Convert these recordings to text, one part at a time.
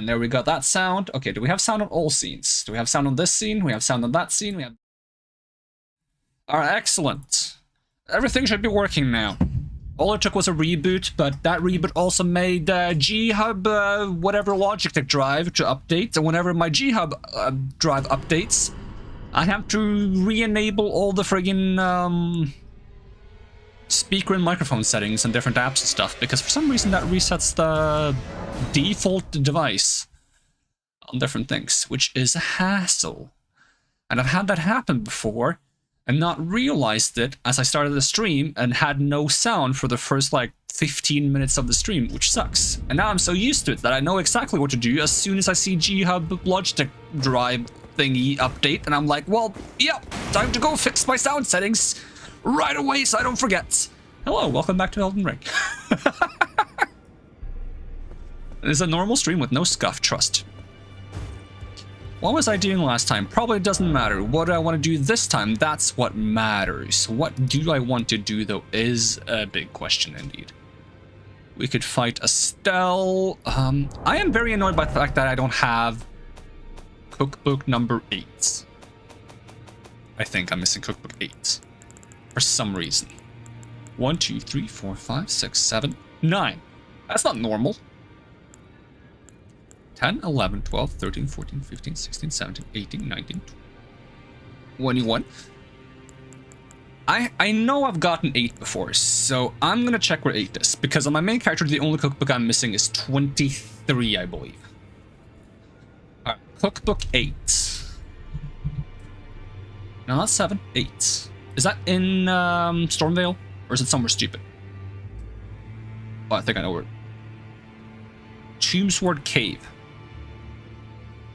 And there we got that sound. Okay, do we have sound on all scenes? Do we have sound on this scene? We have sound on that scene? We have... Alright, excellent. Everything should be working now. All it took was a reboot, but that reboot also made G-Hub, whatever Logitech drive to update. And whenever my G-Hub drive updates, I have to re-enable all the friggin' speaker and microphone settings and different apps and stuff, because for some reason that resets the default device on different things, which is a hassle. And I've had that happen before and not realized it as I started the stream and had no sound for the first like 15 minutes of the stream, which sucks. And now I'm so used to it that I know exactly what to do as soon as I see G-Hub Logitech drive thingy update, and I'm like, well, yep, time to go fix my sound settings right away so I don't forget. Hello, welcome back to Elden Ring. It's a normal stream with no scuff, trust. What was I doing last time? Probably doesn't matter. What do I want to do this time? That's what matters. What do I want to do, though, is a big question indeed. We could fight Estelle. I am very annoyed by the fact that I don't have cookbook number 8. I think I'm missing cookbook 8. For some reason. 1, 2, 3, 4, 5, 6, 7, 9. That's not normal. 10, 11, 12, 13, 14, 15, 16, 17, 18, 19, 21. I know I've gotten 8 before, so I'm gonna check where 8 is, because on my main character, the only cookbook I'm missing is 23, I believe. Alright, cookbook 8. No, not 7, 8. Is that in Stormvale, or is it somewhere stupid? Oh, I think I know where. Tombsword Cave.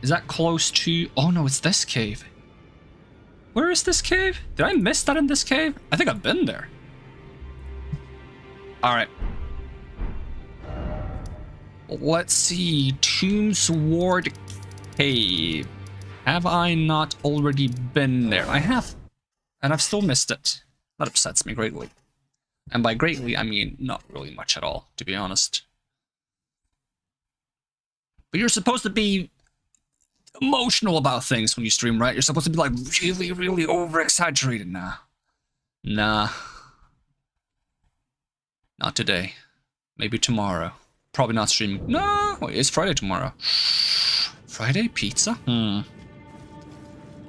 Is that close to... Oh no, it's this cave. Where is this cave? Did I miss that in this cave? I think I've been there. Alright. Let's see. Tombsword Cave. Have I not already been there? I have. And I've still missed it. That upsets me greatly. And by greatly, I mean not really much at all, to be honest. But you're supposed to be emotional about things when you stream, right? You're supposed to be like really, really over-exaggerated. Nah. Not today. Maybe tomorrow. Probably not streaming. No! Wait, it's Friday tomorrow. Friday? Pizza?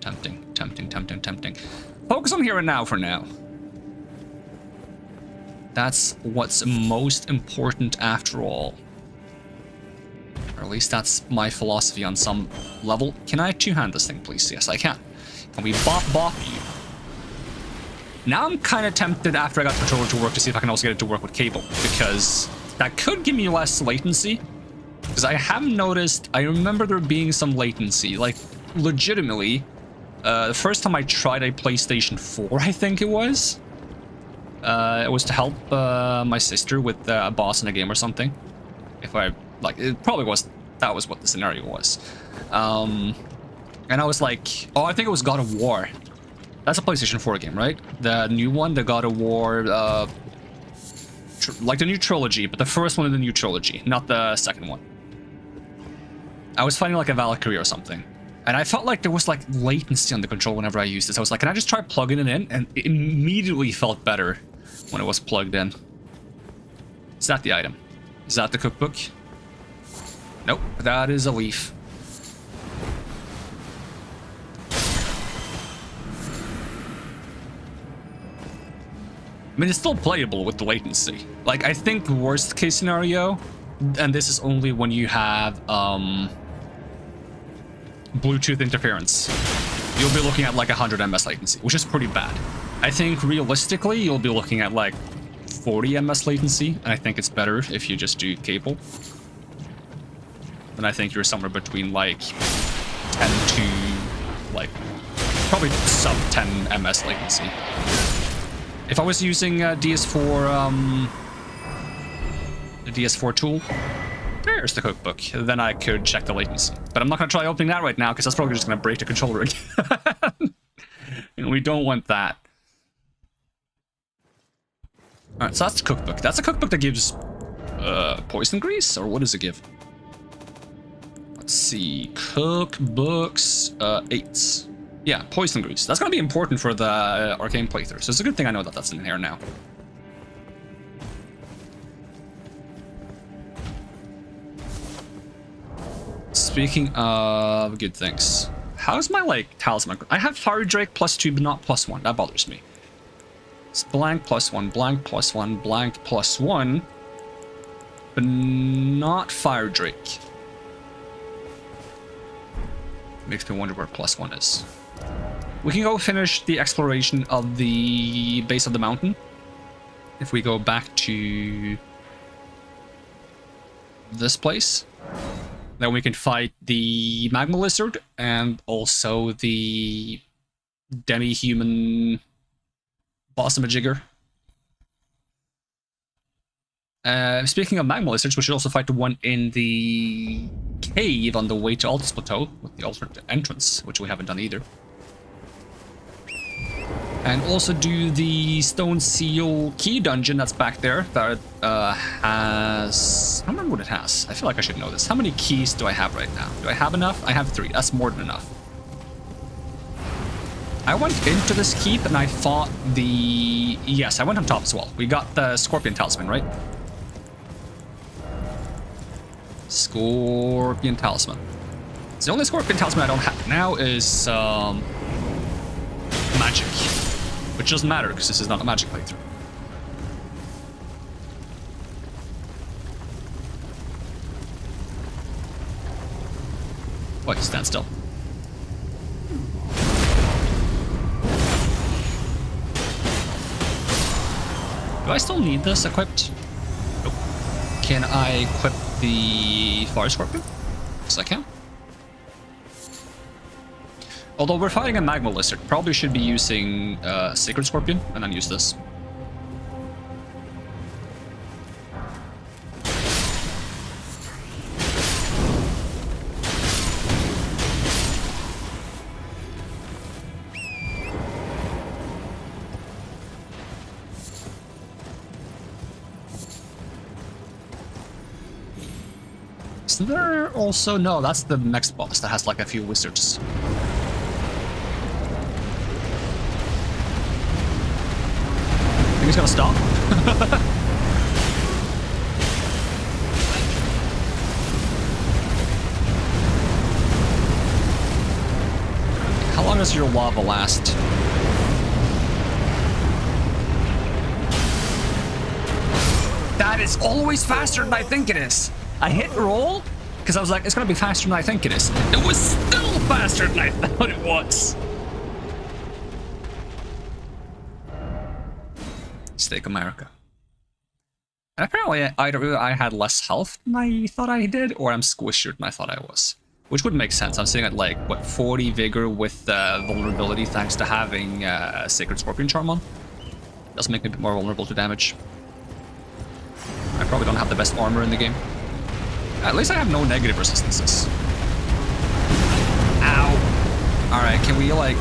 Tempting, tempting, tempting, tempting. Focus on here and now for now. That's what's most important after all. Or at least that's my philosophy on some level. Can I two-hand this thing, please? Yes, I can. Can we bop you? Now I'm kind of tempted after I got the controller to work to see if I can also get it to work with cable, because that could give me less latency. Because I have noticed, I remember there being some latency, like legitimately. The first time I tried a PlayStation 4, I think it was to help my sister with a boss in a game or something. If I... Like, it probably was, that was what the scenario was. And I was like, oh, I think it was God of War. That's a PlayStation 4 game, right? The new one, the God of War, like the new trilogy, but the first one in the new trilogy, not the second one. I was fighting like a Valkyrie or something. And I felt like there was like latency on the control whenever I used this. I was like, can I just try plugging it in? And it immediately felt better when it was plugged in. Is that the item? Is that the cookbook? Nope, that is a leaf. I mean, it's still playable with the latency. Like, I think the worst case scenario, and this is only when you have Bluetooth interference, you'll be looking at like 100 ms latency, which is pretty bad. I think realistically, you'll be looking at like 40 ms latency, and I think it's better if you just do cable. And I think you're somewhere between like 10 to like probably sub 10 ms latency. If I was using DS4, the DS4 tool, there's the cookbook. Then I could check the latency. But I'm not going to try opening that right now because that's probably just going to break the controller again. And we don't want that. Alright, so that's the cookbook. That's a cookbook that gives poison grease, or what does it give? Let's see. Cookbooks, 8. Yeah, poison grease. That's gonna be important for the arcane playthrough. So it's a good thing I know that that's in here now. Speaking of good things, how's my like talisman? I have Fire Drake +2, but not +1. That bothers me. It's blank +1, blank +1, blank +1, but not Fire Drake. Makes me wonder where +1 is. We can go finish the exploration of the base of the mountain. If we go back to this place, then we can fight the magma lizard and also the demi-human boss-a-majigger. Speaking of magma lizards, we should also fight the one in the cave on the way to Altus Plateau with the alternate entrance, which we haven't done either. And also do the Stone Seal key dungeon that's back there that has... I don't remember what it has. I feel like I should know this. How many keys do I have right now? Do I have enough? I have 3. That's more than enough. I went into this keep and I fought the... Yes, I went on top as well. We got the Scorpion Talisman, right? Scorpion Talisman. It's the only Scorpion Talisman I don't have now is magic. Which doesn't matter because this is not a magic playthrough. Wait, stand still. Do I still need this equipped? Nope. Can I equip the Fire Scorpion? Yes, I can. Although we're fighting a magma lizard, probably should be using Sacred Scorpion and then use this. Is there also... No, that's the next boss that has like a few wizards. He's gonna stop. How long does your lava last? That is always faster than I think it is. I hit roll because I was like, it's gonna be faster than I think it is. It was still faster than I thought it was. Steak America. And apparently either I had less health than I thought I did, or I'm squishier than I thought I was. Which would make sense. I'm sitting at like, what, 40 vigor with vulnerability thanks to having Sacred Scorpion Charm on. Does make me a bit more vulnerable to damage. I probably don't have the best armor in the game. At least I have no negative resistances. Ow. Alright, can we like...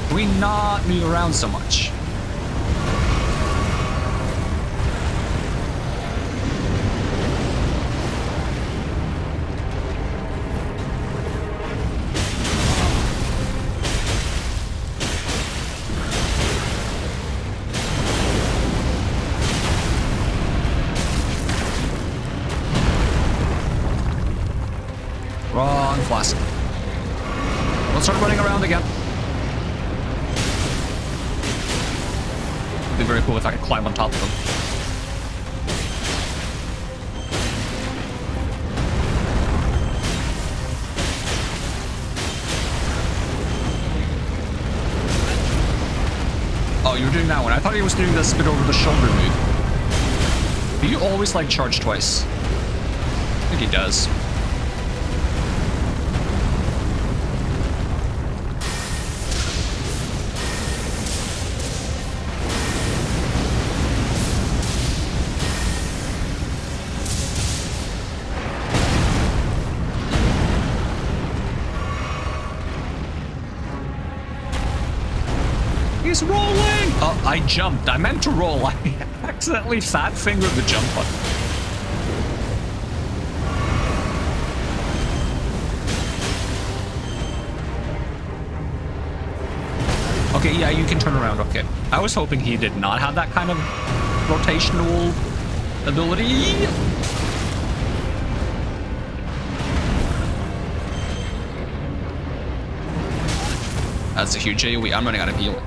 Can we not move around so much? Wrong flask. Let's start running around again. It'd be very cool if I could climb on top of them. Oh, you were doing that one. I thought he was doing the spit over the shoulder move. Do you always like charge twice? I think he does. He's rolling! Oh, I jumped. I meant to roll. I accidentally fat fingered the jump button. Okay, yeah, you can turn around. Okay. I was hoping he did not have that kind of rotational ability. That's a huge AoE. I'm running out of heal.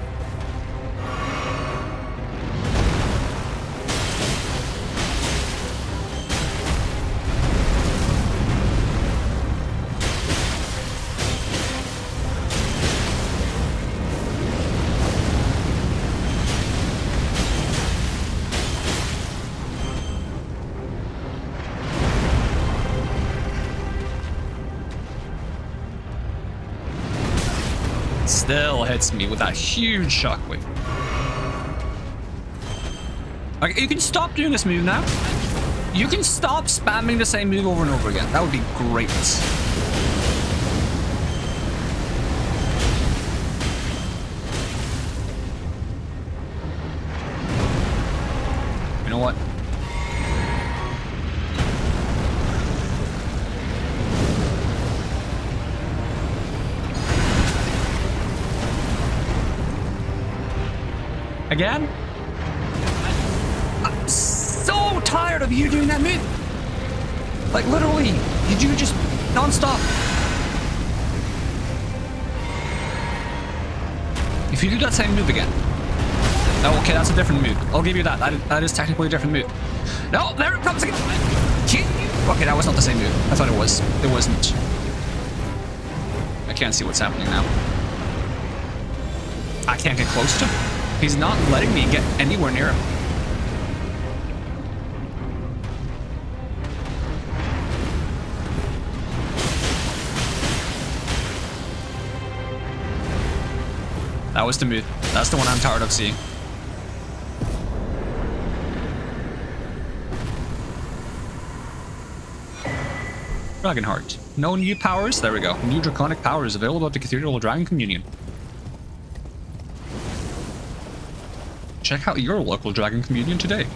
Still hits me with that huge shockwave. Like, you can stop doing this move now. You can stop spamming the same move over and over again. That would be great. You know what? Again? I'm so tired of you doing that move. Like, literally, you do just non-stop. If you do that same move again. Oh, okay, that's a different move. I'll give you that. That is technically a different move. No, there it comes again. Okay, that was not the same move. I thought it was. It wasn't. I can't see what's happening now. I can't get close to him. He's not letting me get anywhere near him. That was the move. That's the one I'm tired of seeing. Dragonheart. No new powers. There we go. New draconic powers available at the Cathedral of Dragon Communion. Check out your local Dragon Communion today.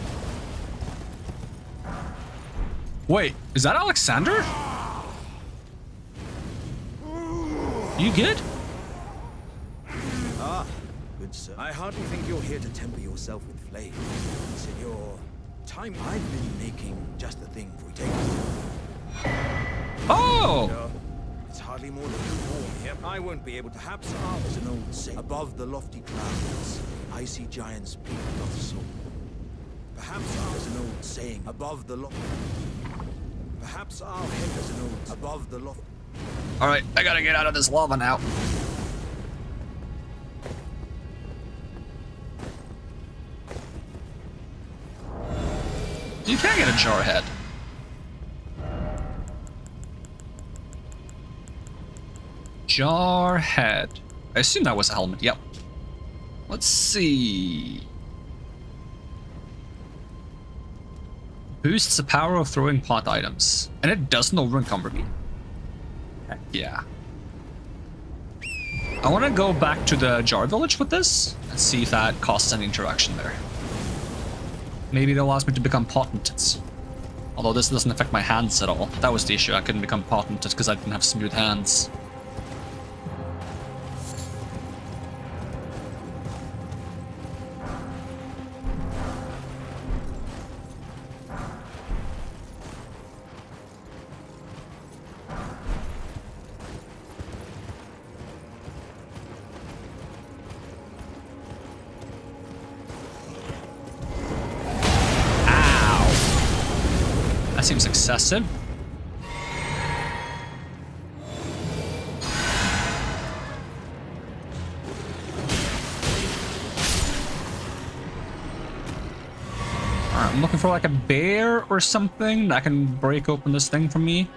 Wait, is that Alexander? You good? Ah, good sir. I hardly think you're here to temper yourself with flame. Senor, time I've been making just the thing for you. Oh! No, it's hardly more than lukewarm here. I won't be able to perhaps there's an old saying. Above the lofty clouds, icy giants peak doth soar. Perhaps there's an old saying. Above the lofty. Perhaps our head is an old above the lofty. All right, I gotta get out of this lava now. You can get a jar head. Jar head. I assume that was a helmet. Yep. Let's see. Boosts the power of throwing pot items, and it doesn't over-encumber me. Heck yeah. I want to go back to the Jar Village with this and see if that causes any interaction there. Maybe it allows me to become potent. Although this doesn't affect my hands at all. That was the issue. I couldn't become potent because I didn't have smooth hands. Seems excessive. Alright, I'm looking for like a bear or something that can break open this thing for me.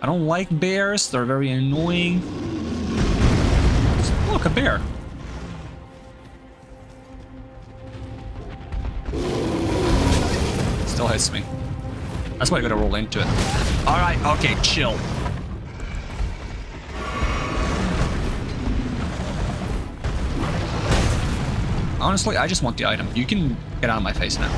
I don't like bears, they're very annoying. Look, a bear. Still hits me. That's why I gotta roll into it. Alright, okay, chill. Honestly, I just want the item. You can get out of my face now.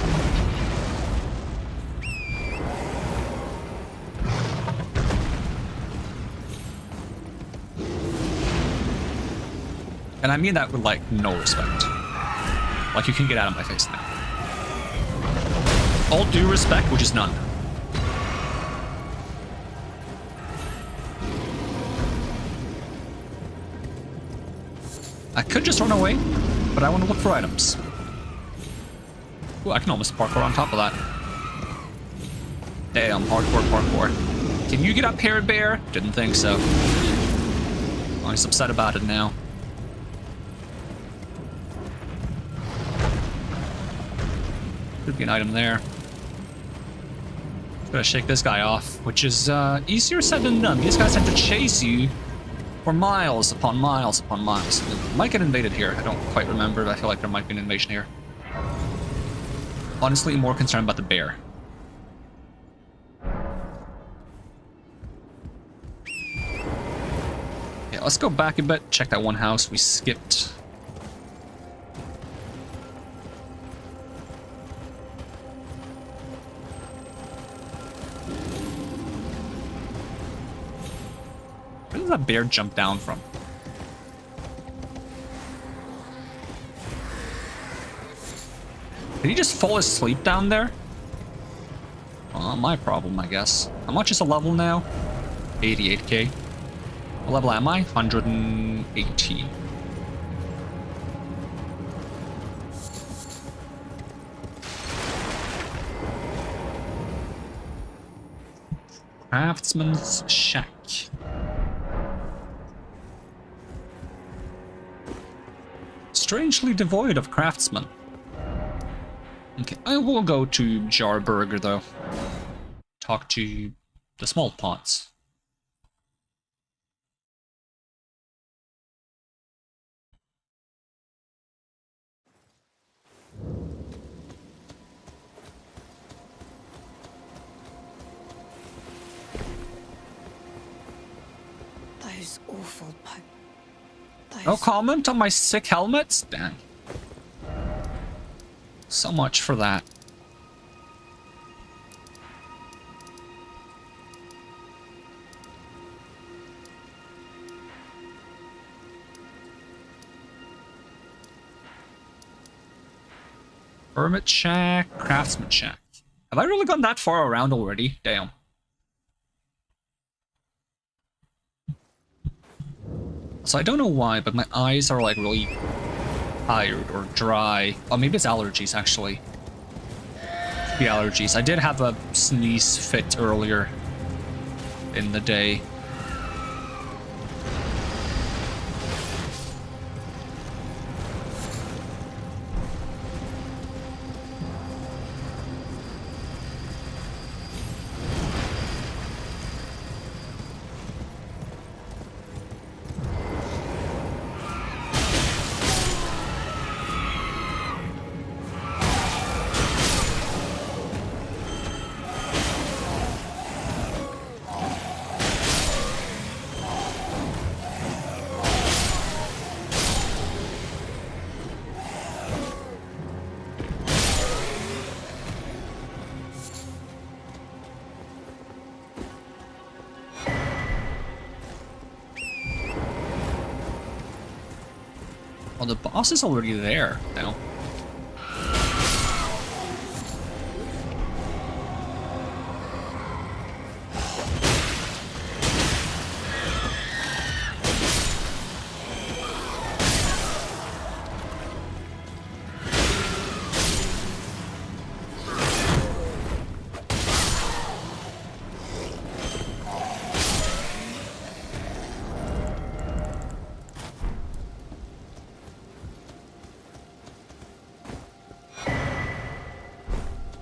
And I mean that with, like, no respect. Like, you can get out of my face now. All due respect, which is none. I could just run away, but I want to look for items. Ooh, I can almost parkour on top of that. Damn, hardcore parkour. Can you get up here, bear? Didn't think so. Oh, he's upset about it now. Could be an item there. Gotta shake this guy off, which is easier said than done. These guys tend to chase you for miles upon miles upon miles. It might get invaded here. I don't quite remember, but I feel like there might be an invasion here. Honestly, I'm more concerned about the bear. Yeah, let's go back a bit. Check that one house we skipped. Where did that bear jump down from? Did he just fall asleep down there? Well, not my problem, I guess. How much is a level now? 88k. What level am I? 118. Craftsman's Shack. Strangely devoid of craftsmen. Okay, I will go to Jarburger though. Talk to the small pots. Those awful No comment on my sick helmets? Damn. So much for that. Hermit Shack, Craftsman Shack. Have I really gone that far around already? Damn. So I don't know why, but my eyes are like really tired or dry. Oh, maybe it's allergies actually. Could be allergies. I did have a sneeze fit earlier in the day. Well, the boss is already there now.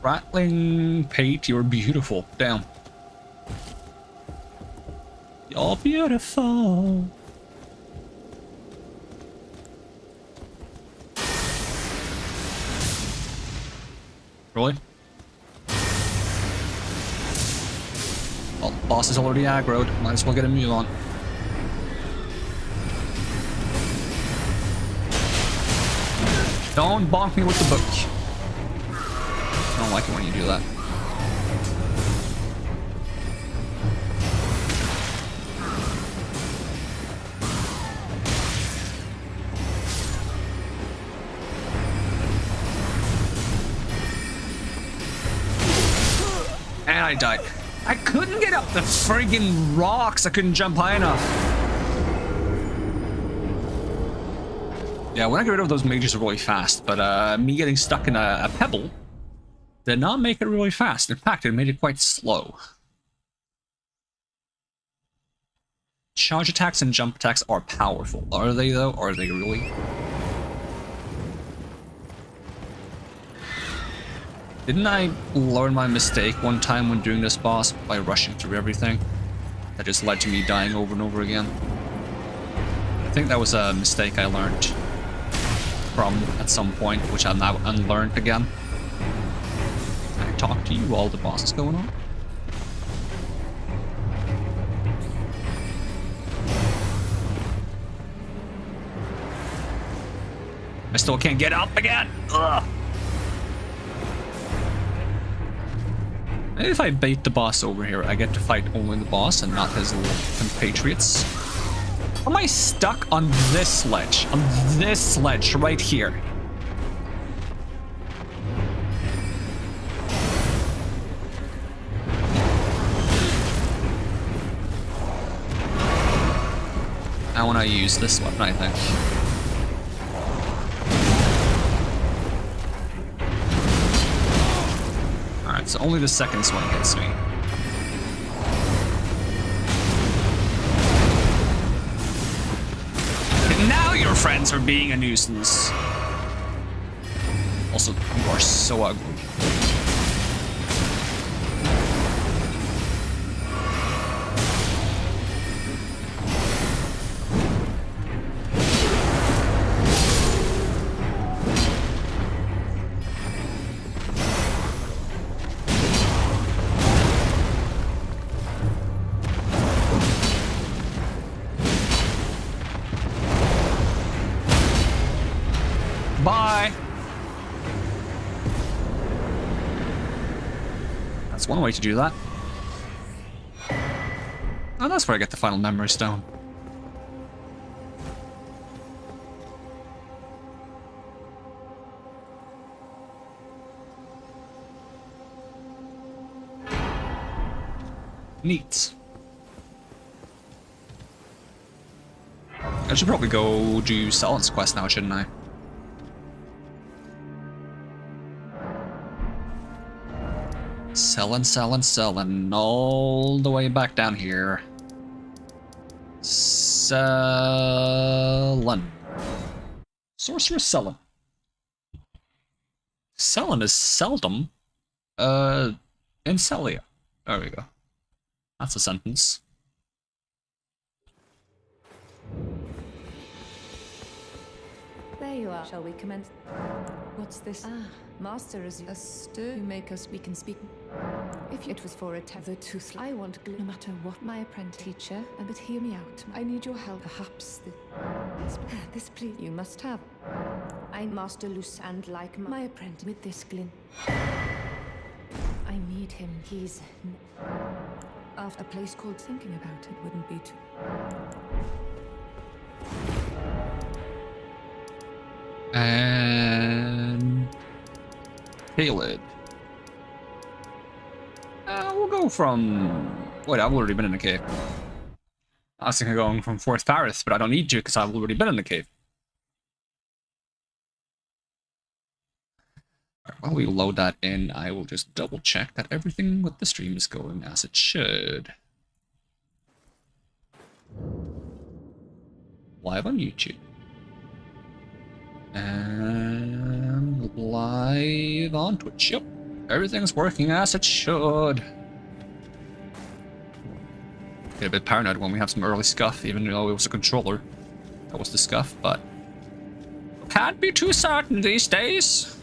Rattling Pate, you're beautiful. Damn. You're beautiful. Really? Well, the boss is already aggroed. Might as well get a move on. Don't bonk me with the book. I don't like it when you do that. I died. I couldn't get up the friggin' rocks. I couldn't jump high enough. Yeah, when I get rid of those mages really fast, but me getting stuck in a pebble did not make it really fast. In fact, it made it quite slow. Charge attacks and jump attacks are powerful. Are they though? Are they really? Didn't I learn my mistake one time when doing this boss by rushing through everything? That just led to me dying over and over again. I think that was a mistake I learned from at some point, which I've now unlearned again. Can I talk to you while the boss is going on? I still can't get up again. Ugh. Maybe if I bait the boss over here, I get to fight only the boss and not his little compatriots. Am I stuck on this ledge? On this ledge right here? I want to use this weapon, I think. Alright, so only the second swing hits me. And now your friends are being a nuisance. Also, you are so ugly. Bye! That's one way to do that. Oh, that's where I get the final memory stone. Neat. I should probably go do Salen's quest now, shouldn't I? Selling all the way back down here. Selling. Sorcerer Selling. Selling is seldom. In Celia. There we go. That's a sentence. There you are. Shall we commence? What's this? Ah, master is a stir. You make us speak and speak. If it was for a tether tooth, I want glue. No matter what my apprentice teacher, but hear me out. I need your help. Perhaps this please you must have. I master loose and like my apprentice with this glin. I need him. He's after a place called thinking about it wouldn't be too. And Caled. We'll go from... Wait, I've already been in the cave. I was thinking of going from Fourth Paris, but I don't need to because I've already been in the cave. Right, while we load that in, I will just double check that everything with the stream is going as it should. Live on YouTube. And live on Twitch. Yep, everything's working as it should. Get a bit paranoid when we have some early scuff, even though it was a controller that was the scuff, but can't be too certain these days.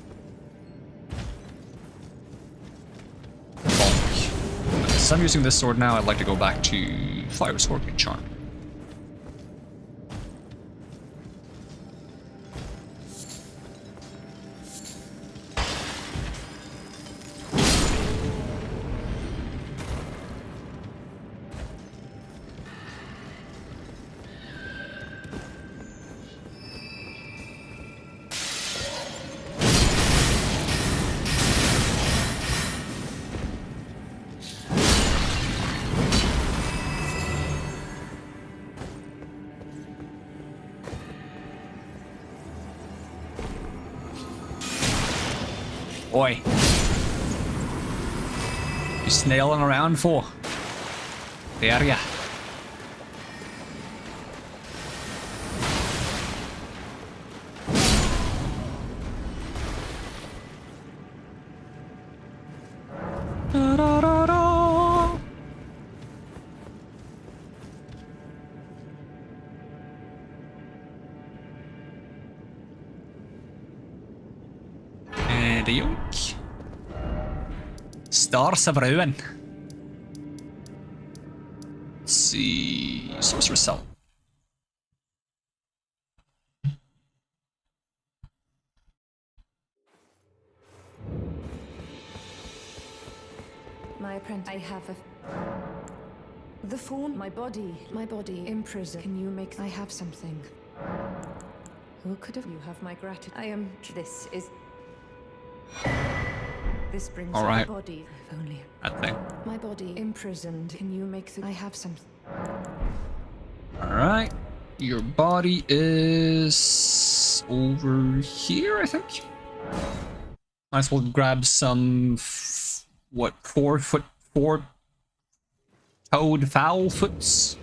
Bonk. Since I'm using this sword now, I'd like to go back to Fire Scorpion Charm. Oi. You snailing around for? There ya. Da, da, da, da. And a yoink. Stars of Ruin. Let's see. Sorcerer Cell. My apprentice. I have a. The fawn. My body imprisoned. Can you make? I have something. Who could have? You have my gratitude. I am. This is. This brings All right. my body. If only. That thing. My body imprisoned. Can you make the? I have something. Alright. Your body is over here, I think. Might as well grab some, what, 4-toed fowl foots?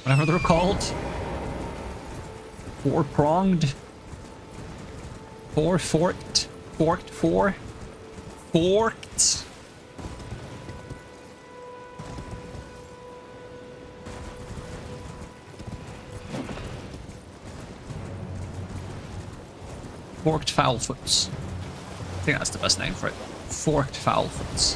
Whatever they're called. Four-pronged. Forked. Forked Foulfoots. I think that's the best name for it. Forked Foulfoots.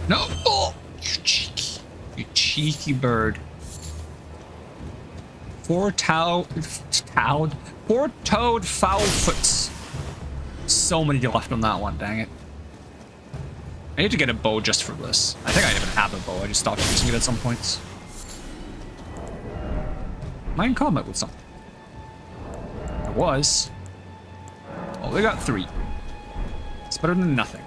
No! Oh! You cheeky bird. Four-toed Foulfoots. So many left on that one, dang it. I need to get a bow just for this. I think I even have a bow, I just stopped using it at some points. Am I in combat with something? I was. Oh, we got 3. It's better than nothing.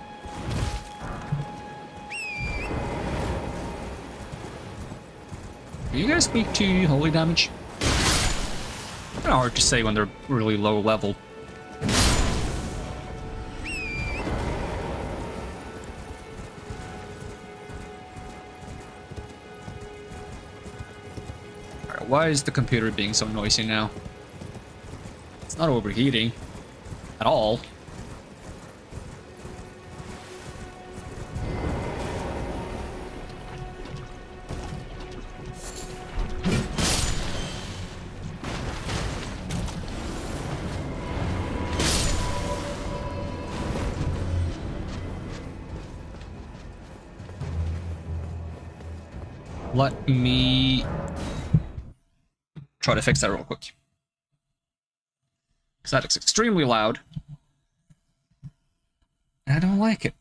Are you guys weak to holy damage? Kind of hard to say when they're really low level. Alright, why is the computer being so noisy now? It's not overheating at all. Let me try to fix that real quick. Because that is extremely loud. And I don't like it.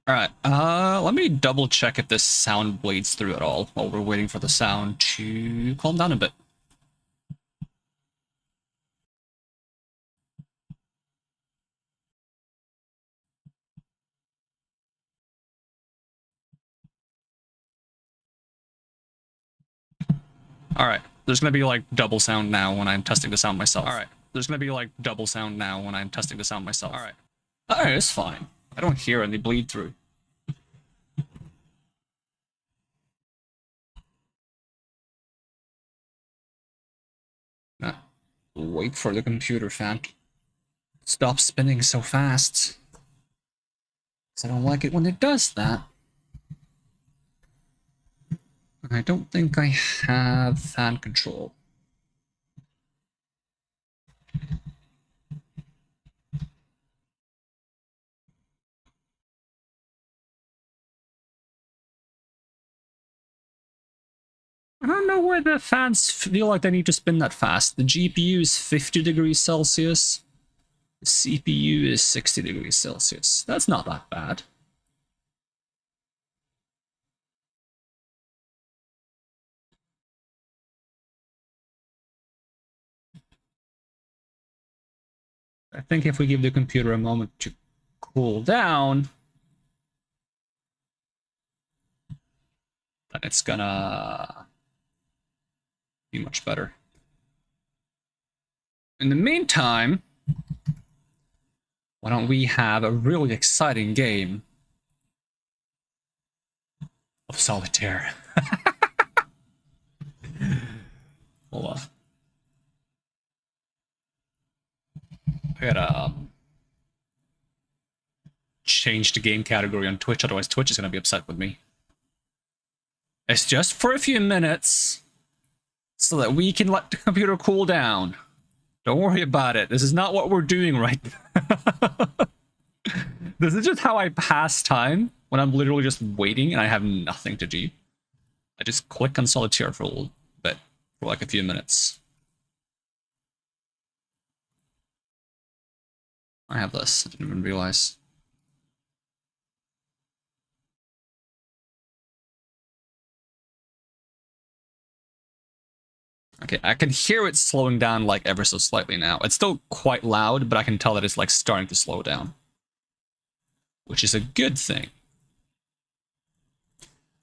Alright, let me double check if this sound bleeds through at all while we're waiting for the sound to calm down a bit. Alright, there's gonna be like double sound now when I'm testing the sound myself. Alright, there's gonna be like double sound now when I'm testing the sound myself. Alright. Alright, it's fine. I don't hear any bleed through. Wait for the computer fan to stop spinning so fast. 'Cause I don't like it when it does that. I don't think I have fan control. I don't know why the fans feel like they need to spin that fast. The GPU is 50 degrees Celsius. The CPU is 60 degrees Celsius. That's not that bad. I think if we give the computer a moment to cool down, then it's gonna be much better. In the meantime, why don't we have a really exciting game of solitaire? Hold on. I gotta change the game category on Twitch, otherwise Twitch is gonna be upset with me. It's just for a few minutes, so that we can let the computer cool down. Don't worry about it. This is not what we're doing right now. This is just how I pass time when I'm literally just waiting and I have nothing to do. I just click on solitaire for a little bit, for like a few minutes. I have this. I didn't even realize. Okay, I can hear it slowing down like ever so slightly now. It's still quite loud, but I can tell that it's like starting to slow down, which is a good thing.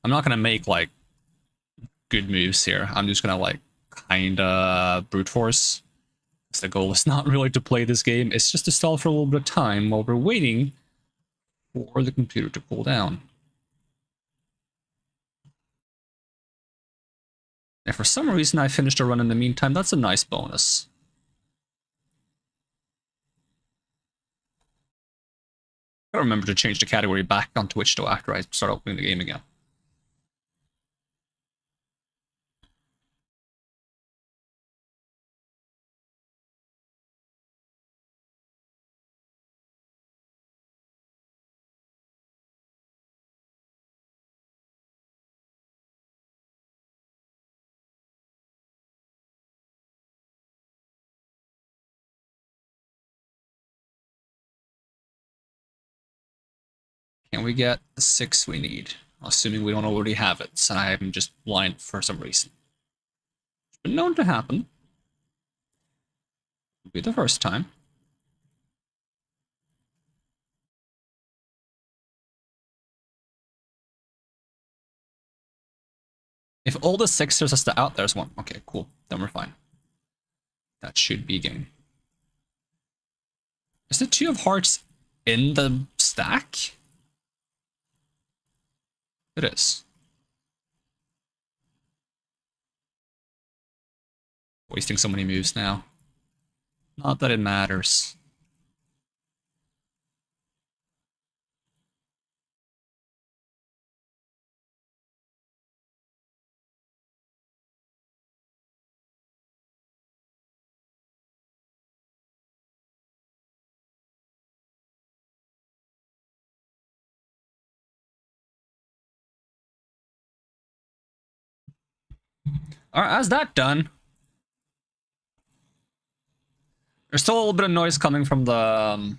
I'm not gonna make like good moves here. I'm just gonna like kinda brute force. The goal is not really to play this game, it's just to stall for a little bit of time while we're waiting for the computer to cool down. If for some reason I finished a run in the meantime, that's a nice bonus. I remember to change the category back on Twitch though after I start opening the game again. Can we get the 6 we need? Assuming we don't already have it, and I am just blind for some reason. It's been known to happen. It'll be the first time. If all the 6ers are still out, there's one. Okay, cool. Then we're fine. That should be game. Is the 2 of hearts in the stack? It is. Wasting so many moves now. Not that it matters. Alright, how's that done? There's still a little bit of noise coming from the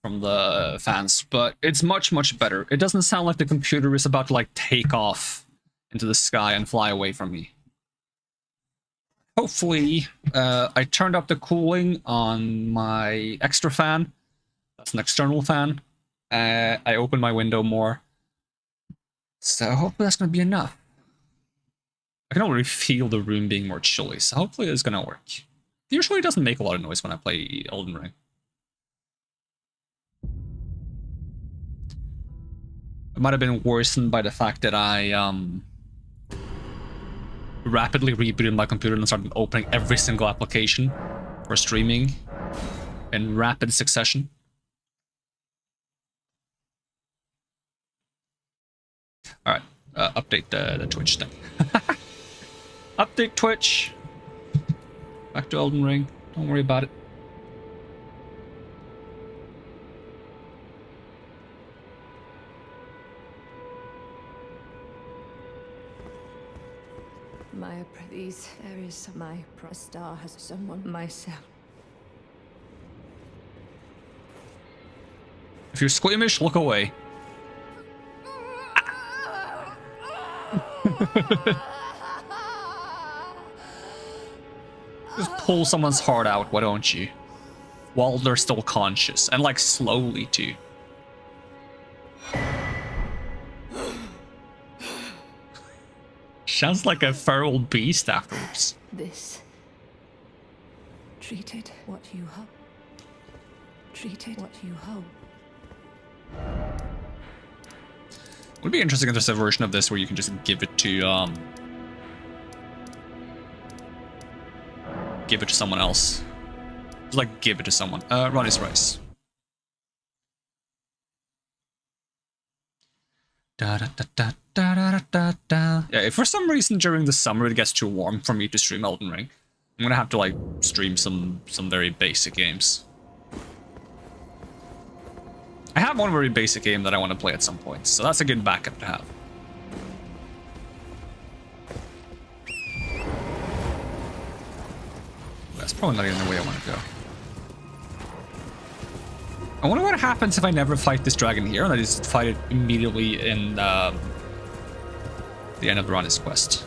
from the fans, but it's much, much better. It doesn't sound like the computer is about to like take off into the sky and fly away from me. Hopefully, I turned up the cooling on my extra fan. That's an external fan. I opened my window more. So hopefully that's going to be enough. I can already feel the room being more chilly, so hopefully it's going to work. It usually doesn't make a lot of noise when I play Elden Ring. It might have been worsened by the fact that I rapidly rebooted my computer and started opening every single application for streaming in rapid succession. Alright, update the Twitch thing. Update Twitch. Back to Elden Ring. Don't worry about it. These, there is my star has someone myself. If you're squeamish, look away. Just pull someone's heart out, why don't you? While they're still conscious, and like slowly too. Sounds like a feral beast afterwards. This. Treated what you hope. Treated what you hope. It would be interesting if there's a version of this where you can just give it to someone else. Just like give it to someone. Ronnie's Rice. Da da da da da da da da. Yeah, if for some reason during the summer it gets too warm for me to stream Elden Ring, I'm gonna have to like stream some very basic games. I have one very basic game that I want to play at some point, so that's a good backup to have. That's probably not even the way I want to go. I wonder what happens if I never fight this dragon here and I just fight it immediately in the end of Ronnie's quest.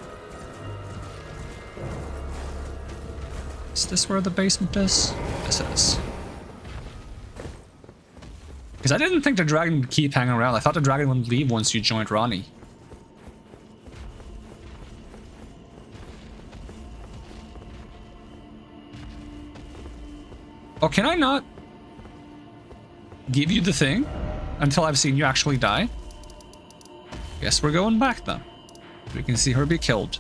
Is this where the basement is? Yes, it is. Because I didn't think the dragon would keep hanging around. I thought the dragon would leave once you joined Ronnie. Oh, can I not give you the thing until I've seen you actually die? Guess we're going back then. We can see her be killed.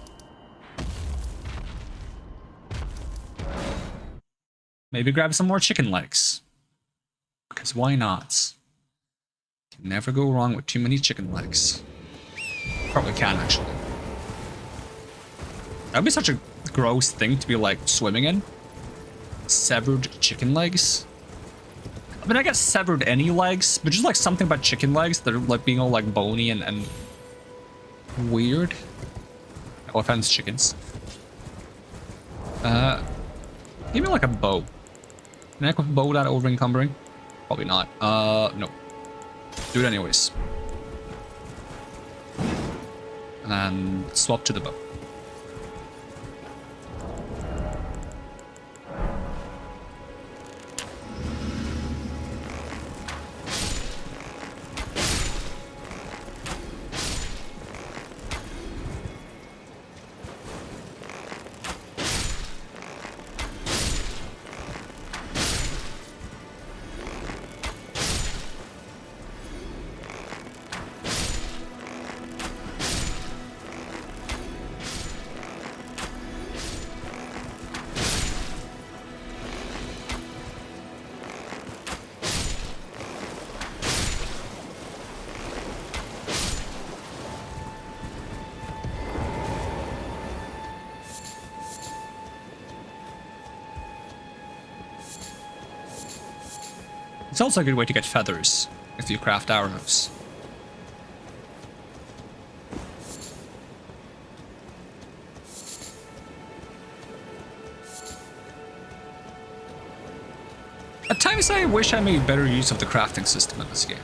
Maybe grab some more chicken legs. Because why not? Can never go wrong with too many chicken legs. Probably can, actually. That'd be such a gross thing to be like swimming in. Severed chicken legs. I mean, I guess severed any legs, but just like something about chicken legs that are like being all like bony and weird. No offense, chickens. Give me like a bow. Can I bow that over encumbering? Probably not. No. Do it anyways. And swap to the bow. It's also a good way to get feathers if you craft arrows. A tiny Sometimes I wish I made better use of the crafting system in this game.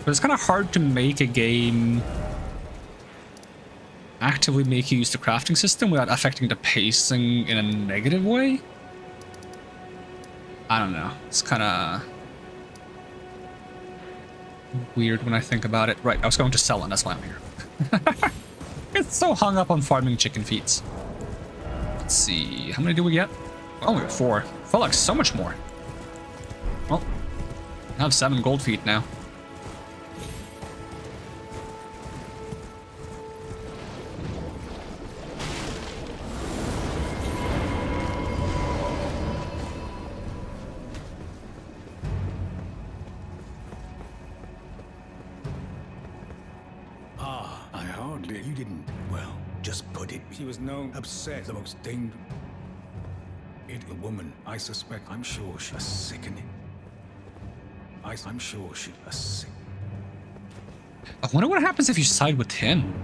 But it's kind of hard to make a game actively make you use the crafting system without affecting the pacing in a negative way. I don't know. It's kind of weird when I think about it. Right, I was going to sell it, that's why I'm here. It's so hung up on farming chicken feet. Let's see, how many do we get? Oh, we got 4. Felt like so much more. Well, I have 7 gold feet now. You didn't, well, just put it. She was known, upset, the most dangerous. A woman, I suspect, I'm sure she's sickening. I'm sure she's sick. I wonder what happens if you side with him.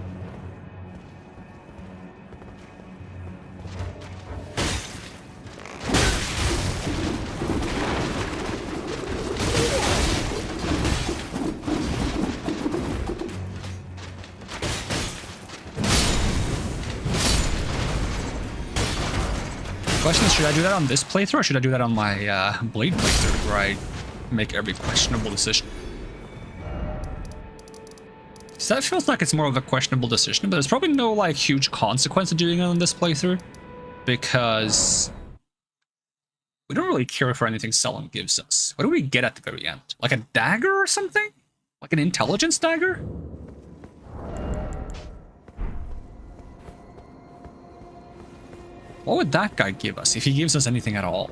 Question is, should I do that on this playthrough or should I do that on my Blade playthrough where I make every questionable decision? So that feels like it's more of a questionable decision, but there's probably no like huge consequence of doing it on this playthrough because we don't really care for anything Selen gives us. What do we get at the very end? Like a dagger or something? Like an intelligence dagger? What would that guy give us if he gives us anything at all?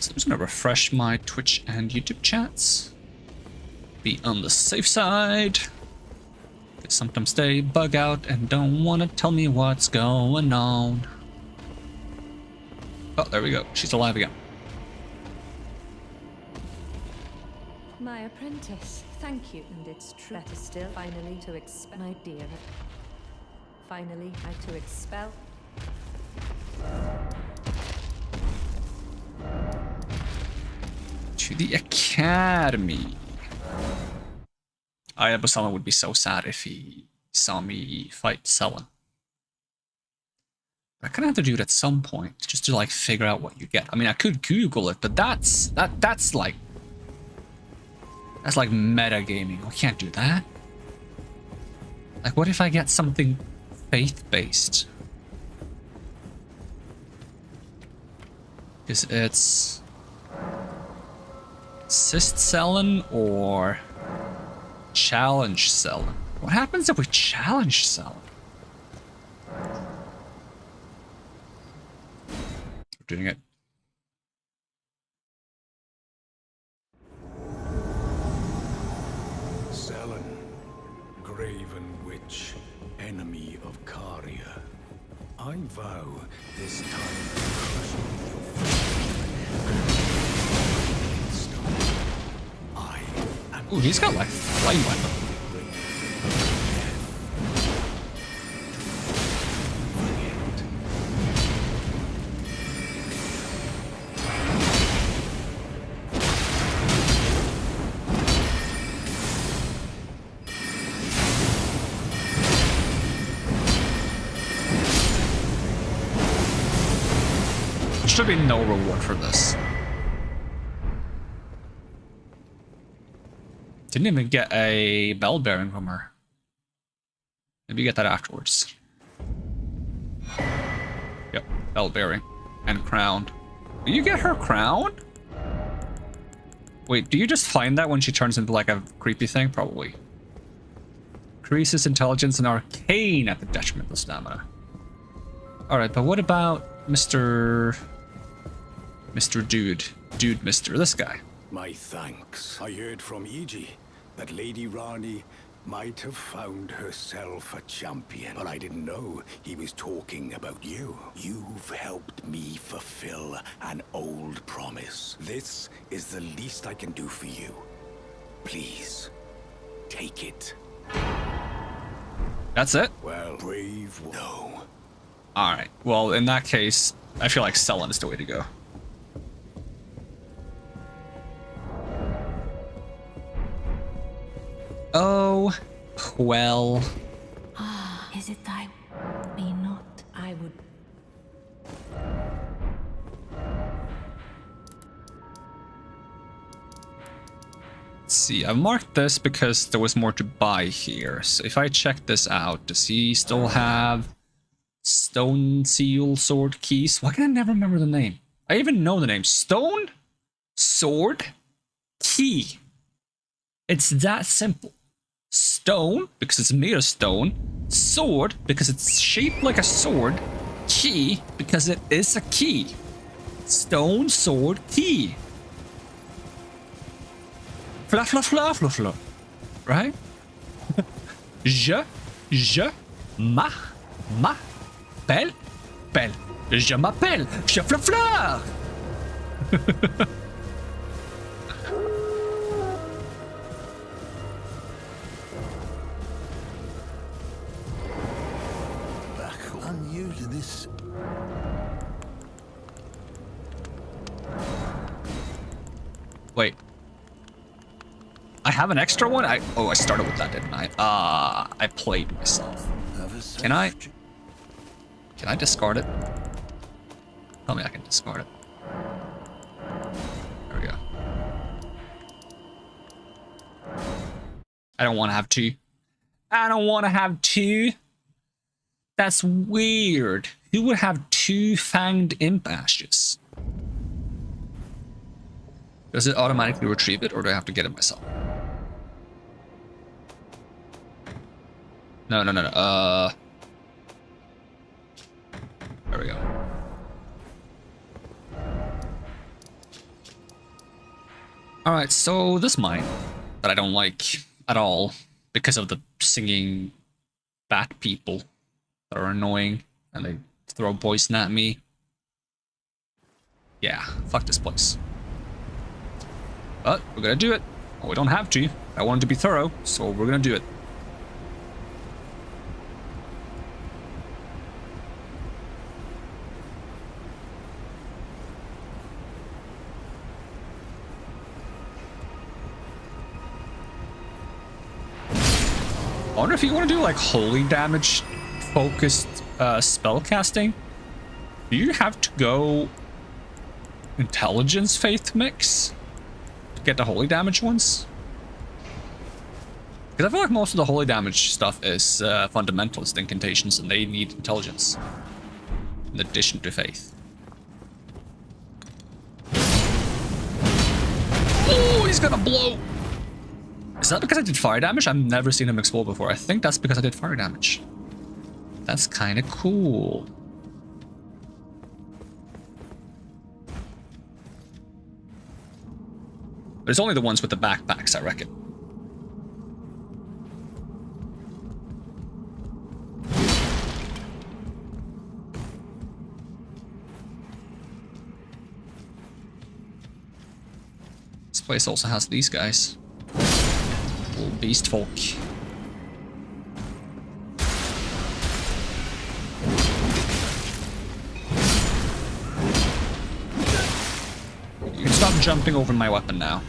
I'm just gonna refresh my Twitch and YouTube chats. Be on the safe side. Because sometimes they bug out and don't want to tell me what's going on. Oh, there we go. She's alive again. My apprentice, thank you. And it's true that is still finally to expel, my dear. Finally, I to expel. To the academy. Busama would be so sad if he saw me fight Selen. I kind of have to do it at some point just to like figure out what you get. I mean, I could Google it, but that's like meta gaming. We can't do that. Like, what if I get something faith-based? Because it's assist Selen or challenge Selen. What happens if we challenge Selen? We're doing it. Selen, graven witch, enemy of Caria. I vow this time to crush Ooh, he's got like flame weapon. There should be no reward for this. Didn't even get a bell bearing from her. Maybe get that afterwards. Yep, bell bearing and crowned. Do you get her crown? Wait, do you just find that when she turns into like a creepy thing? Probably. Increases intelligence and arcane at the detriment of stamina. Alright, but what about Mr. Dude? Dude, Mr. This guy. My thanks. I heard from Iji that Lady Rani might have found herself a champion, but I didn't know he was talking about you. You've helped me fulfill an old promise. This is the least I can do for you. Please, take it. That's it? Well, brave. No. Alright, well, in that case, I feel like selling is the way to go. Oh, well. Ah, is it I? Me not. I would. Let's see, I've marked this because there was more to buy here. So if I check this out, does he still have stone seal sword keys? Why can I never remember the name? I even know the name. Stone sword key. It's that simple. Stone, because it's made of stone. Sword, because it's shaped like a sword. Key, because it is a key. Stone sword key. Fla fla fla fla fla. Right? Je m'appelle. Je m'appelle. Je fla fla. I'm new to this. Wait. I have an extra one? I started with that, didn't I? I played myself. Can I discard it? Tell me I can discard it. There we go. I don't want to have two. I don't want to have two. That's weird. Who would have two fanged imp ashes? Does it automatically retrieve it, or do I have to get it myself? No. There we go. Alright, so this mine that I don't like at all because of the singing bat people that are annoying and they throw poison at me. Yeah, fuck this place. But we're gonna do it. Well, we don't have to. I wanted to be thorough, so we're gonna do it. I wonder if you want to do like holy damage focused spell casting. Do you have to go intelligence faith mix to get the holy damage ones? Because I feel like most of the holy damage stuff is fundamentalist incantations and they need intelligence in addition to faith. Oh, he's gonna blow! Is that because I did fire damage? I've never seen him explode before. I think that's because I did fire damage. That's kind of cool. But it's only the ones with the backpacks, I reckon. This place also has these guys. Little beast folk. You can stop jumping over my weapon now.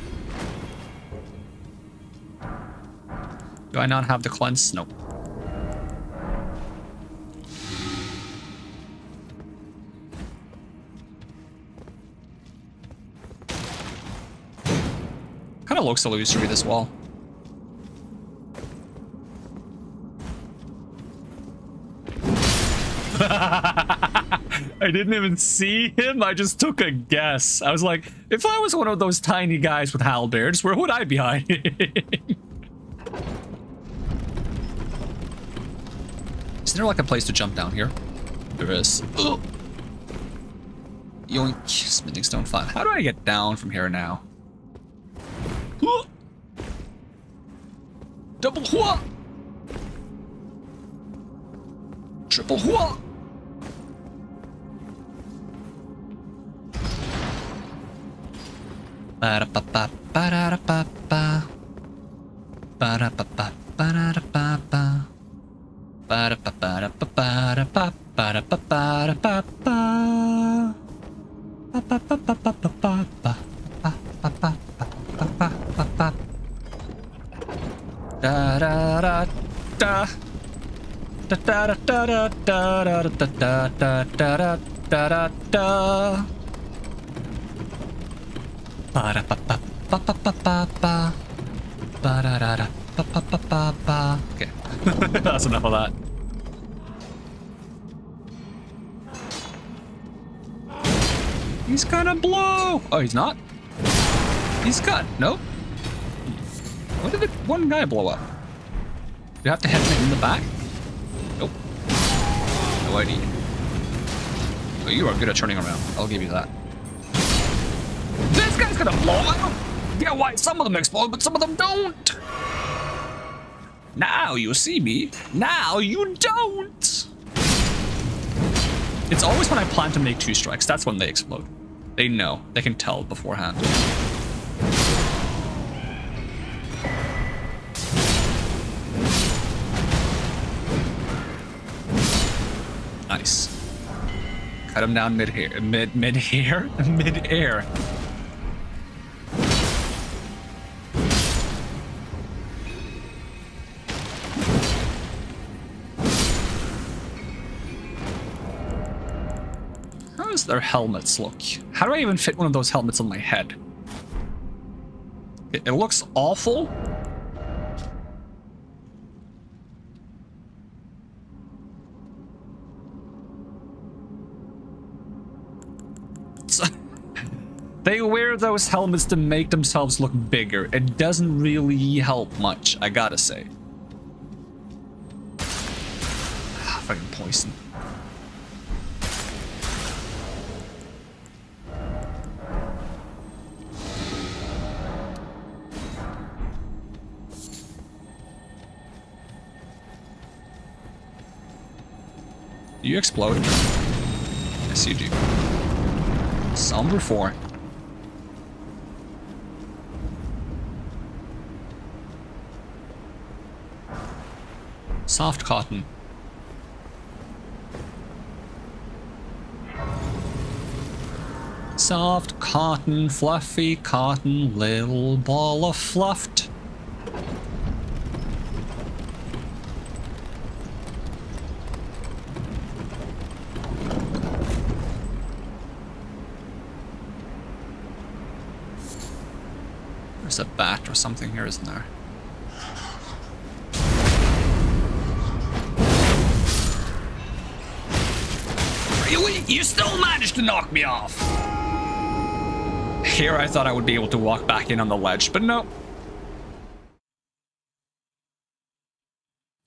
Do I not have the cleanse? Nope. Kind of looks illusory, this wall. I didn't even see him. I just took a guess. I was like, if I was one of those tiny guys with halberds, where would I be hiding? Is there like a place to jump down here? There is. Oh. Yoink. Smithing stone 5. How do I get down from here now? Double hua! Triple hua! Ba-da-ba-ba, ba-da-da-ba-ba. Ba-da-ba-ba, ba-da-da-ba-ba. Ba-da-ba-ba-da-ba-ba-da-ba, ba-da-ba-ba-da-ba-ba. Ba-ba-ba-ba-ba-ba-ba-ba-ba-ba-ba-ba. Da-da-da-da. Da-da-da-da-da-da-da-da-da-da-da-da. Ba-da-ba-ba-ba-ba-ba-ba. Ba-da-da-da-ba-ba-ba-ba. Okay. That's enough of that. He's gonna blow! Oh, he's not? He's got... Nope. When did the one guy blow up? Do you have to hit him in the back? Nope. No idea. Oh, you are good at turning around. I'll give you that. This guy's gonna blow up! Yeah, why some of them explode, but some of them don't! Now you see me. Now you don't! It's always when I plan to make 2 strikes, that's when they explode. They know. They can tell beforehand. Nice. Cut him down mid-air. Mid-air? Mid-air. How does their helmets look? How do I even fit one of those helmets on my head? It looks awful. They wear those helmets to make themselves look bigger. It doesn't really help much, I gotta say. Fucking poison. Do you explode? Yes, you do. Somber 4. Soft cotton. Soft cotton, fluffy cotton, little ball of fluffed. There's a bat or something here, isn't there? Really? You still managed to knock me off! Here I thought I would be able to walk back in on the ledge, but no.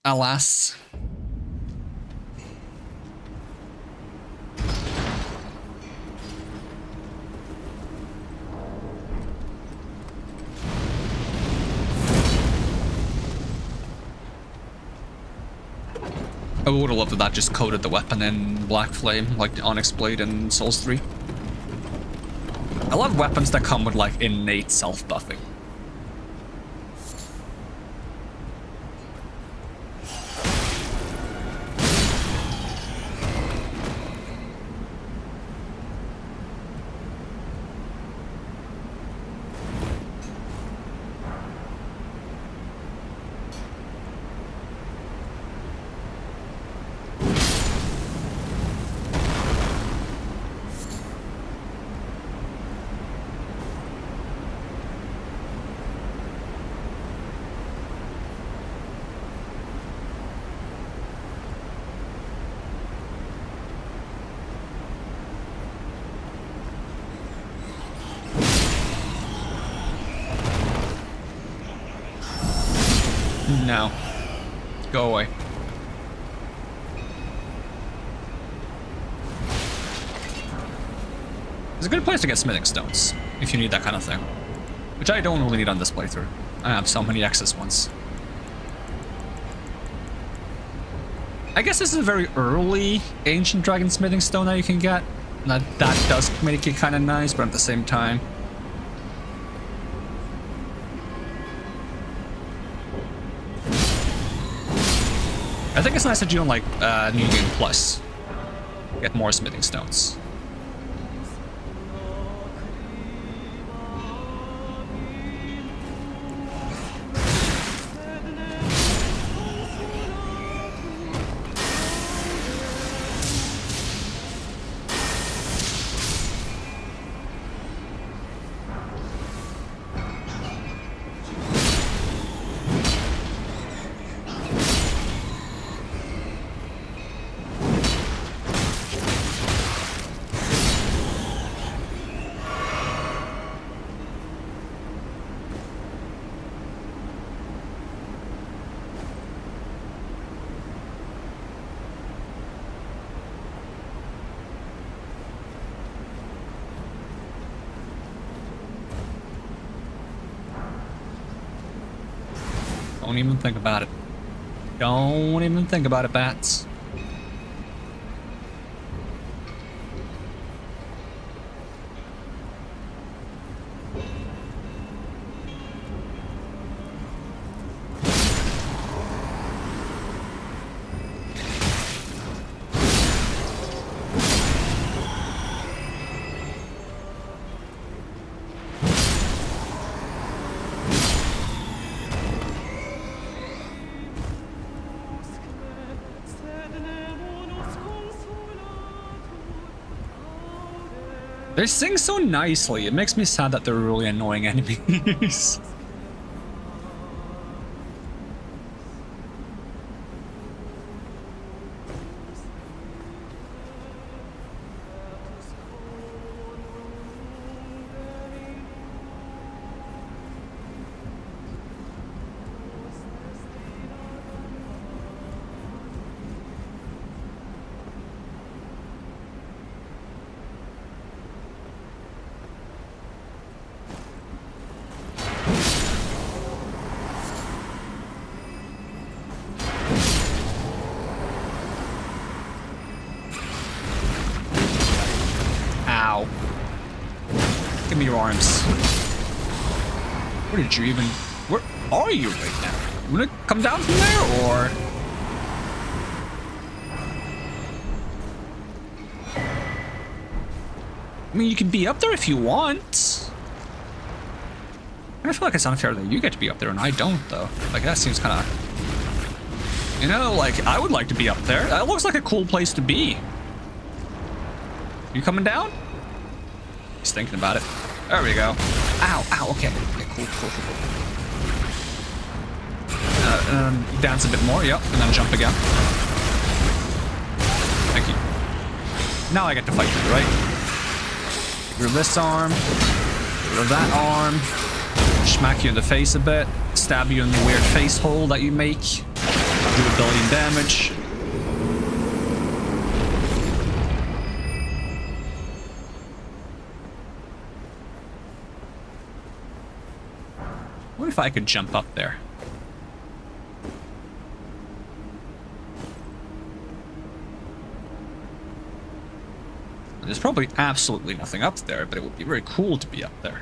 Alas. I would have loved if that just coated the weapon in black flame, like the Onyx Blade in Souls 3. I love weapons that come with like innate self-buffing. No. Go away. It's a good place to get smithing stones, if you need that kind of thing. which I don't really need on this playthrough. I have so many excess ones. I guess this is a very early ancient dragon smithing stone that you can get. That does make it kind of nice, but at the same time, I think it's nice that you don't like New Game Plus. Get more smithing stones. Don't even think about it. Don't even think about it, bats. They sing so nicely, it makes me sad that they're really annoying enemies. Ow. Give me your arms. Where did you even... Where are you right now? You wanna come down from there, or...? I mean, you can be up there if you want. I feel like it's unfair that you get to be up there and I don't, though. Like, that seems kind of... You know, like, I would like to be up there. That looks like a cool place to be. You coming down? He's thinking about it. There we go. Ow, ow, okay. Okay, cool, cool, cool. Dance a bit more, yep, and then jump again. Thank you. Now I get to fight you, right? Get rid of this arm. Get rid of that arm. Smack you in the face a bit. Stab you in the weird face hole that you make. Do a billion damage. What if I could jump up there? There's probably absolutely nothing up there, but it would be very cool to be up there.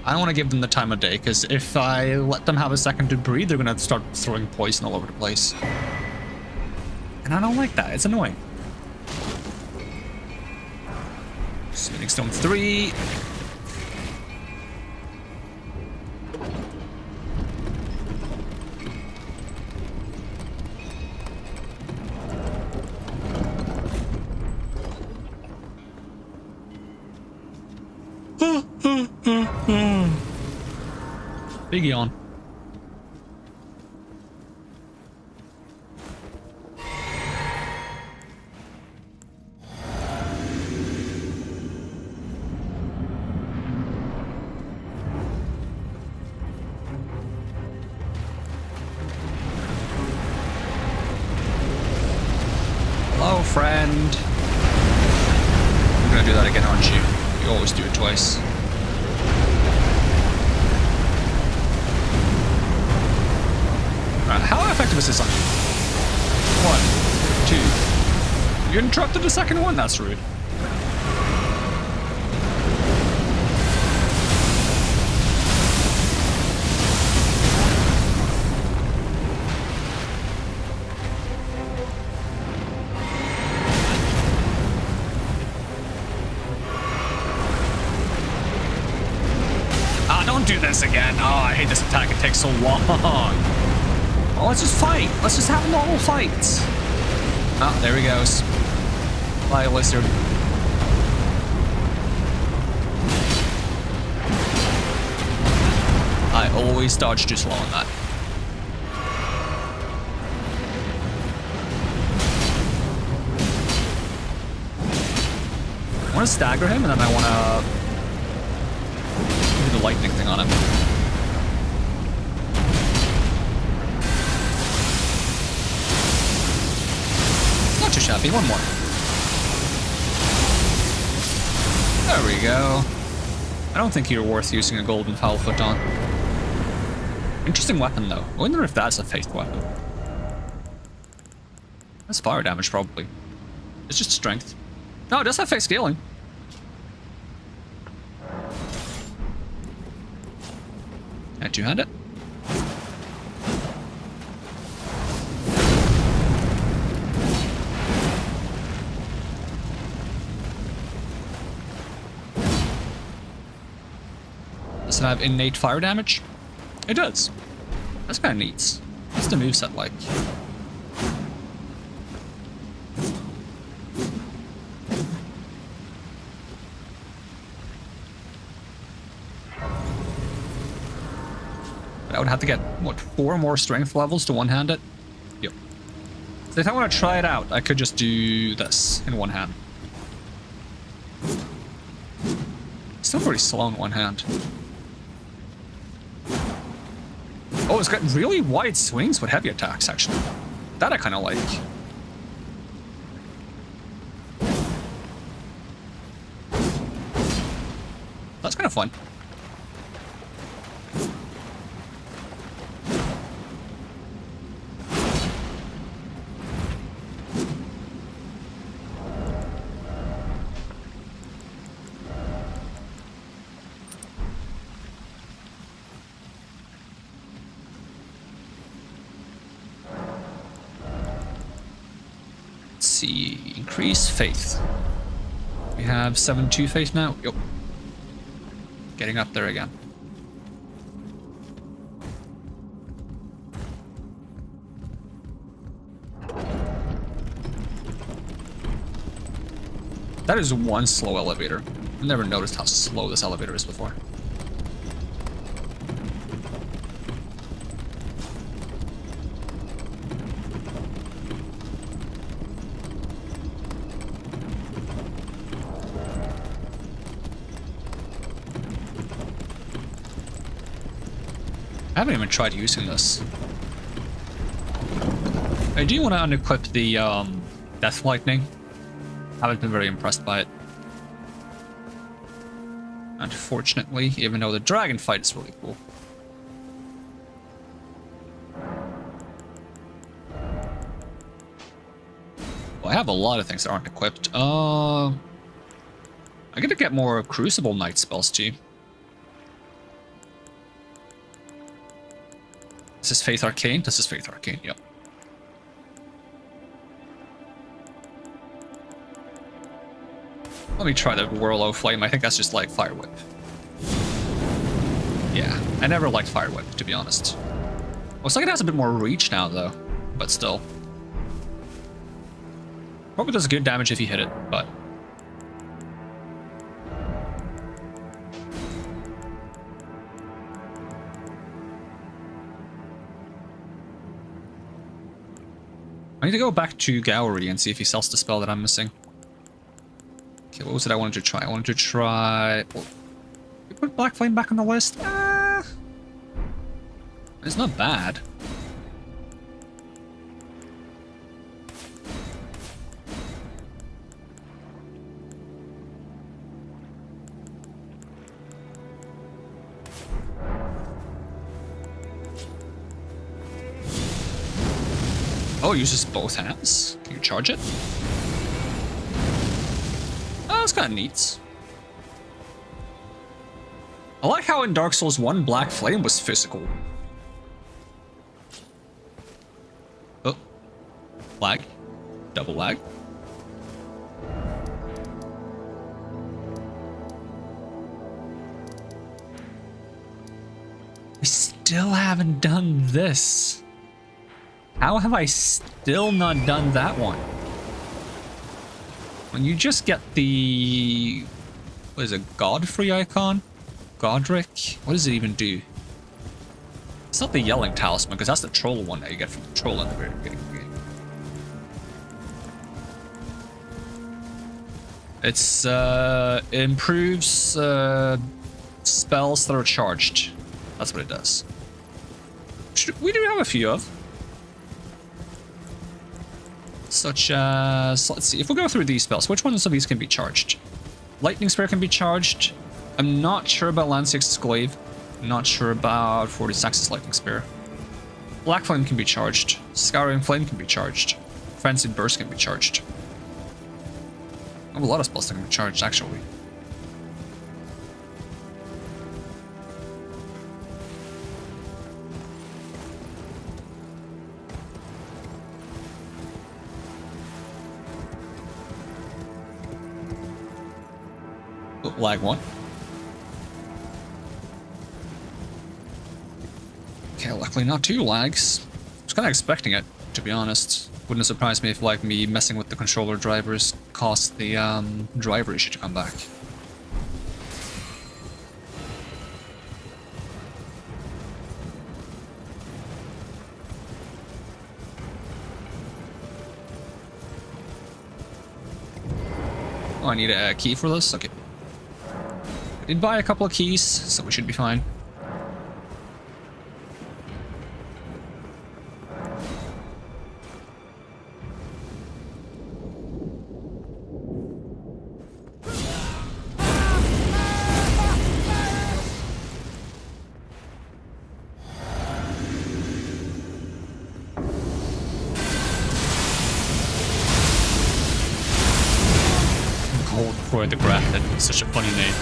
I don't want to give them the time of day, because if I let them have a second to breathe, they're going to start throwing poison all over the place. And I don't like that. It's annoying. Smithing Stone 3. Big yawn. Hello, friend. You're gonna do that again, aren't you? You always do it twice. Alright, how effective is this on you? 1, 2. You interrupted the second one? That's rude. Don't do this again. Oh, I hate this attack. It takes so long. Oh, let's just fight. Let's just have a normal fight. Oh, there he goes. Bye, Lizard. I always dodge too slow on that. I want to stagger him, and then I want to the lightning thing on him. Not too shabby. One more. There we go. I don't think you're worth using a golden foul foot on. Interesting weapon though. I wonder if that's a faith weapon. That's fire damage probably. It's just strength. No, it does have faith scaling. Can't two-hand it? Does it have innate fire damage? It does. That's kind of neat. What's the moveset like? I would have to get, what, 4 more strength levels to one-hand it? Yep. So if I want to try it out, I could just do this in one hand. Still pretty slow in one hand. Oh, it's got really wide swings with heavy attacks, actually. That I kind of like. That's kind of fun. See, increase faith. We have 7-2 faith now. Yep. Getting up there again. That is one slow elevator. I've never noticed how slow this elevator is before. I haven't even tried using this. I do want to unequip the Death Lightning. Haven't been very impressed by it. Unfortunately, even though the dragon fight is really cool. Well, I have a lot of things that aren't equipped. I'm gonna get more Crucible Knight spells too. This is Faith Arcane? This is Faith Arcane, yep. Let me try the Whirlo Flame. I think that's just like Fire Whip. Yeah, I never liked Fire Whip, to be honest. Looks like it has a bit more reach now, though. But still. Probably does good damage if you hit it, but... need to go back to Gowry and see if he sells the spell that I'm missing. Okay, what was it I wanted to try? I wanted to try... Oh, we put Black Flame back on the list? It's not bad. Oh, it uses both hands? Can you charge it? Oh, that's kind of neat. I like how in Dark Souls 1, Black Flame was physical. Oh. Lag. Double lag. I still haven't done this. How have I still not done that one? When you just get the... What is it? Godfrey icon? Godric? What does it even do? It's not the Yelling Talisman, because that's the troll one that you get from the troll in the very beginning of the game. It's, it improves spells that are charged. That's what it does. We do have a few of. Such as, let's see, if we go through these spells, which ones of these can be charged? Lightning Spear can be charged. I'm not sure about Lance's Glaive. I'm not sure about 46's Lightning Spear. Black Flame can be charged. Scouring Flame can be charged. Frenzied Burst can be charged. I have a lot of spells that can be charged, actually. Oh, lag one. Okay, luckily not two lags. I was kind of expecting it, to be honest. Wouldn't have surprised me if, like, me messing with the controller drivers caused the driver issue to come back. Oh, I need a key for this? Okay. I did buy a couple of keys, so we should be fine. The Grafted, such a funny name.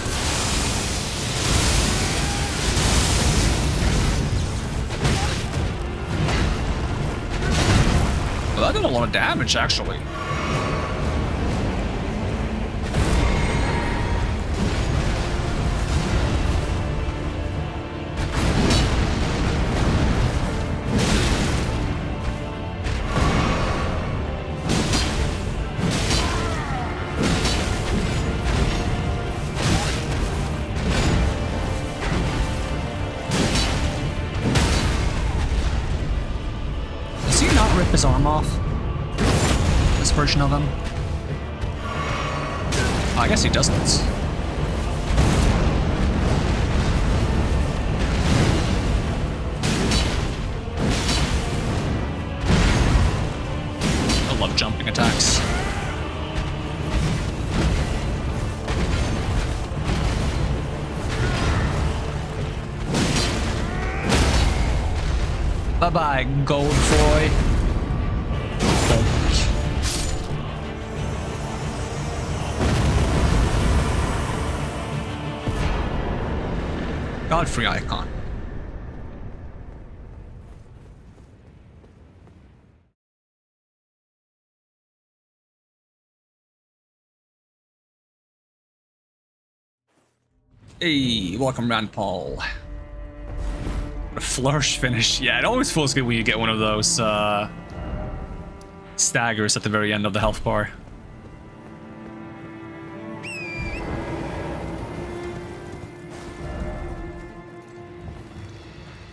Well, that did a lot of damage, actually. His arm off. This version of him. Oh, I guess he doesn't. I love jumping attacks. Bye-bye, Goldfroy. Godfrey icon. Hey, welcome round, Paul. What a flourish finish. Yeah, it always feels good when you get one of those staggers at the very end of the health bar.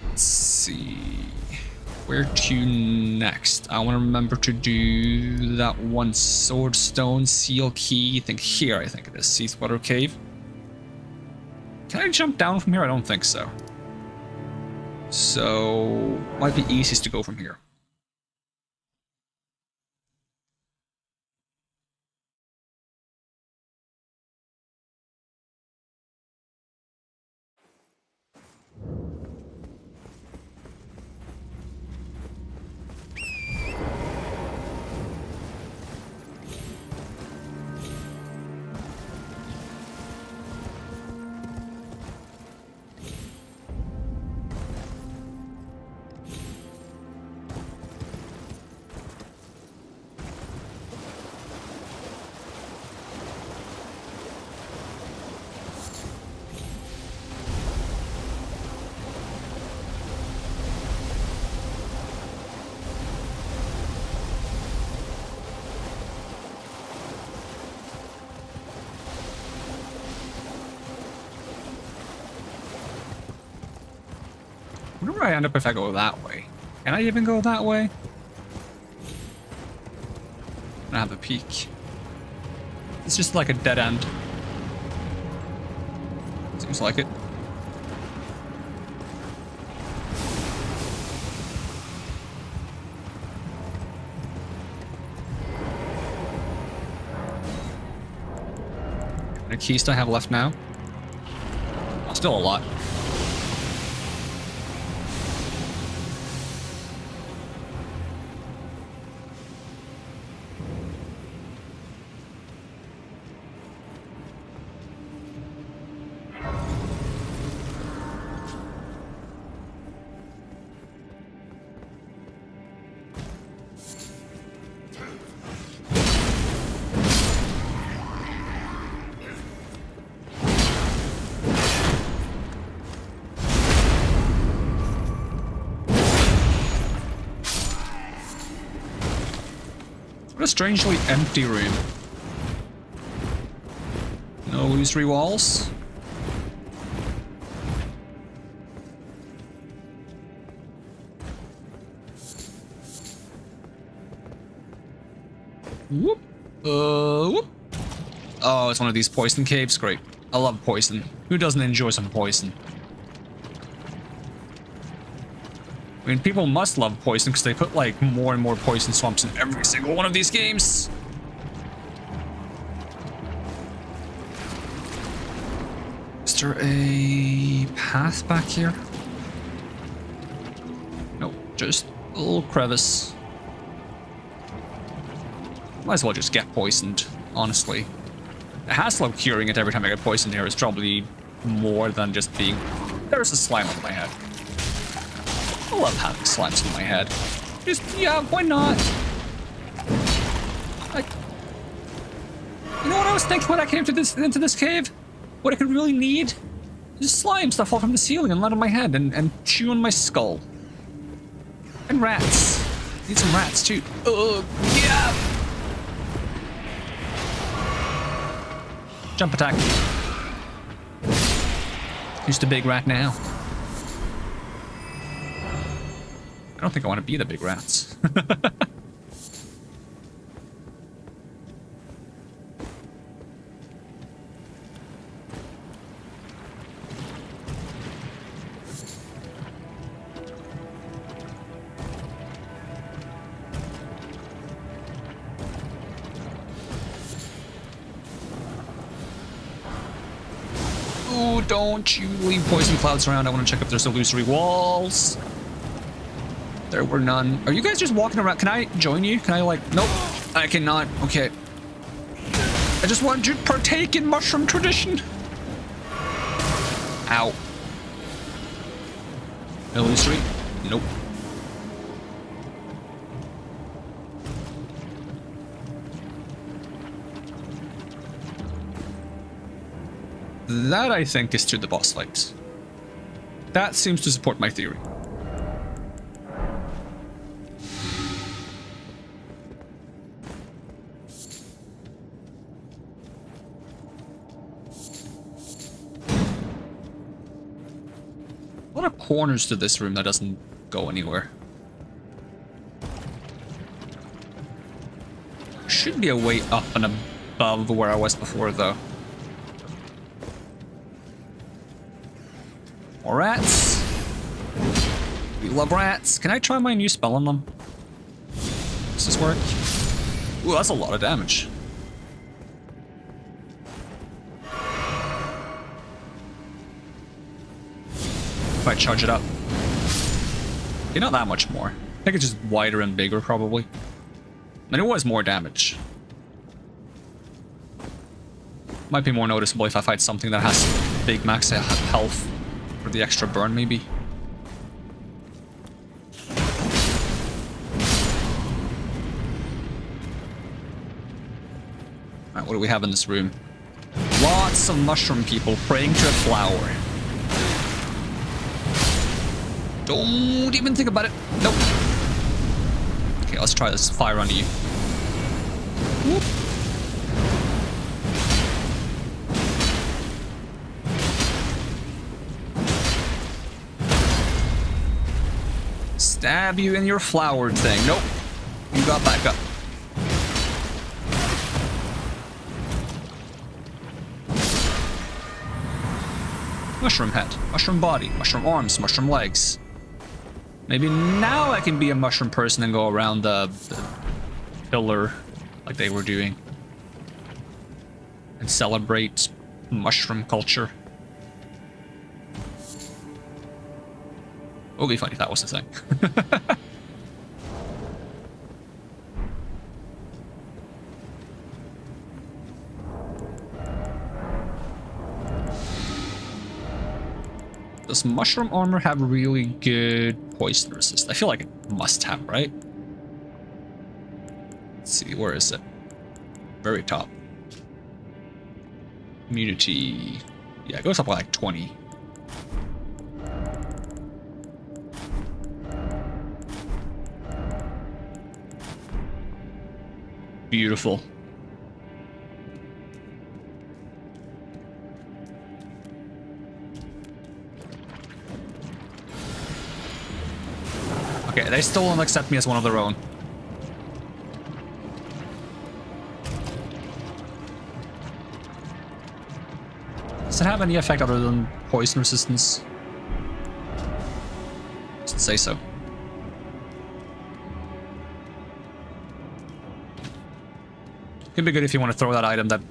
Let's see. Where to next? I want to remember to do that one sword stone seal key. I think here, I think it is. Seawater Cave. Can I jump down from here? I don't think so. So, might be easiest to go from here. I wonder where I end up if I go that way. Can I even go that way? I have a peek. It's just like a dead end. Seems like it. How many keys do I have left now? Oh, still a lot. What a strangely empty room. No illusory walls. Whoop. Whoop. Oh, it's one of these poison caves. Great. I love poison. Who doesn't enjoy some poison? I mean, people must love poison because they put like more and more poison swamps in every single one of these games. Is there a path back here? Nope, just a little crevice. Might as well just get poisoned, honestly. The hassle of curing it every time I get poisoned here is probably more than just being... There's a slime on my head. I love having slimes in my head. Just, yeah, why not? You know what I was thinking when I came into this cave? What I could really need? Is slimes that fall from the ceiling and land on my head and chew on my skull. And rats. Need some rats too. Ugh, yeah! Jump attack. Who's the big rat now? I don't think I want to be the big rats. Ooh, don't you leave poison clouds around. I want to check if there's illusory walls. There were none. Are you guys just walking around? Can I join you? Can I like... Nope. I cannot. Okay. I just want to partake in mushroom tradition. Ow. Illusory? Nope. That, I think, is to the boss fight. That seems to support my theory. A lot of corners to this room that doesn't go anywhere. Should be a way up and above where I was before, though. More rats. We love rats. Can I try my new spell on them? Does this work? Ooh, that's a lot of damage. If I charge it up. Okay, not that much more. I think it's just wider and bigger, probably. And it was more damage. Might be more noticeable if I fight something that has big max health for the extra burn, maybe. Alright, what do we have in this room? Lots of mushroom people praying to a flower. Don't even think about it. Nope. Okay, let's try this. Fire onto you. Whoop. Stab you in your flowered thing. Nope. You got back up. Mushroom head, mushroom body, mushroom arms, mushroom legs. Maybe now I can be a mushroom person and go around the pillar like they were doing. And celebrate mushroom culture. It would be funny if that was the thing. Does mushroom armor have really good poison resist? I feel like it must have, right? Let's see, where is it? Very top. Immunity. Yeah, it goes up by like 20. Beautiful. Okay, they still don't accept me as one of their own. Does it have any effect other than poison resistance? Doesn't say so. Could be good if you want to throw that item that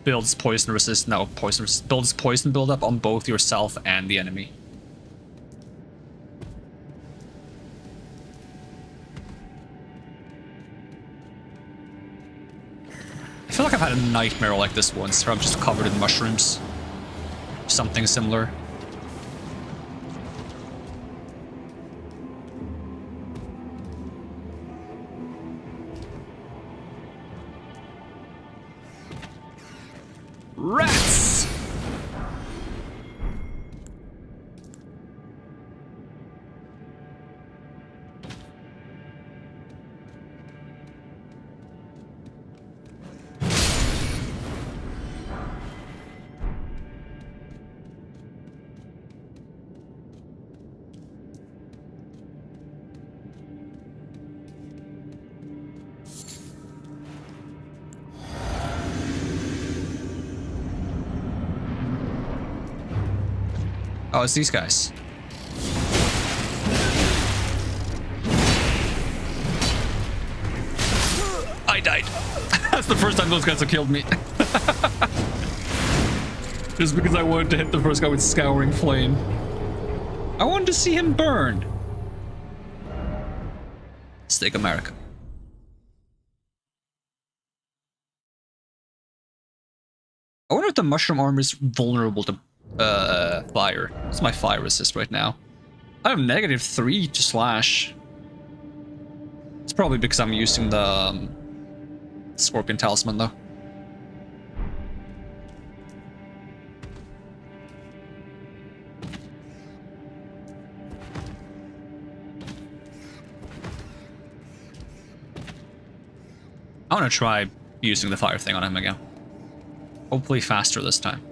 builds poison resist. No, poison resist. Builds poison buildup on both yourself and the enemy. I feel like I've had a nightmare like this once, where I'm just covered in mushrooms. Something similar. Rats! Oh, it's these guys. I died. That's the first time those guys have killed me. Just because I wanted to hit the first guy with Scouring Flame. I wanted to see him burn. Steak America. I wonder if the mushroom armor is vulnerable to fire. What's my fire resist right now? I have -3 to slash. It's probably because I'm using the Scorpion Talisman though. I want to try using the fire thing on him again. Hopefully faster this time.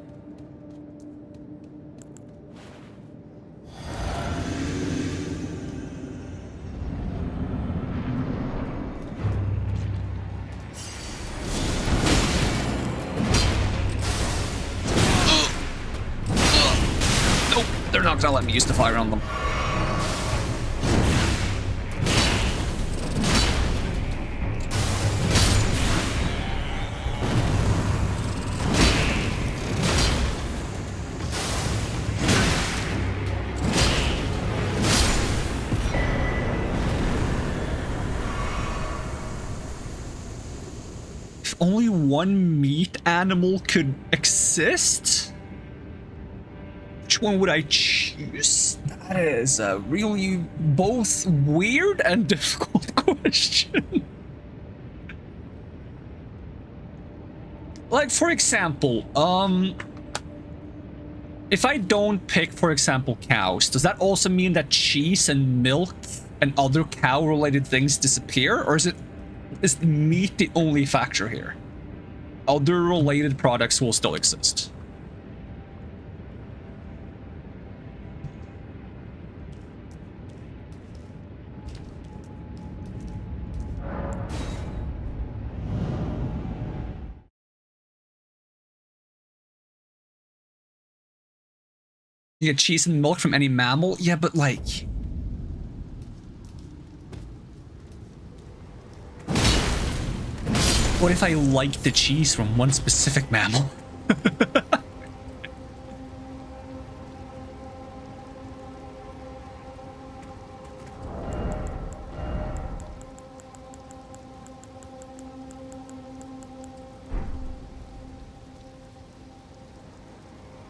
not gonna let me use the fire on them. If only one meat animal could exist? Which one would I choose? That is a really both weird and difficult question. Like, for example, if I don't pick, for example, cows, does that also mean that cheese and milk and other cow-related things disappear? Or is meat the only factor here? Other related products will still exist. You get cheese and milk from any mammal? Yeah, but like... what if I like the cheese from one specific mammal?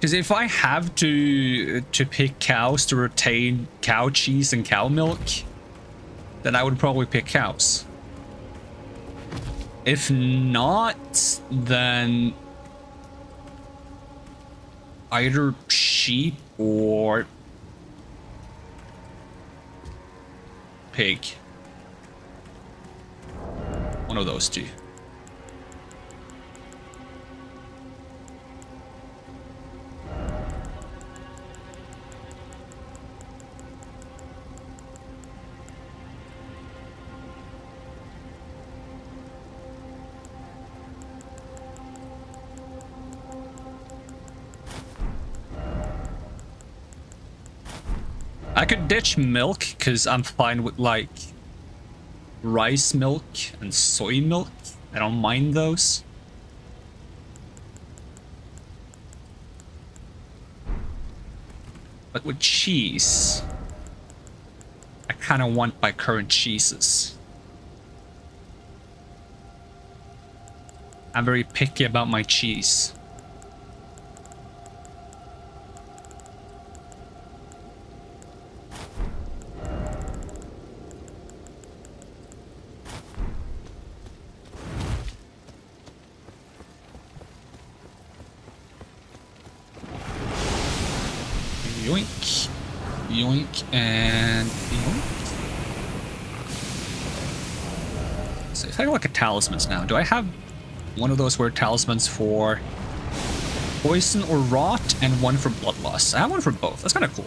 Because if I have to pick cows to retain cow cheese and cow milk, then I would probably pick cows. If not, then either sheep or pig. One of those two. I could ditch milk because I'm fine with like rice milk and soy milk. I don't mind those. But with cheese, I kind of want my current cheeses. I'm very picky about my cheese. Yoink, yoink, and yoink. So if I look at talismans now, do I have one of those weird talismans for poison or rot and one for bloodlust? I have one for both. That's kind of cool.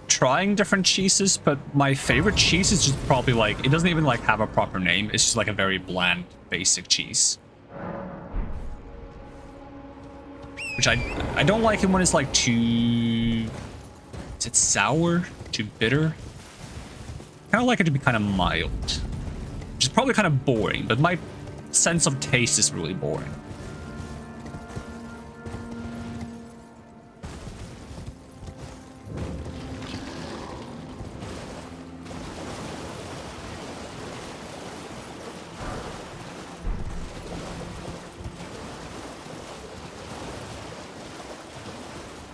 Trying different cheeses, but my favorite cheese is just probably like, it doesn't even like have a proper name. It's just like a very bland, basic cheese. Which I don't like it when it's like too... is it sour? Too bitter? I kind of like it to be kind of mild. Which is probably kind of boring, but my sense of taste is really boring.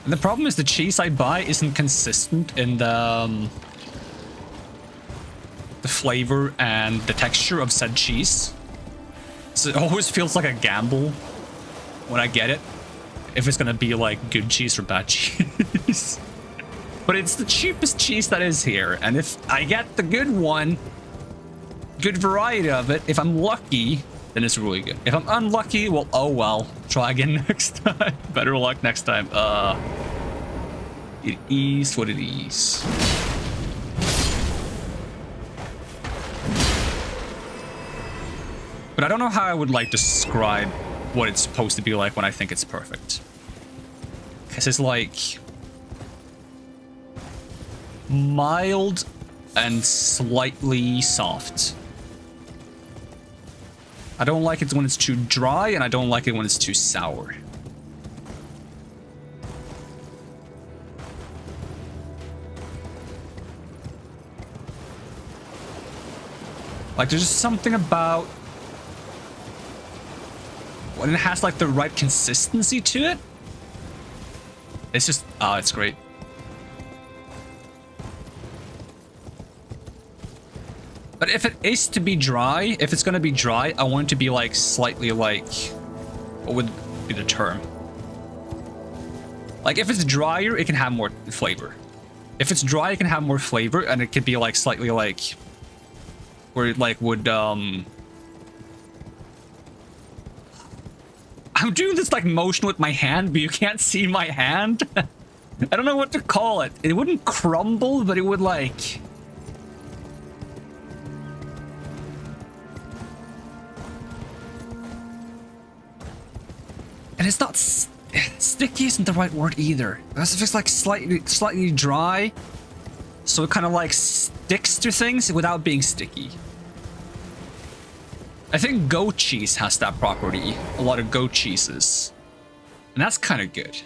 And the problem is the cheese I buy isn't consistent in the the flavor and the texture of said cheese. So it always feels like a gamble when I get it, if it's gonna be like good cheese or bad cheese. But it's the cheapest cheese that is here, and if I get the good one, good variety of it, if I'm lucky, then it's really good. If I'm unlucky, well, oh well. Try again next time. Better luck next time. It is what it is. But I don't know how I would like describe what it's supposed to be like when I think it's perfect. Because it's like mild and slightly soft. I don't like it when it's too dry, and I don't like it when it's too sour. Like, there's just something about when it has like the right consistency to it. It's just, it's great. But if it is to be dry, if it's gonna be dry, I want it to be like slightly like, what would be the term? Like if it's drier, it can have more flavor. If it's dry, it can have more flavor, and it could be like slightly like, where it like would, I'm doing this like motion with my hand, but you can't see my hand. I don't know what to call it. It wouldn't crumble, but it would like... And it's not... sticky isn't the right word either. It's just like slightly dry. So it kind of like sticks to things without being sticky. I think goat cheese has that property. A lot of goat cheeses. And that's kind of good.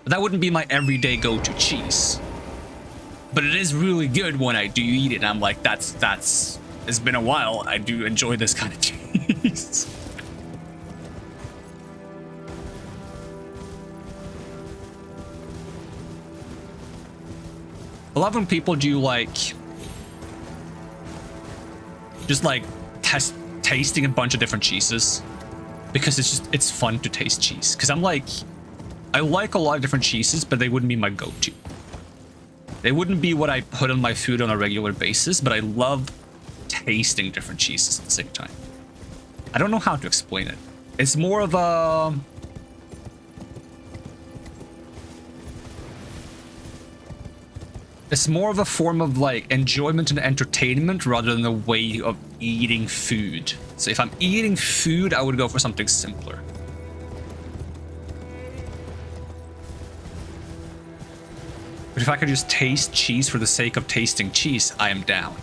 But that wouldn't be my everyday go-to cheese. But it is really good when I do eat it. I'm like, that's... It's been a while. I do enjoy this kind of cheese. I love when people do like... just like tasting a bunch of different cheeses, because it's fun to taste cheese. Because I'm like, I like a lot of different cheeses, but they wouldn't be my go-to. They wouldn't be what I put on my food on a regular basis, but I love tasting different cheeses at the same time. I don't know how to explain it. It's more of a... It's more of a form of like enjoyment and entertainment rather than a way of eating food. So if I'm eating food, I would go for something simpler. But if I could just taste cheese for the sake of tasting cheese, I am down.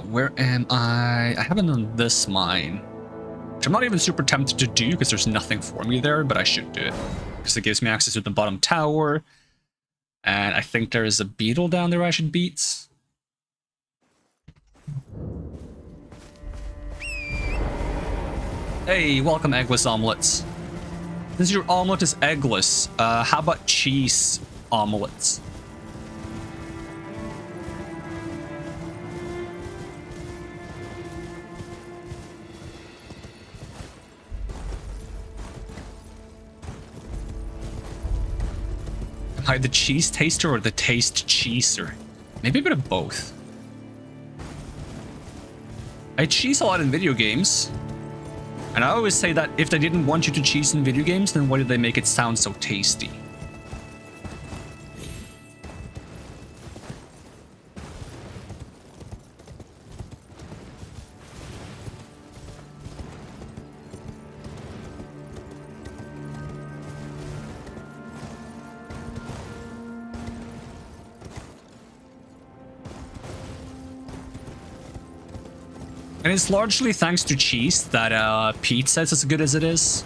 Where am I? I haven't done this mine, which I'm not even super tempted to do because there's nothing for me there, but I should do it because it gives me access to the bottom tower. And I think there is a beetle down there I should beat. Hey, welcome, eggless omelets. Since your omelet is eggless, how about cheese omelets? Am I the cheese taster or the taste cheeser? Maybe a bit of both. I cheese a lot in video games. And I always say that if they didn't want you to cheese in video games, then why did they make it sound so tasty? And it's largely thanks to cheese that pizza is as good as it is.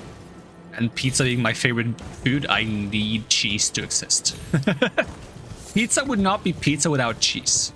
And pizza being my favorite food, I need cheese to exist. Pizza would not be pizza without cheese.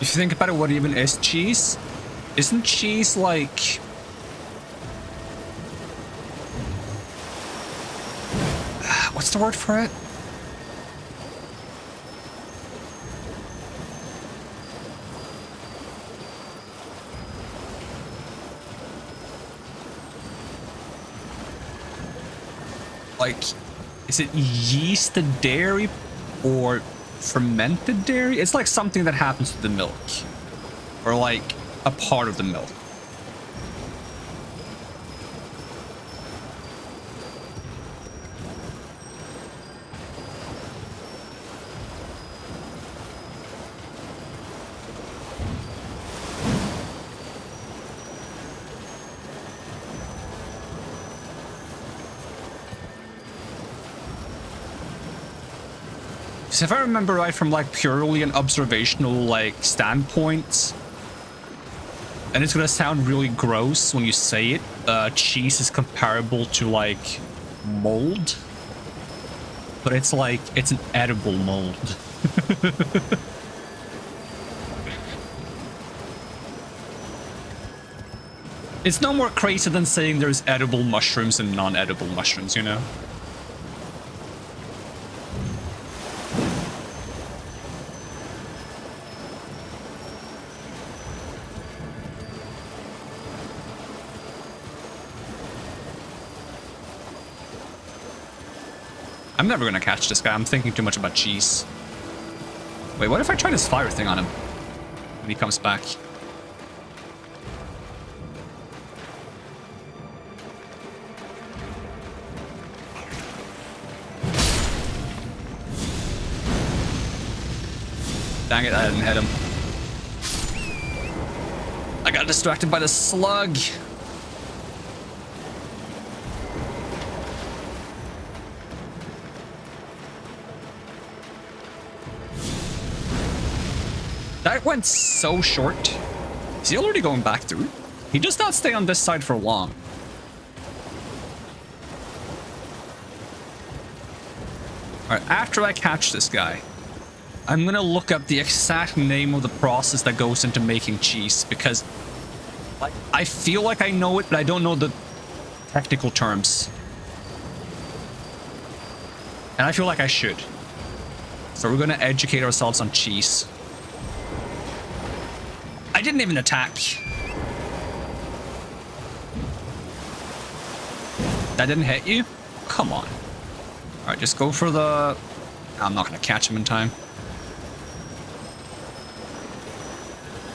If you think about it, what even is cheese? Isn't cheese like... What's the word for it? Like, is it yeasted dairy or fermented dairy? It's like something that happens to the milk, or like a part of the milk. So if I remember right, from like purely an observational like standpoint, and it's gonna sound really gross when you say it, cheese is comparable to like mold, but it's like it's an edible mold. It's no more crazy than saying there's edible mushrooms and non-edible mushrooms, you know? I'm never gonna catch this guy. I'm thinking too much about cheese. Wait, what if I try this fire thing on him when he comes back? Dang it, I didn't hit him. I got distracted by the slug. That went so short. Is he already going back through? He does not stay on this side for long. Alright, after I catch this guy, I'm gonna look up the exact name of the process that goes into making cheese, because like, I feel like I know it, but I don't know the technical terms. And I feel like I should. So we're gonna educate ourselves on cheese. I didn't even attack. That didn't hit you? Come on. Alright, just go for the... I'm not gonna catch him in time.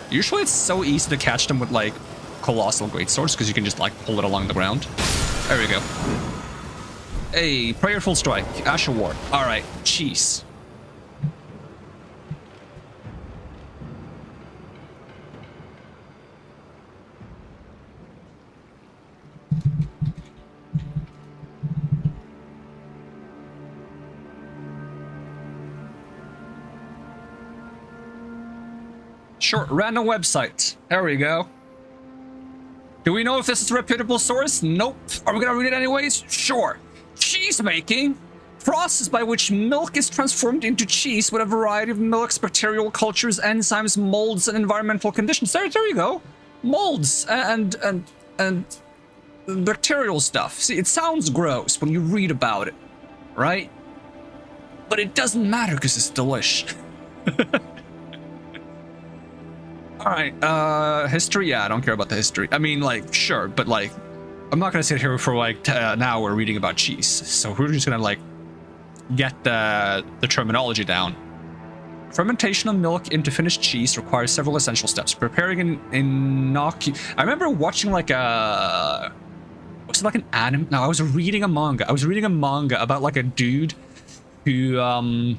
Usually it's so easy to catch them with like colossal greatswords because you can just like pull it along the ground. There we go. Hey, prayerful strike, Ash Award. Alright, cheese. Sure, random website. There we go. Do we know if this is a reputable source? Nope. Are we gonna read it anyways? Sure. Cheese making. Process by which milk is transformed into cheese with a variety of milks, bacterial cultures, enzymes, molds, and environmental conditions. There you go. Molds and bacterial stuff. See, it sounds gross when you read about it, right? But it doesn't matter because it's delish. Alright, history? Yeah, I don't care about the history. I mean, like, sure, but, like, I'm not gonna sit here for, like, an hour reading about cheese. So we're just gonna, like, get the terminology down. Fermentation of milk into finished cheese requires several essential steps. Preparing I remember watching, like, was it, like, an anime? No, I was reading a manga. I was reading a manga about, like, a dude who,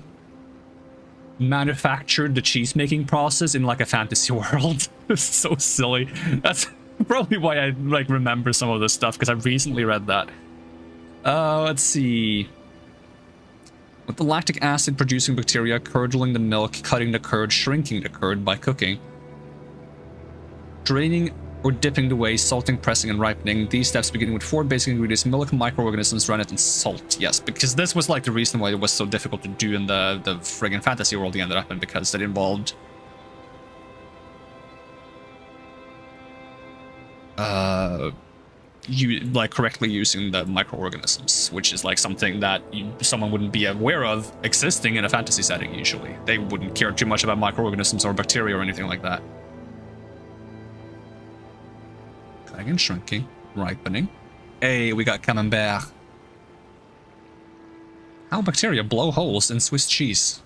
manufactured the cheese making process in like a fantasy world. It's so silly. That's probably why I like remember some of this stuff, because I recently read that. Let's see. With the lactic acid producing bacteria curdling the milk, cutting the curd, shrinking the curd by cooking, draining or dipping the whey, salting, pressing, and ripening. These steps beginning with 4 basic ingredients: milk, microorganisms, rennet, and salt. Yes, because this was like the reason why it was so difficult to do in the friggin' fantasy world he ended up in, because it involved you like correctly using the microorganisms, which is like something that someone wouldn't be aware of existing in a fantasy setting. Usually they wouldn't care too much about microorganisms or bacteria or anything like that. Dragon shrinking, ripening. Hey, we got camembert. How bacteria blow holes in Swiss cheese?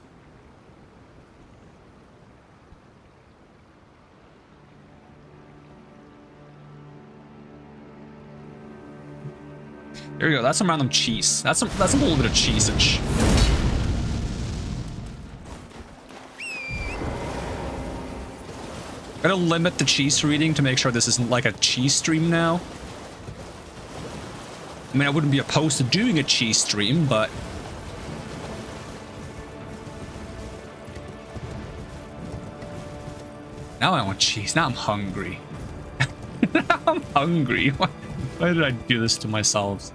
There you go. That's some random cheese. That's a little bit of cheesage. Gotta limit the cheese reading to make sure this isn't like a cheese stream now. I mean, I wouldn't be opposed to doing a cheese stream, but now I want cheese. Now I'm hungry. Now I'm hungry. Why did I do this to myself?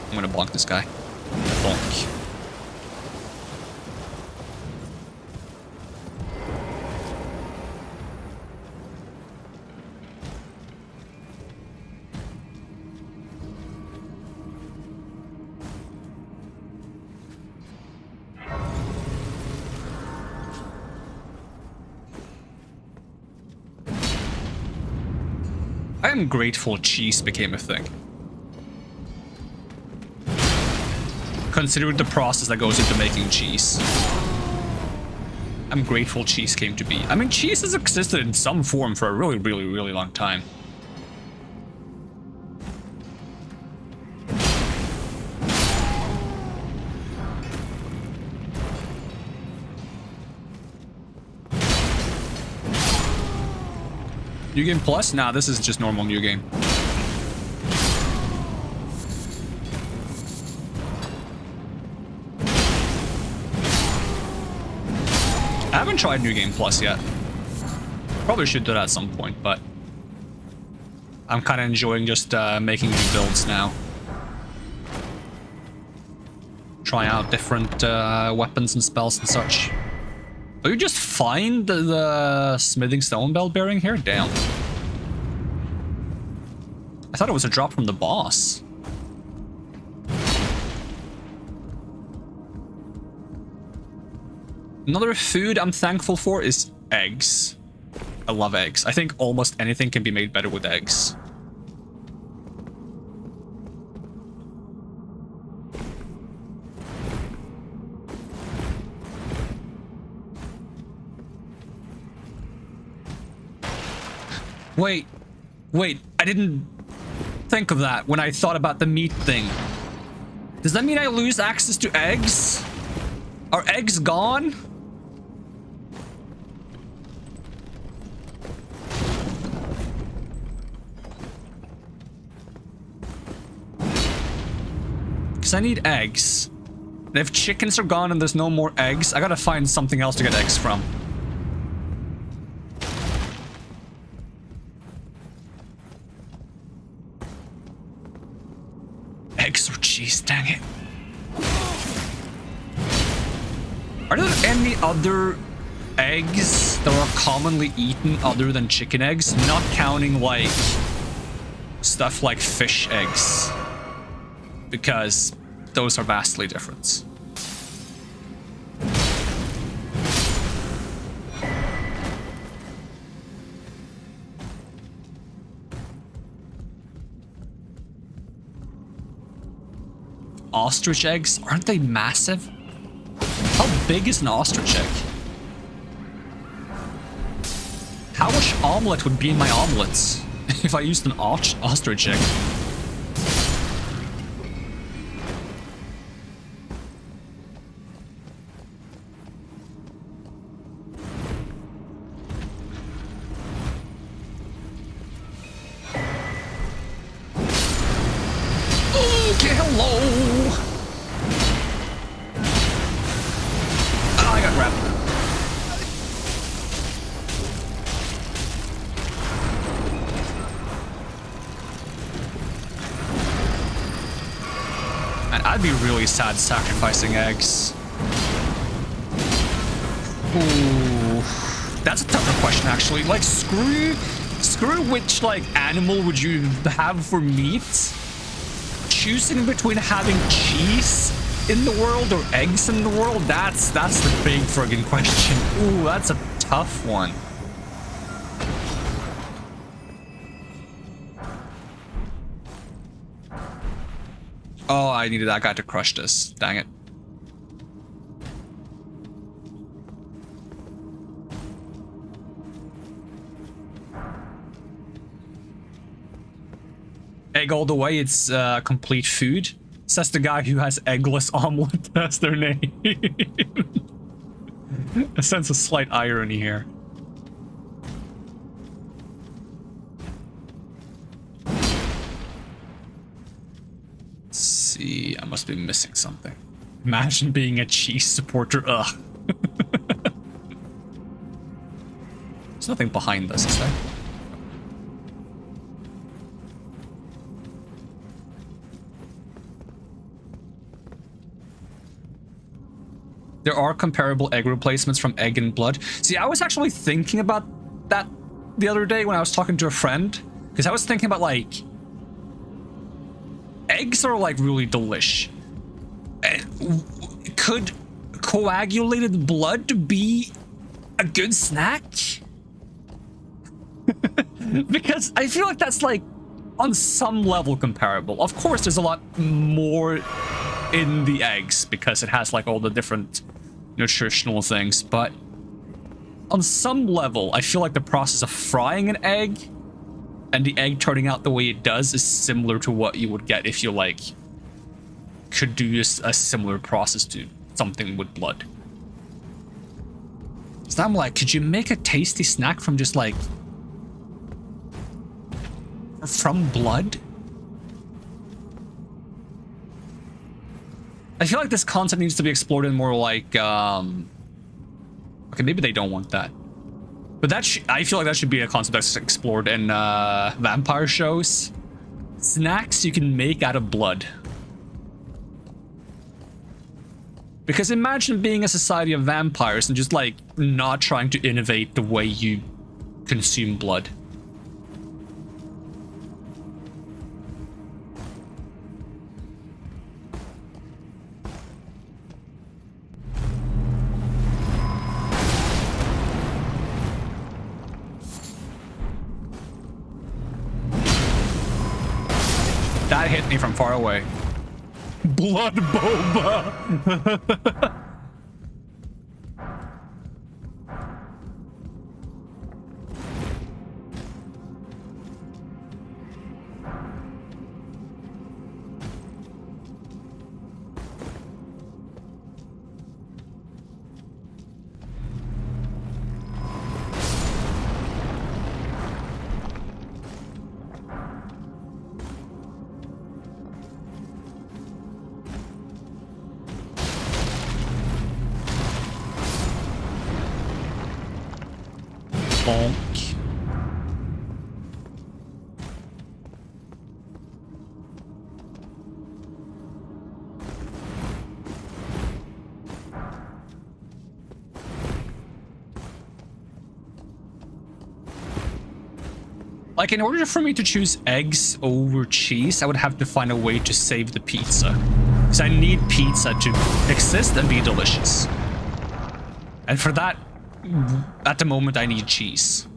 I'm gonna bonk this guy. Bonk. I am grateful cheese became a thing. Considering the process that goes into making cheese. I'm grateful cheese came to be. I mean, cheese has existed in some form for a really, really, really long time. New Game Plus? Nah, this is just normal New Game. I haven't tried New Game Plus yet. Probably should do that at some point, but I'm kind of enjoying just making new builds now. Trying out different weapons and spells and such. Oh, you just find the smithing stone bell bearing here? Damn. I thought it was a drop from the boss. Another food I'm thankful for is eggs. I love eggs. I think almost anything can be made better with eggs. Wait, I didn't think of that when I thought about the meat thing. Does that mean I lose access to eggs? Are eggs gone? Because I need eggs. And if chickens are gone and there's no more eggs, I gotta find something else to get eggs from. Eggs or cheese, dang it. Are there any other eggs that are commonly eaten other than chicken eggs? Not counting like stuff like fish eggs. Because those are vastly different. Ostrich eggs? Aren't they massive? How big is an ostrich egg? How much omelet would be in my omelets if I used an ostrich egg? Okay, hello! Oh, I got grabbed. I'd be really sad sacrificing eggs. Ooh, that's a tougher question, actually. Like, screw which, like, animal would you have for meat? Choosing between having cheese in the world or eggs in the world, that's the big friggin' question. Ooh, that's a tough one. Oh, I needed that guy to crush this. Dang it. Egg all the way, it's complete food. Says the guy who has eggless omelet as their name. I sense a slight irony here. Let's see, I must be missing something. Imagine being a cheese supporter, ugh. There's nothing behind this, is there? There are comparable egg replacements from Egg and Blood. See, I was actually thinking about that the other day when I was talking to a friend. Because I was thinking about, like... eggs are, like, really delish. Could coagulated blood be a good snack? Because I feel like that's, like, on some level comparable. Of course, there's a lot more in the eggs because it has, like, all the different nutritional things, but on some level, I feel like the process of frying an egg and the egg turning out the way it does is similar to what you would get if you, like, could do a similar process to something with blood. So I'm like, could you make a tasty snack from just, like, from blood? I feel like this concept needs to be explored in more like, okay, maybe they don't want that. But that I feel like that should be a concept that's explored in vampire shows. Snacks you can make out of blood. Because imagine being a society of vampires and just, like, not trying to innovate the way you consume blood. That hit me from far away. Blood boba! Bonk. Like, in order for me to choose eggs over cheese, I would have to find a way to save the pizza. Because I need pizza to exist and be delicious. And for that, at the moment, I need cheese.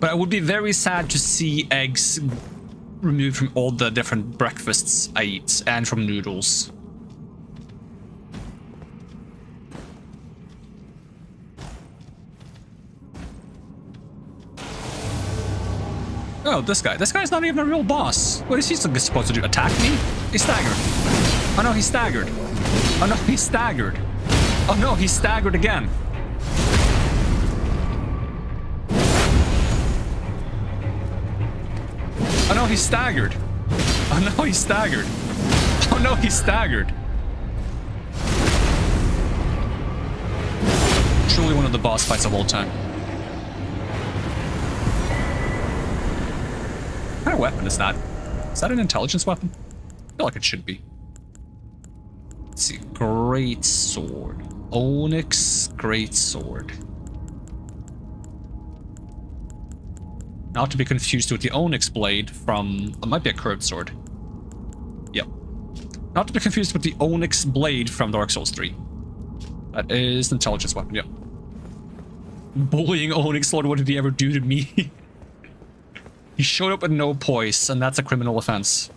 But I would be very sad to see eggs removed from all the different breakfasts I eat, and from noodles. Oh, this guy. This guy's not even a real boss. What is he supposed to do? Attack me? He's staggered. Oh no, he's staggered. Oh no, he's staggered. Oh no, he's staggered again. Oh no, he's staggered. Oh no, he's staggered. Oh no, he's staggered. Truly one of the boss fights of all time. What kind of weapon is that? Is that an intelligence weapon? feel like it should be. Let's see. Great sword. Onyx great sword. Not to be confused with the Onyx blade from... It might be a curved sword. Yep. Not to be confused with the Onyx blade from Dark Souls 3. That is an intelligence weapon, yep. Bullying Onyx Lord, what did he ever do to me? He showed up with no poise, and that's a criminal offense.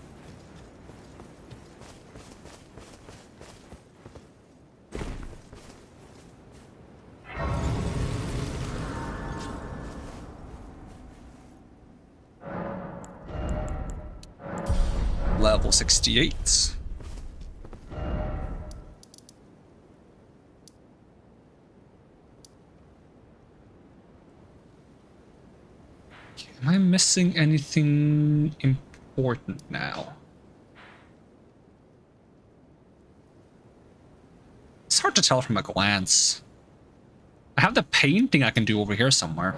Level 68. Am I missing anything important now? It's hard to tell from a glance. I have the painting I can do over here somewhere.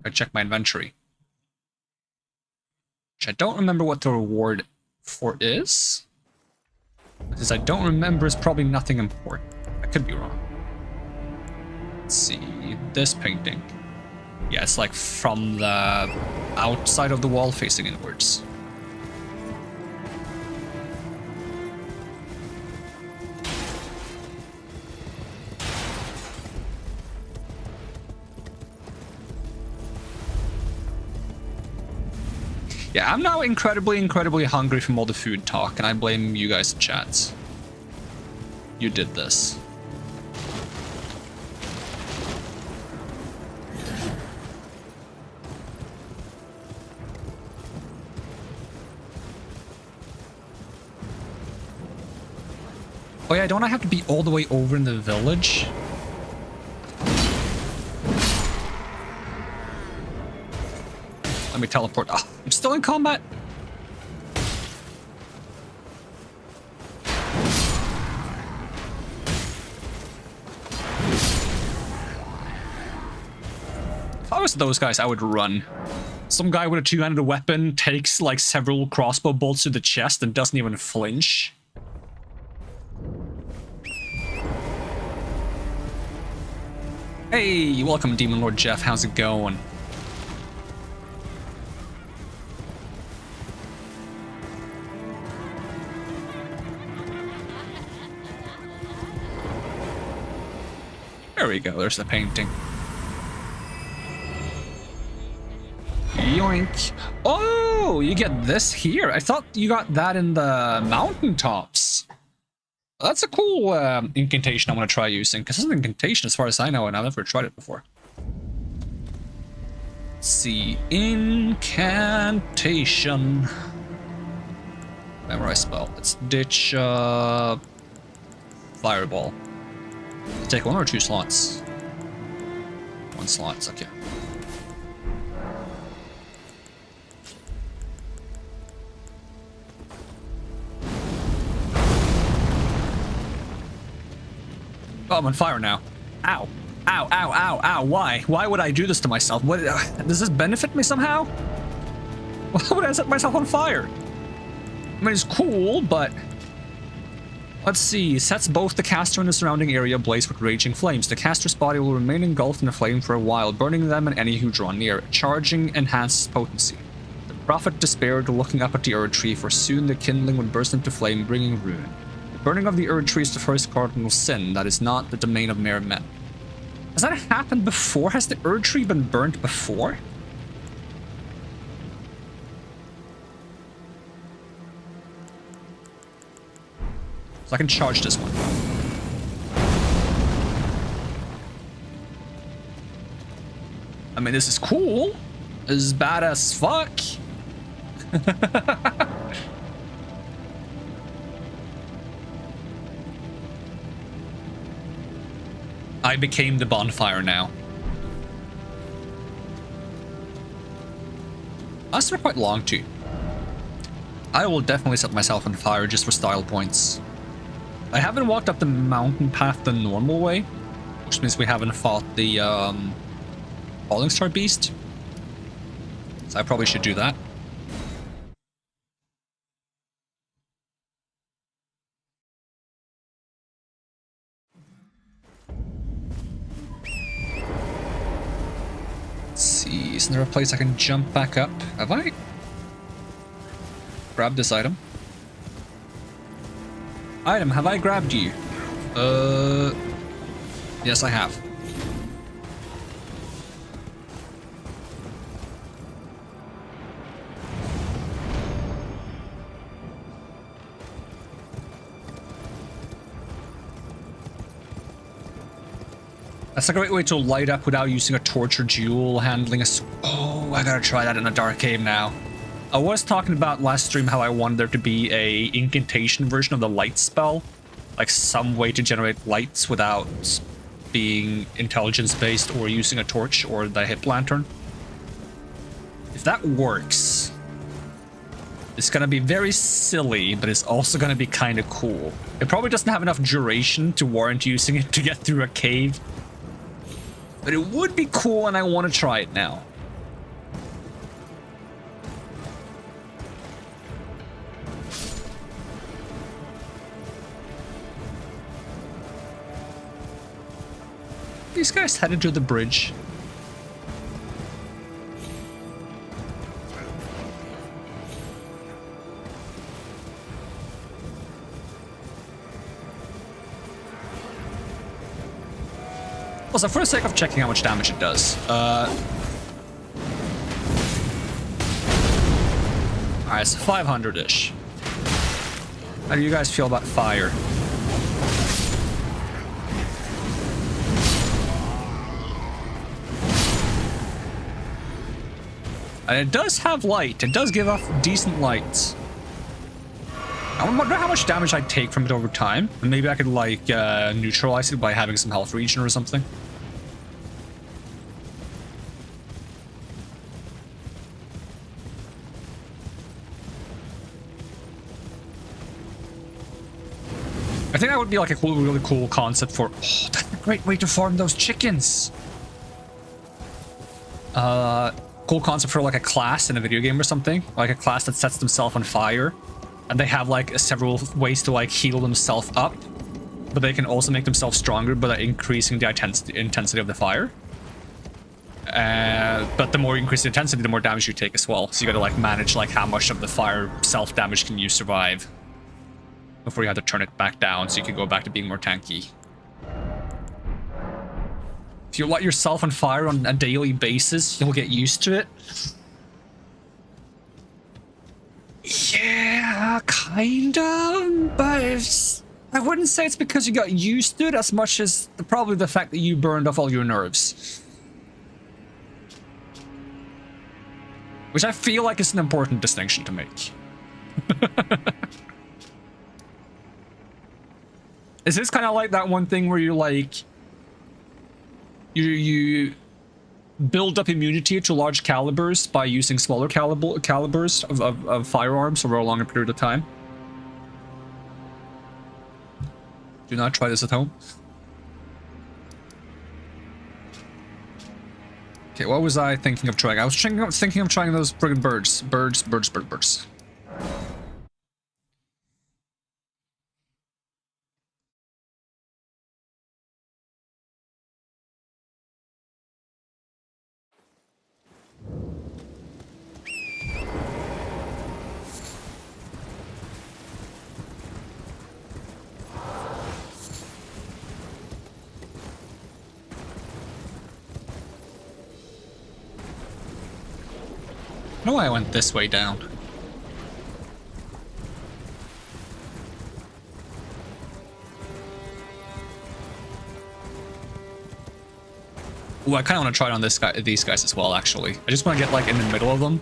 I check my inventory. Which I don't remember what the reward for is. Because I don't remember, is probably nothing important. I could be wrong. Let's see, this painting. Yeah, it's like from the outside of the wall facing inwards. Yeah, I'm now incredibly hungry from all the food talk, and I blame you guys in chat. You did this. Oh yeah, don't I have to be all the way over in the village? Let me teleport. Oh, I'm still in combat. If I was those guys, I would run. Some guy with a two-handed weapon takes like several crossbow bolts to the chest and doesn't even flinch. Hey, welcome Demon Lord Jeff, how's it going? There we go, there's the painting. Yoink. Oh, you get this here. I thought you got that in the mountaintops. That's a cool incantation I want to try using, because it's an incantation as far as I know, and I've never tried it before. Let's see. Incantation. Memorize spell. Let's ditch Fireball. Take 1 or 2 slots? 1 slot, it's okay. Oh, I'm on fire now. Ow. Ow, ow, ow, ow. Why? Why would I do this to myself? What, does this benefit me somehow? Why would I set myself on fire? I mean, it's cool, but... Let's see. Sets both the caster and the surrounding area ablaze with raging flames. The caster's body will remain engulfed in the flame for a while, burning them and any who draw near. Charging enhances potency. The prophet despaired, looking up at the Erd tree, for soon the kindling would burst into flame, bringing ruin. Burning of the Erd tree is the first cardinal sin that is not the domain of mere men. Has that happened before? Has the Erd tree been burnt before? So I can charge this one. I mean, this is cool. This is bad as fuck. I became the bonfire now. That's quite long too. I will definitely set myself on fire just for style points. I haven't walked up the mountain path the normal way, which means we haven't fought the Falling Star Beast. So I probably should do that. Isn't there a place I can jump back up? Have I grabbed this item? Item, have I grabbed you? Yes, I have. That's a great way to light up without using a torch or dual handling a... Oh, I gotta try that in a dark cave now. I was talking about last stream how I wanted there to be a incantation version of the light spell. Like some way to generate lights without being intelligence-based or using a torch or the hip lantern. If that works, it's gonna be very silly, but it's also gonna be kind of cool. It probably doesn't have enough duration to warrant using it to get through a cave. But it would be cool, and I want to try it now. These guys headed to the bridge. Also, for the sake of checking how much damage it does, alright, so 500-ish. How do you guys feel about fire? And it does have light. It does give off decent lights. I wonder how much damage I'd take from it over time. And maybe I could, like, neutralize it by having some health regen or something. I think that would be like a cool, really cool concept for... Oh, that's a great way to farm those chickens! Cool concept for like a class in a video game or something. Like a class that sets themselves on fire. And they have like several ways to like heal themselves up. But they can also make themselves stronger by increasing the intensity of the fire. But the more you increase the intensity, the more damage you take as well. So you gotta like manage like how much of the fire self-damage can you survive before you have to turn it back down so you can go back to being more tanky. If you light yourself on fire on a daily basis, you'll get used to it. Yeah, kind of, but I wouldn't say it's because you got used to it as much as probably the fact that you burned off all your nerves. Which I feel like is an important distinction to make. Is this kind of like that one thing where you like... You build up immunity to large calibers by using smaller calibers of firearms over a longer period of time? Do not try this at home. Okay, what was I thinking of trying? I was thinking of trying those friggin' birds. Birds. I know why I went this way down. Ooh, I kind of want to try it on these guys as well, actually. I just want to get, like, in the middle of them.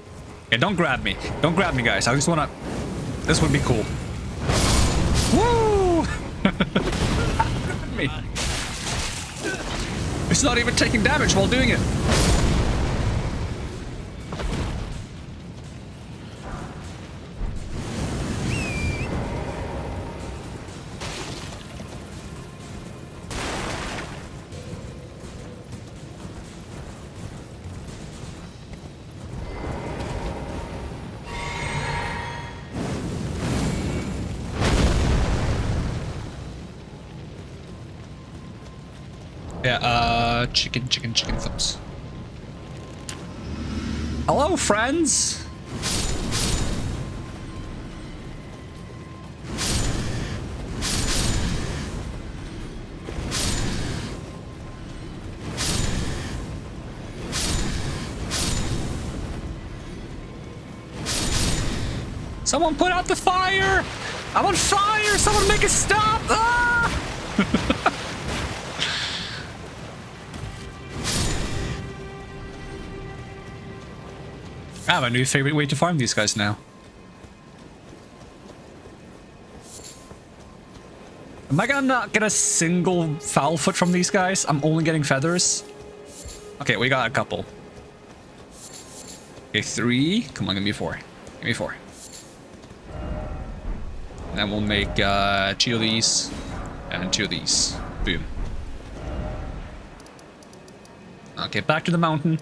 Yeah, don't grab me. Don't grab me, guys. I just want to... This would be cool. Woo! Me. It's not even taking damage while doing it. Yeah, chicken flips. Hello, friends. Someone put out the fire! I'm on fire! Someone make it stop! Ah! I have a new favorite way to farm these guys now. Am I gonna not get a single foul foot from these guys? I'm only getting feathers. Okay, we got a couple. Okay, 3. Come on, give me 4. Give me 4. Then we'll make 2 of these and 2 of these. Boom. Okay, back to the mountain.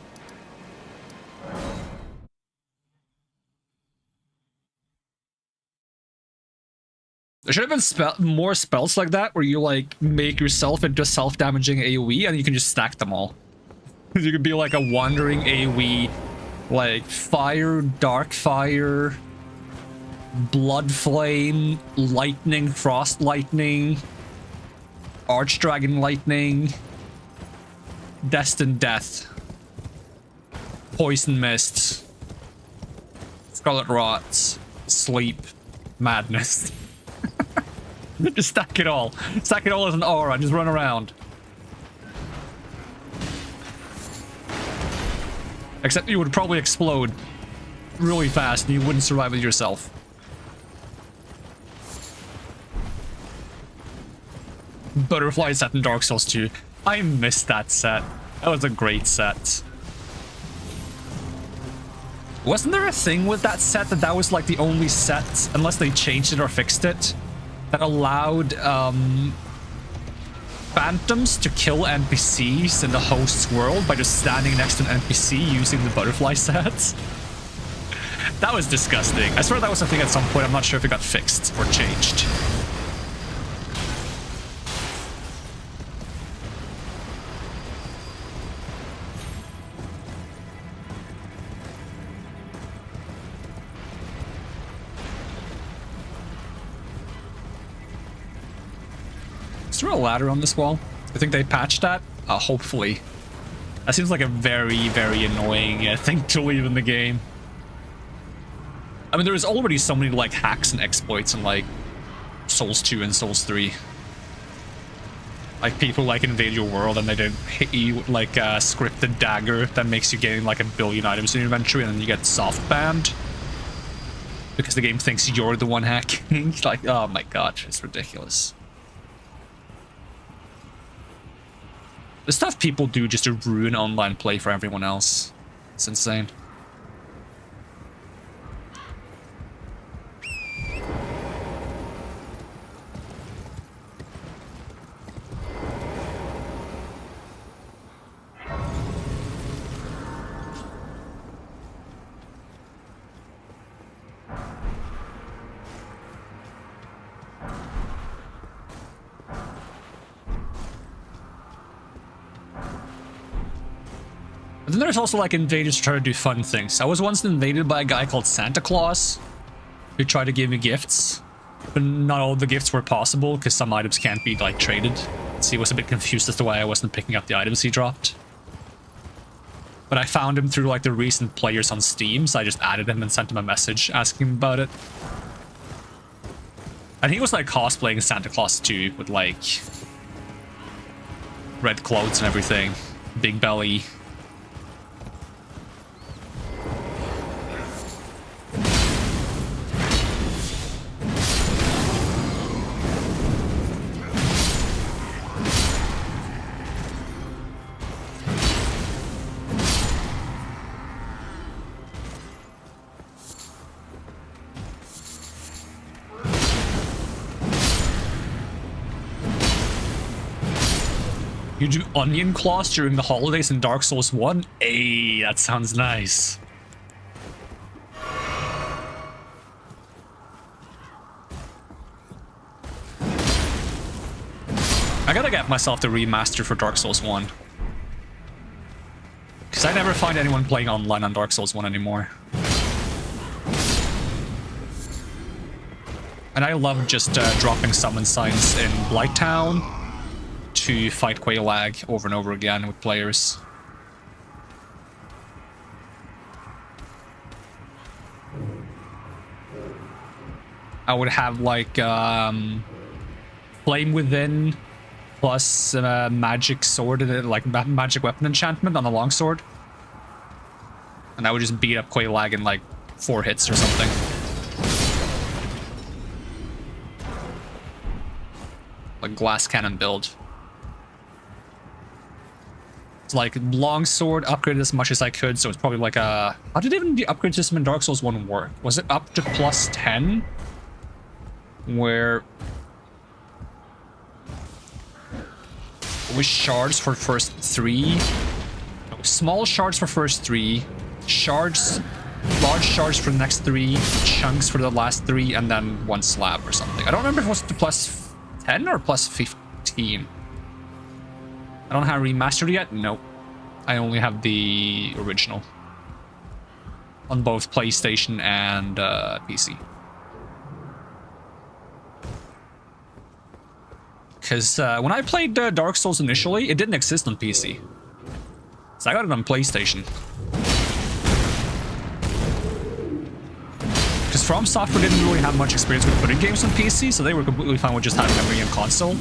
There should have been more spells like that where you like make yourself into a self-damaging AoE and you can just stack them all. You could be like a wandering AoE, like fire, dark fire, blood flame, lightning, frost lightning, archdragon lightning, destined death, poison mist, scarlet rots, sleep, madness. Just stack it all. Stack it all as an aura. Just run around. Except you would probably explode really fast and you wouldn't survive it yourself. Butterfly set in Dark Souls 2. I missed that set. That was a great set. Wasn't there a thing with that set that was like the only set, unless they changed it or fixed it, that allowed phantoms to kill NPCs in the host's world by just standing next to an NPC using the butterfly set? That was disgusting. I swear that was a thing at some point. I'm not sure if it got fixed or changed. Is there a ladder on this wall? I think they patched that. Hopefully. That seems like a very, very annoying thing to leave in the game. I mean, there is already so many like hacks and exploits in like Souls 2 and Souls 3. Like people like invade your world and they don't hit you with like a scripted dagger that makes you gain like 1 billion items in your inventory and then you get soft banned. Because the game thinks you're the one hacking. Like, oh my god, it's ridiculous. The stuff people do just to ruin online play for everyone else. It's insane. But then there's also like invaders who try to do fun things. I was once invaded by a guy called Santa Claus who tried to give me gifts, but not all the gifts were possible because some items can't be like traded. So he was a bit confused as to why I wasn't picking up the items he dropped. But I found him through like the recent players on Steam, so I just added him and sent him a message asking him about it. And he was like cosplaying Santa Claus too, with like red clothes and everything, big belly. You do onion claws during the holidays in Dark Souls 1? Hey, that sounds nice. I gotta get myself the remaster for Dark Souls 1. Because I never find anyone playing online on Dark Souls 1 anymore. And I love just dropping summon signs in Blighttown to fight Quelaag over and over again with players. I would have like Flame Within plus magic sword, like magic weapon enchantment on the longsword. And I would just beat up Quelaag in like 4 hits or something. Like glass cannon build. It's like longsword upgraded as much as I could, so it's probably like a... How did even the upgrade system in Dark Souls 1 work? Was it up to plus 10? Where... with shards for first 3? No, small shards for first 3. Shards... large shards for the next 3. Chunks for the last 3, and then 1 slab or something. I don't remember if it was to plus 10 or plus 15. I don't have remastered yet. Nope. I only have the original on both PlayStation and PC. Because when I played Dark Souls initially, it didn't exist on PC. So I got it on PlayStation. Because FromSoftware didn't really have much experience with putting games on PC, so they were completely fine with just having everything on console.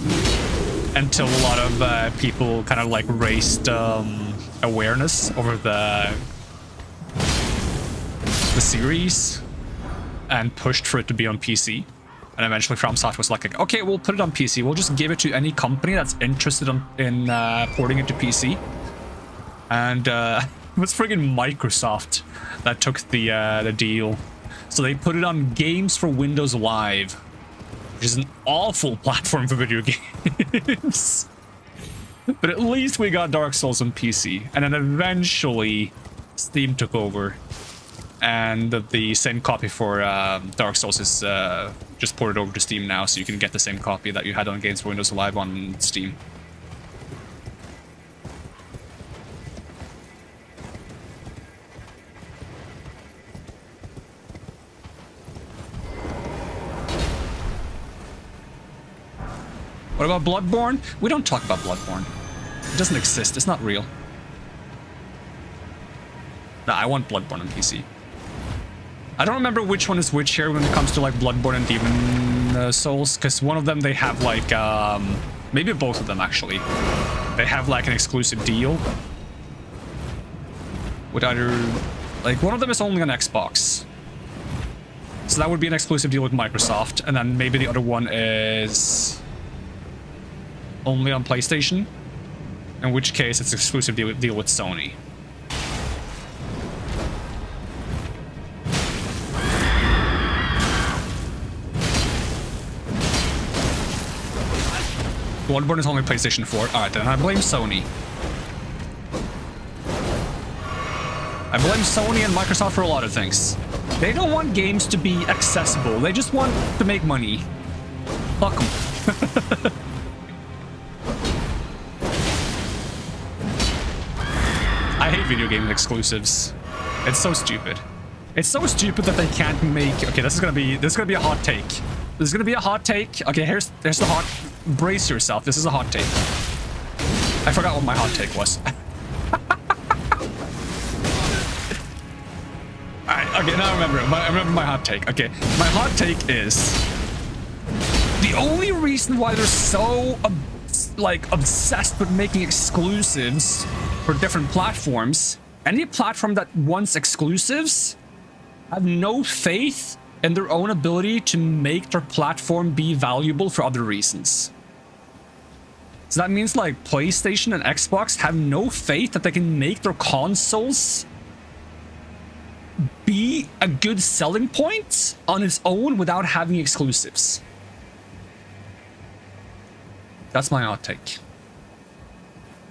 Until a lot of people kind of like raised awareness over the series and pushed for it to be on PC. And eventually FromSoftware was like, okay, we'll put it on PC. We'll just give it to any company that's interested in porting it to PC. And it was friggin' Microsoft that took the deal. So they put it on Games for Windows Live, which is an awful platform for video games. But at least we got Dark Souls on PC. And then eventually Steam took over. And the same copy for Dark Souls is just ported over to Steam now, so you can get the same copy that you had on Games for Windows Live on Steam. What about Bloodborne? We don't talk about Bloodborne. It doesn't exist. It's not real. Nah, I want Bloodborne on PC. I don't remember which one is which here when it comes to like Bloodborne and Demon Souls, because one of them they have like maybe both of them actually. They have like an exclusive deal with either like one of them is only on Xbox, so that would be an exclusive deal with Microsoft, and then maybe the other one is only on PlayStation, in which case it's exclusive deal with Sony. Bloodborne is only PlayStation 4. Alright, then I blame Sony. I blame Sony and Microsoft for a lot of things. They don't want games to be accessible. They just want to make money. Fuck them. I hate video game exclusives. It's so stupid. It's so stupid that they can't make... Okay, this is gonna be a hot take. This is gonna be a hot take. Okay, here's the hot... Brace yourself. This is a hot take. I forgot what my hot take was. Alright, okay, now I remember my hot take. Okay, my hot take is... The only reason why they're so, like, obsessed with making exclusives for different platforms, any platform that wants exclusives have no faith in their own ability to make their platform be valuable for other reasons. So that means like PlayStation and Xbox have no faith that they can make their consoles be a good selling point on its own without having exclusives. That's my hot take.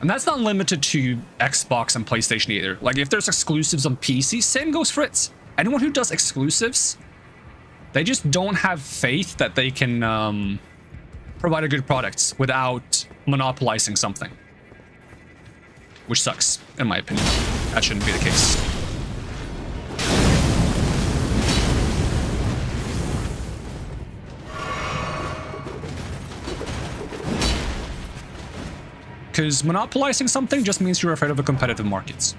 And that's not limited to Xbox and PlayStation either. Like if there's exclusives on PC, same goes for it. Anyone who does exclusives, they just don't have faith that they can provide a good product without monopolizing something. Which sucks, in my opinion. that shouldn't be the case. Because monopolizing something just means you're afraid of a competitive market.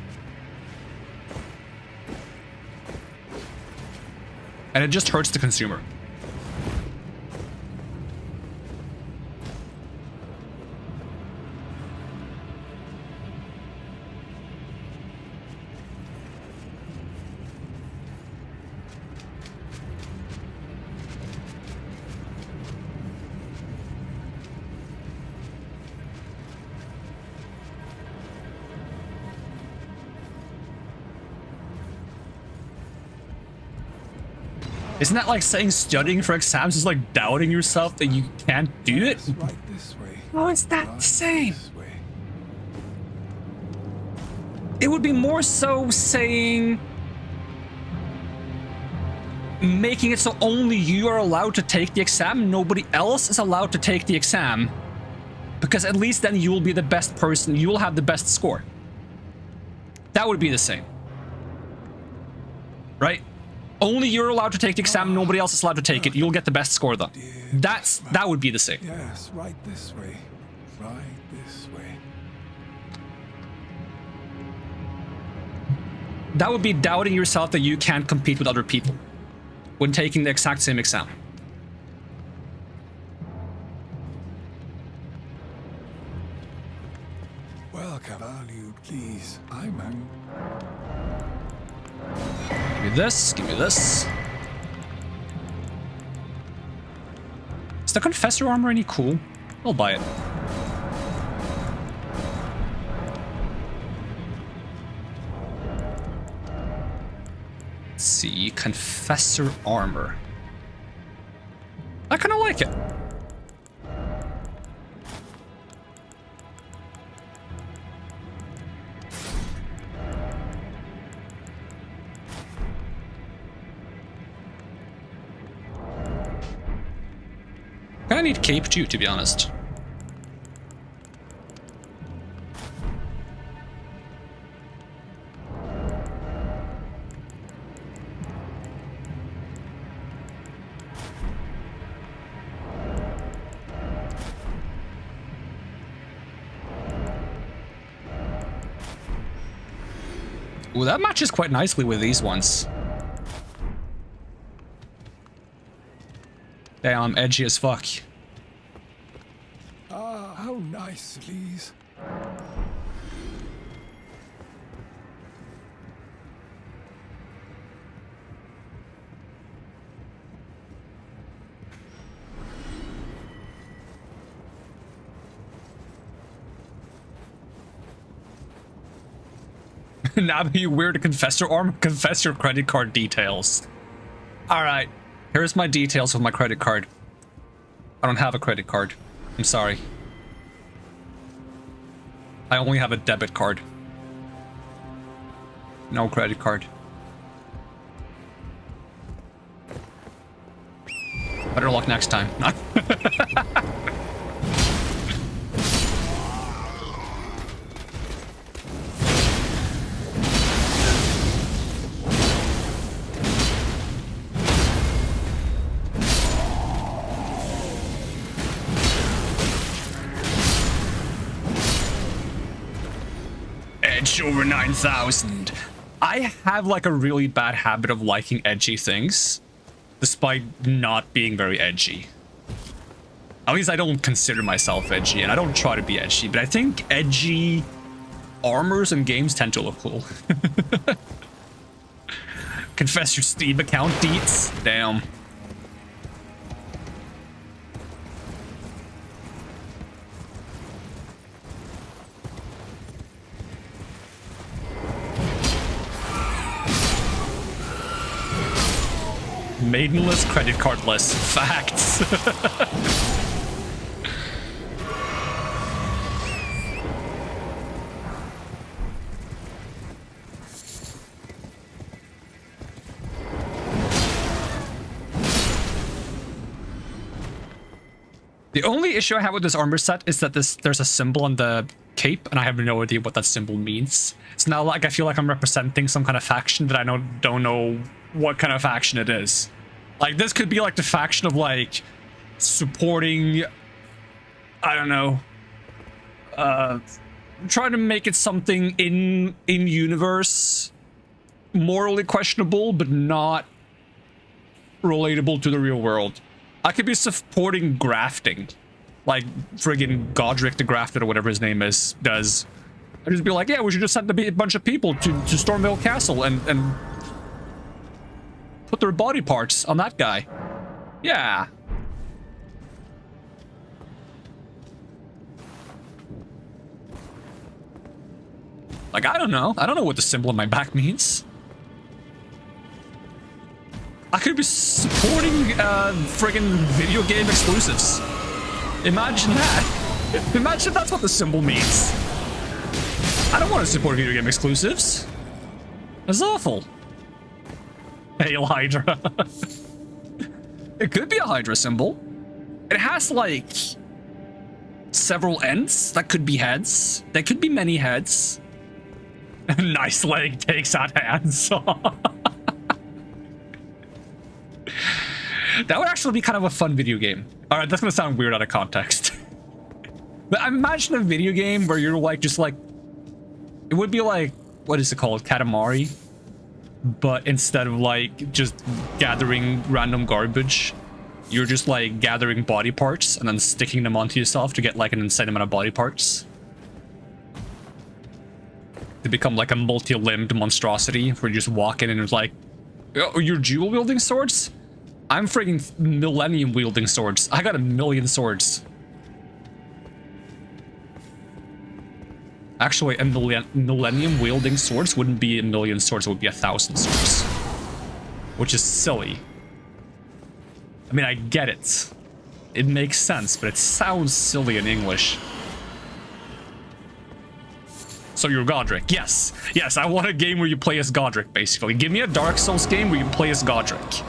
And it just hurts the consumer. Isn't that like saying studying for exams is like doubting yourself that you can't do it? Right this way. Oh, it's that Right the same? this way. It would be more so saying... making it so only you are allowed to take the exam, nobody else is allowed to take the exam. Because at least then you will be the best person, you will have the best score. That would be the same. Right? Only you're allowed to take the exam, nobody else is allowed to take it. You'll get the best score though. That would be the same. Yes, right this way. Right this way. That would be doubting yourself that you can't compete with other people when taking the exact same exam. Welcome, valued, please. I'm an... Give me this, give me this. Is the Confessor armor any cool? I'll buy it. Let's see, Confessor armor. I kind of like it. Kinda need cape too, to be honest. Ooh, that matches quite nicely with these ones. Damn, I'm edgy as fuck. Ah, how nice, please. Now that you wear the Confessor armor, confess your credit card details. Alright, here's my details of my credit card. I don't have a credit card. I'm sorry. I only have a debit card. No credit card. Better luck next time. Edge over 9,000. I have like a really bad habit of liking edgy things, despite not being very edgy. At least I don't consider myself edgy, and I don't try to be edgy, but I think edgy armors and games tend to look cool. Confess your Steam account deets? Damn. Maidenless, credit cardless. Facts. The only issue I have with this armor set is that there's a symbol on the cape, and I have no idea what that symbol means. It's now like I feel like I'm representing some kind of faction that I don't know what kind of faction it is. Like, this could be like the faction of like supporting, I don't know, trying to make it something in universe morally questionable, but not relatable to the real world. I could be supporting grafting, like friggin' Godric the Grafted or whatever his name is does. I'd just be like, yeah, we should just send a bunch of people to Stormvale Castle and put their body parts on that guy. Yeah. Like, I don't know. I don't know what the symbol on my back means. I could be supporting friggin' video game exclusives. Imagine that. Imagine that's what the symbol means. I don't want to support video game exclusives. That's awful. Hail Hydra. It could be a Hydra symbol. It has, like, several ends. That could be heads. There could be many heads. Nice leg takes out hands. That would actually be kind of a fun video game. Alright, that's gonna sound weird out of context. But imagine a video game where you're like, just like, it would be like, what is it called? Katamari? But instead of like just gathering random garbage, you're just like gathering body parts and then sticking them onto yourself to get like an insane amount of body parts. To become like a multi-limbed monstrosity where you just walk in and it's like, oh, you're dual wielding swords? I'm friggin' millennium wielding swords. I got 1,000,000 swords. Actually, a millennium wielding swords wouldn't be 1,000,000 swords, it would be 1,000 swords. Which is silly. I mean, I get it. It makes sense, but it sounds silly in English. So you're Godric. Yes. Yes, I want a game where you play as Godric, basically. Give me a Dark Souls game where you play as Godric.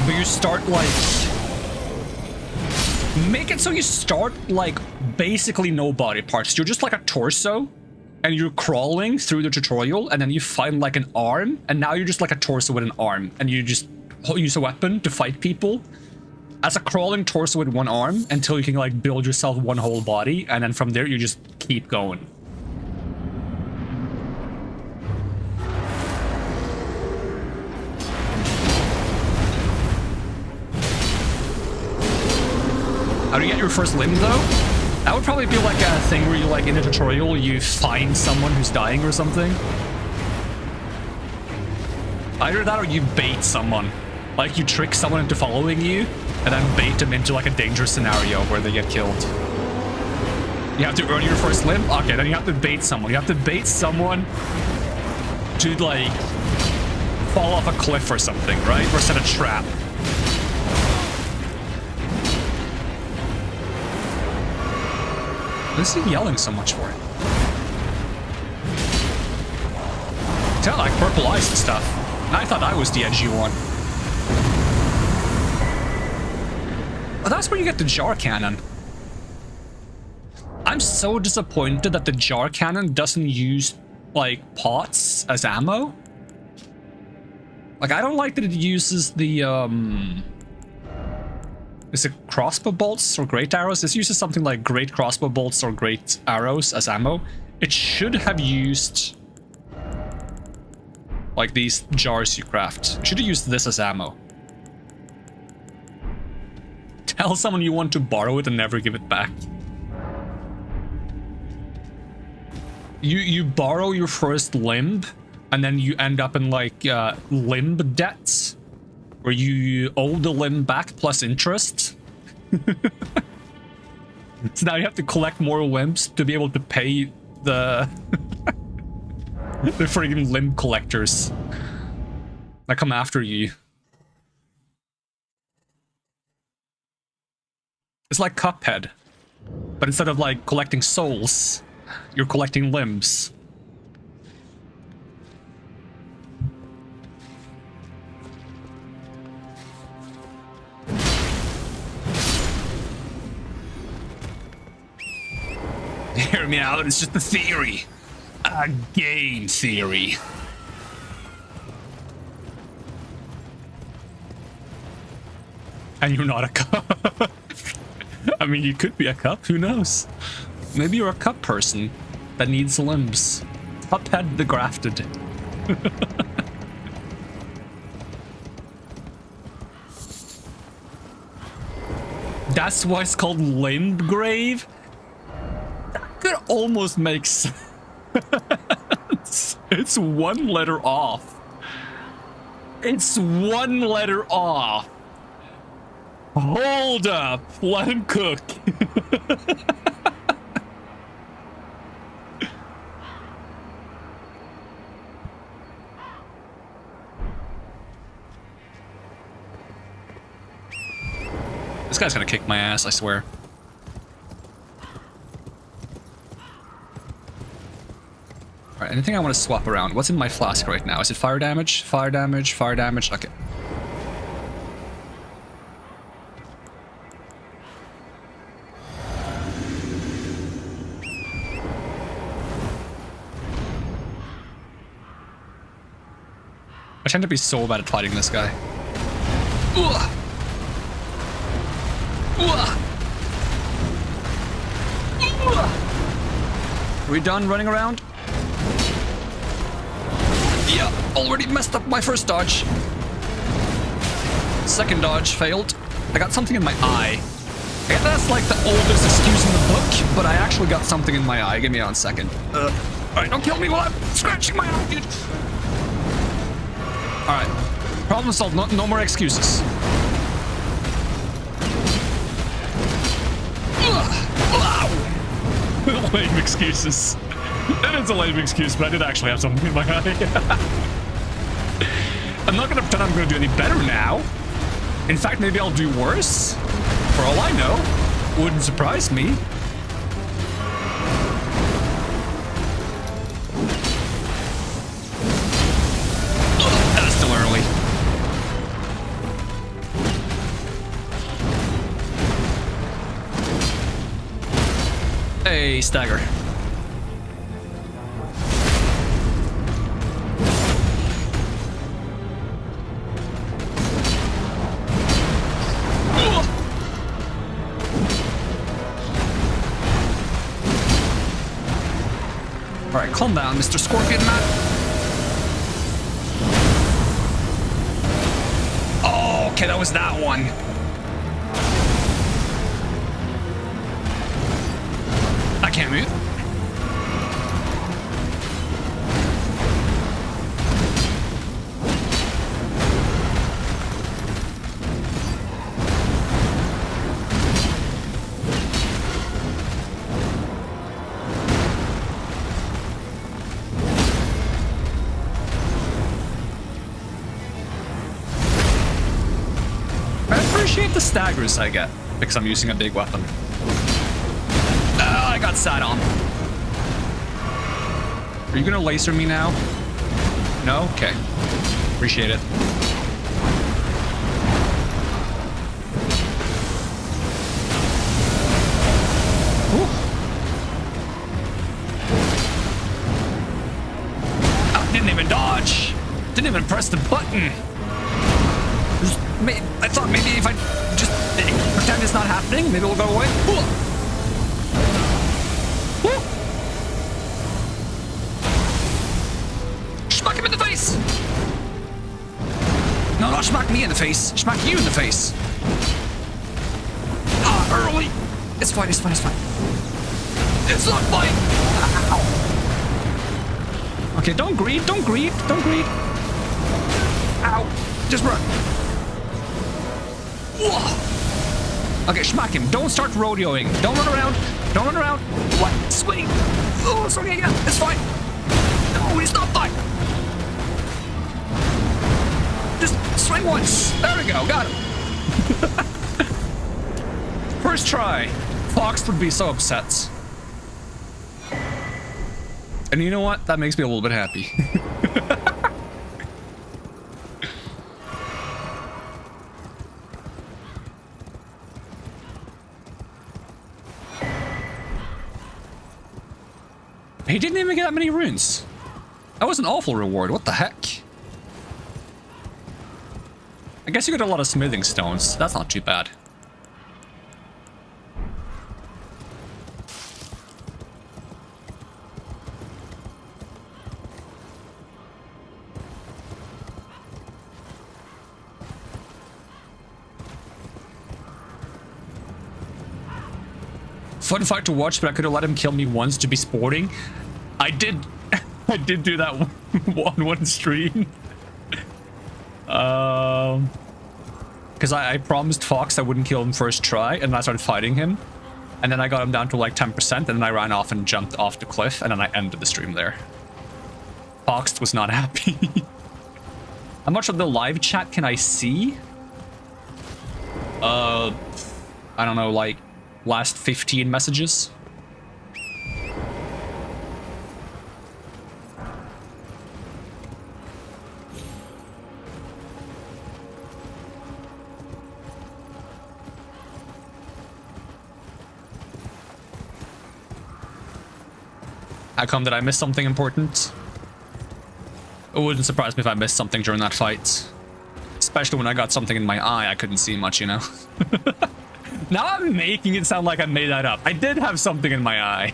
But you start like... Make it so you start like basically no body parts. You're just like a torso and you're crawling through the tutorial and then you find like an arm and now you're just like a torso with an arm and you just use a weapon to fight people as a crawling torso with one arm until you can like build yourself one whole body, and then from there you just keep going. How do you get your first limb, though? That would probably be like a thing where you, like, in a tutorial, you find someone who's dying or something. Either that or you bait someone. Like, you trick someone into following you, and then bait them into, like, a dangerous scenario where they get killed. You have to earn your first limb? Okay, then you have to bait someone. You have to bait someone to, like, fall off a cliff or something, right? Or set a trap. What is he yelling so much for? He's got like purple eyes and stuff. And I thought I was the edgy one. Oh, that's where you get the jar cannon. I'm so disappointed that the jar cannon doesn't use like pots as ammo. Like, I don't like that it uses the is it crossbow bolts or great arrows? This uses something like great crossbow bolts or great arrows as ammo. It should have used like these jars you craft. It should have used this as ammo. Tell someone you want to borrow it and never give it back. You borrow your first limb and then you end up in like limb debts, where you owe the limb back plus interest. So now you have to collect more limbs to be able to pay the the freaking limb collectors that come after you. It's like Cuphead, but instead of like collecting souls, you're collecting limbs. Hear me out, it's just a theory. A game theory. And you're not a cup. I mean, you could be a cup, who knows? Maybe you're a cup person that needs limbs. Cuphead the grafted. That's why it's called Limb Grave? That could almost make sense. It's one letter off. It's one letter off. Hold up. Let him cook. This guy's gonna kick my ass, I swear. Alright, anything I want to swap around? What's in my flask right now? Is it fire damage? Fire damage, fire damage. Okay. I tend to be so bad at fighting this guy. Ugh. Ugh. Ugh. Are we done running around? Yeah, already messed up my first dodge. Second dodge failed. I got something in my eye. I guess that's like the oldest excuse in the book, but I actually got something in my eye. Give me 1 second. Alright, don't kill me while I'm scratching my eye, dude. Alright. Problem solved. No more excuses. Lame excuses. It is a lame excuse, but I did actually have something in my eye. I'm not gonna pretend I'm gonna do any better now. In fact, maybe I'll do worse. For all I know. Wouldn't surprise me. That's still early. Hey, stagger. Alright, calm down, Mr. Scorpion Man. Oh, okay, that was that one. I can't move. The staggers I get because I'm using a big weapon. I got sat on. Are you gonna laser me now? No? Okay. Appreciate it. Ooh. I didn't even dodge. Didn't even press the button. I thought maybe if I just pretend it's not happening, maybe it'll go away. Smack him in the face! No, not smack me in the face. Smack you in the face. Ah, early. It's fine, it's fine, it's fine. It's not fine. Ow. Okay, don't greed, don't greed, don't greed. Ow. Just run. Whoa. Okay, smack him. Don't start rodeoing. Don't run around. Don't run around. What? Swing. Oh, swing again. It's fine. No, it's not fine. Just swing once. There we go. Got him. First try. Fox would be so upset. And you know what? That makes me a little bit happy. He didn't even get that many runes. That was an awful reward. What the heck? I guess you got a lot of smithing stones. That's not too bad. Fun fight to watch, but I could have let him kill me once to be sporting. I did I did do that one stream. Because I promised Fox I wouldn't kill him first try, and then I started fighting him. And then I got him down to like 10%, and then I ran off and jumped off the cliff, and then I ended the stream there. Fox was not happy. How much of the live chat can I see? I don't know, like last 15 messages. How come, did I miss something important? It wouldn't surprise me if I missed something during that fight. Especially when I got something in my eye, I couldn't see much, you know? Now I'm making it sound like I made that up. I did have something in my eye.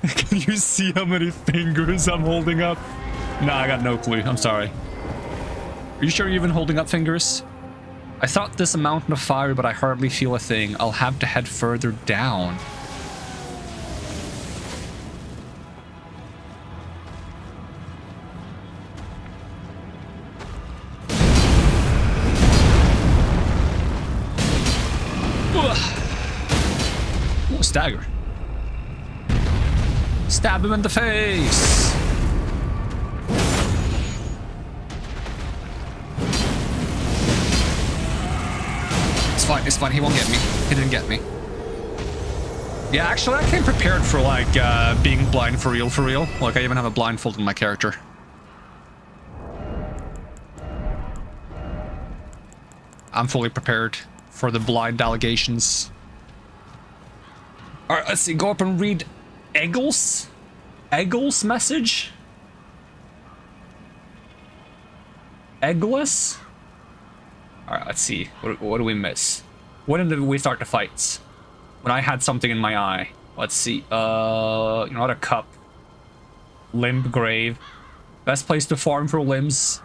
Can you see how many fingers I'm holding up? Nah, I got no clue. I'm sorry. Are you sure you're even holding up fingers? I thought this a mountain of fire, but I hardly feel a thing. I'll have to head further down. Oh, stagger. Stab him in the face. It's fine, he won't get me. He didn't get me. Yeah, actually, I came prepared for, like, being blind for real, Like, I even have a blindfold in my character. I'm fully prepared for the blind allegations. Alright, let's see, go up and read Eggel's message? Eggless? Alright, let's see. What do we miss? When did we start the fights? When I had something in my eye. Let's see. Not a cup. Limb grave. Best place to farm for limbs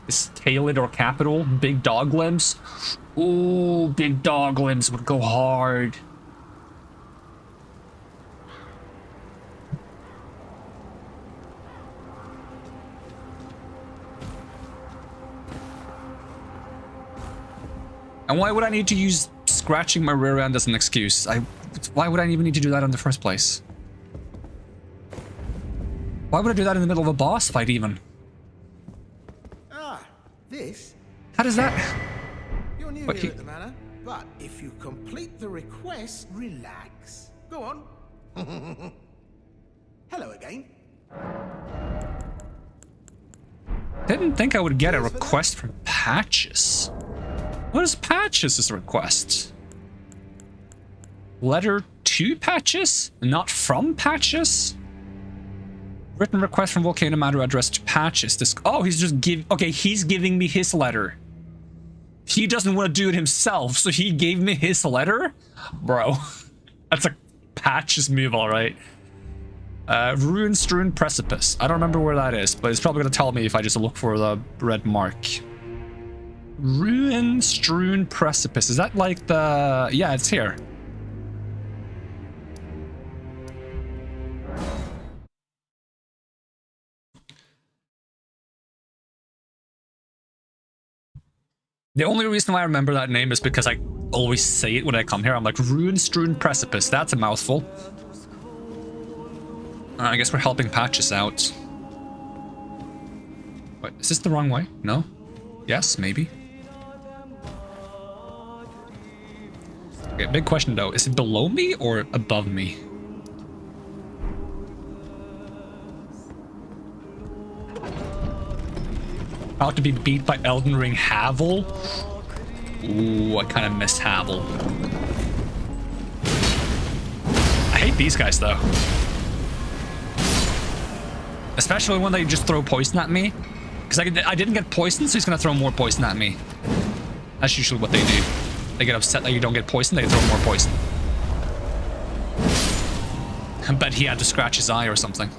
is Tailed or Capital. Big dog limbs. Ooh, big dog limbs would go hard. And why would I need to use scratching my rear end as an excuse? Why would I even need to do that in the first place? Why would I do that in the middle of a boss fight even? Ah, this? How does that... You're new What, here at the manor, but if you complete the request, relax. Go on. Hello again. Didn't think I would get a request from Patches. What is Patches as a request? Letter to Patches? Not from Patches? Written request from Volcano Matter addressed to Patches. This, oh, he's just he's giving me his letter. He doesn't want to do it himself, so he gave me his letter? Bro, that's a Patches move, alright. Ruin-strewn precipice. I don't remember where that is, but it's probably going to tell me if I just look for the red mark. Ruin-strewn precipice. Is that like the... Yeah, it's here. The only reason why I remember that name is because I always say it when I come here. I'm like, ruin-strewn precipice. That's a mouthful. I guess we're helping Patches out. Wait, is this the wrong way? No? Yes, maybe. Okay, big question though. Is it below me or above me? About to be beat by Elden Ring Havel? Ooh, I kind of missed Havel. hate these guys, though. Especially when they just throw poison at me. Because I didn't get poisoned, so he's going to throw more poison at me. That's usually what they do. They get upset that you don't get poison, they throw more poison. I bet he had to scratch his eye or something.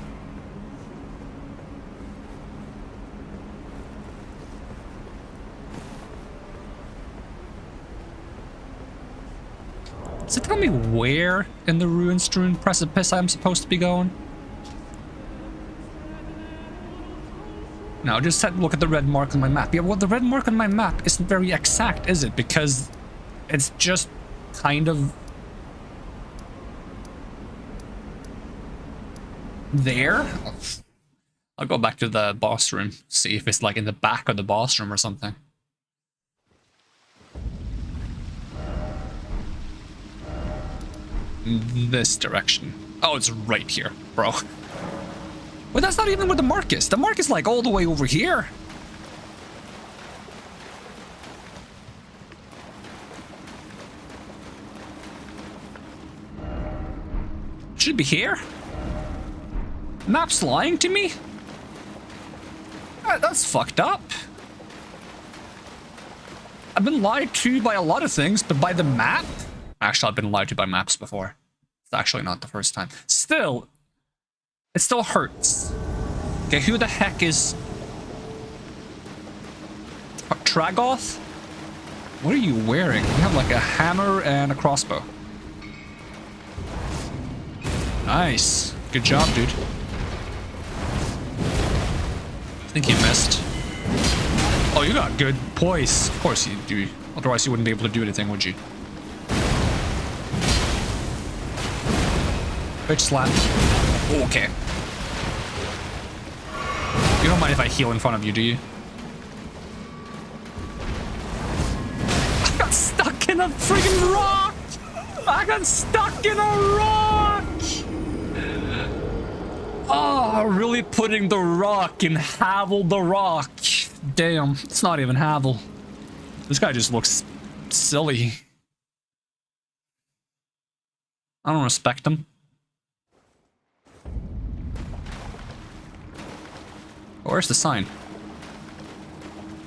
Does it tell me where in the ruin-strewn precipice I'm supposed to be going? No, just look at the red mark on my map. Yeah, well, the red mark on my map isn't very exact, is it? Because it's just kind of there. I'll go back to the boss room, see if it's like in the back of the boss room or something. This direction. Oh, it's right here, bro. But that's not even where the mark is. The mark is like all the way over here. Should be here. Map's lying to me? That's fucked up. I've been lied to by a lot of things, but by the map? Actually, I've been lied to by maps before. It's actually not the first time. Still, it still hurts. Okay, who the heck is... Tragoth? What are you wearing? You have like a hammer and a crossbow. Nice. Good job, dude. I think you missed. Oh, you got good poise. Of course you do. Otherwise you wouldn't be able to do anything, would you? Bitch slap. Oh, okay. You don't mind if I heal in front of you, do you? I got stuck in a friggin' rock! I got stuck in a rock! Oh, really putting the rock in Havel the Rock. Damn, it's not even Havel. This guy just looks silly. I don't respect him. Oh, where's the sign?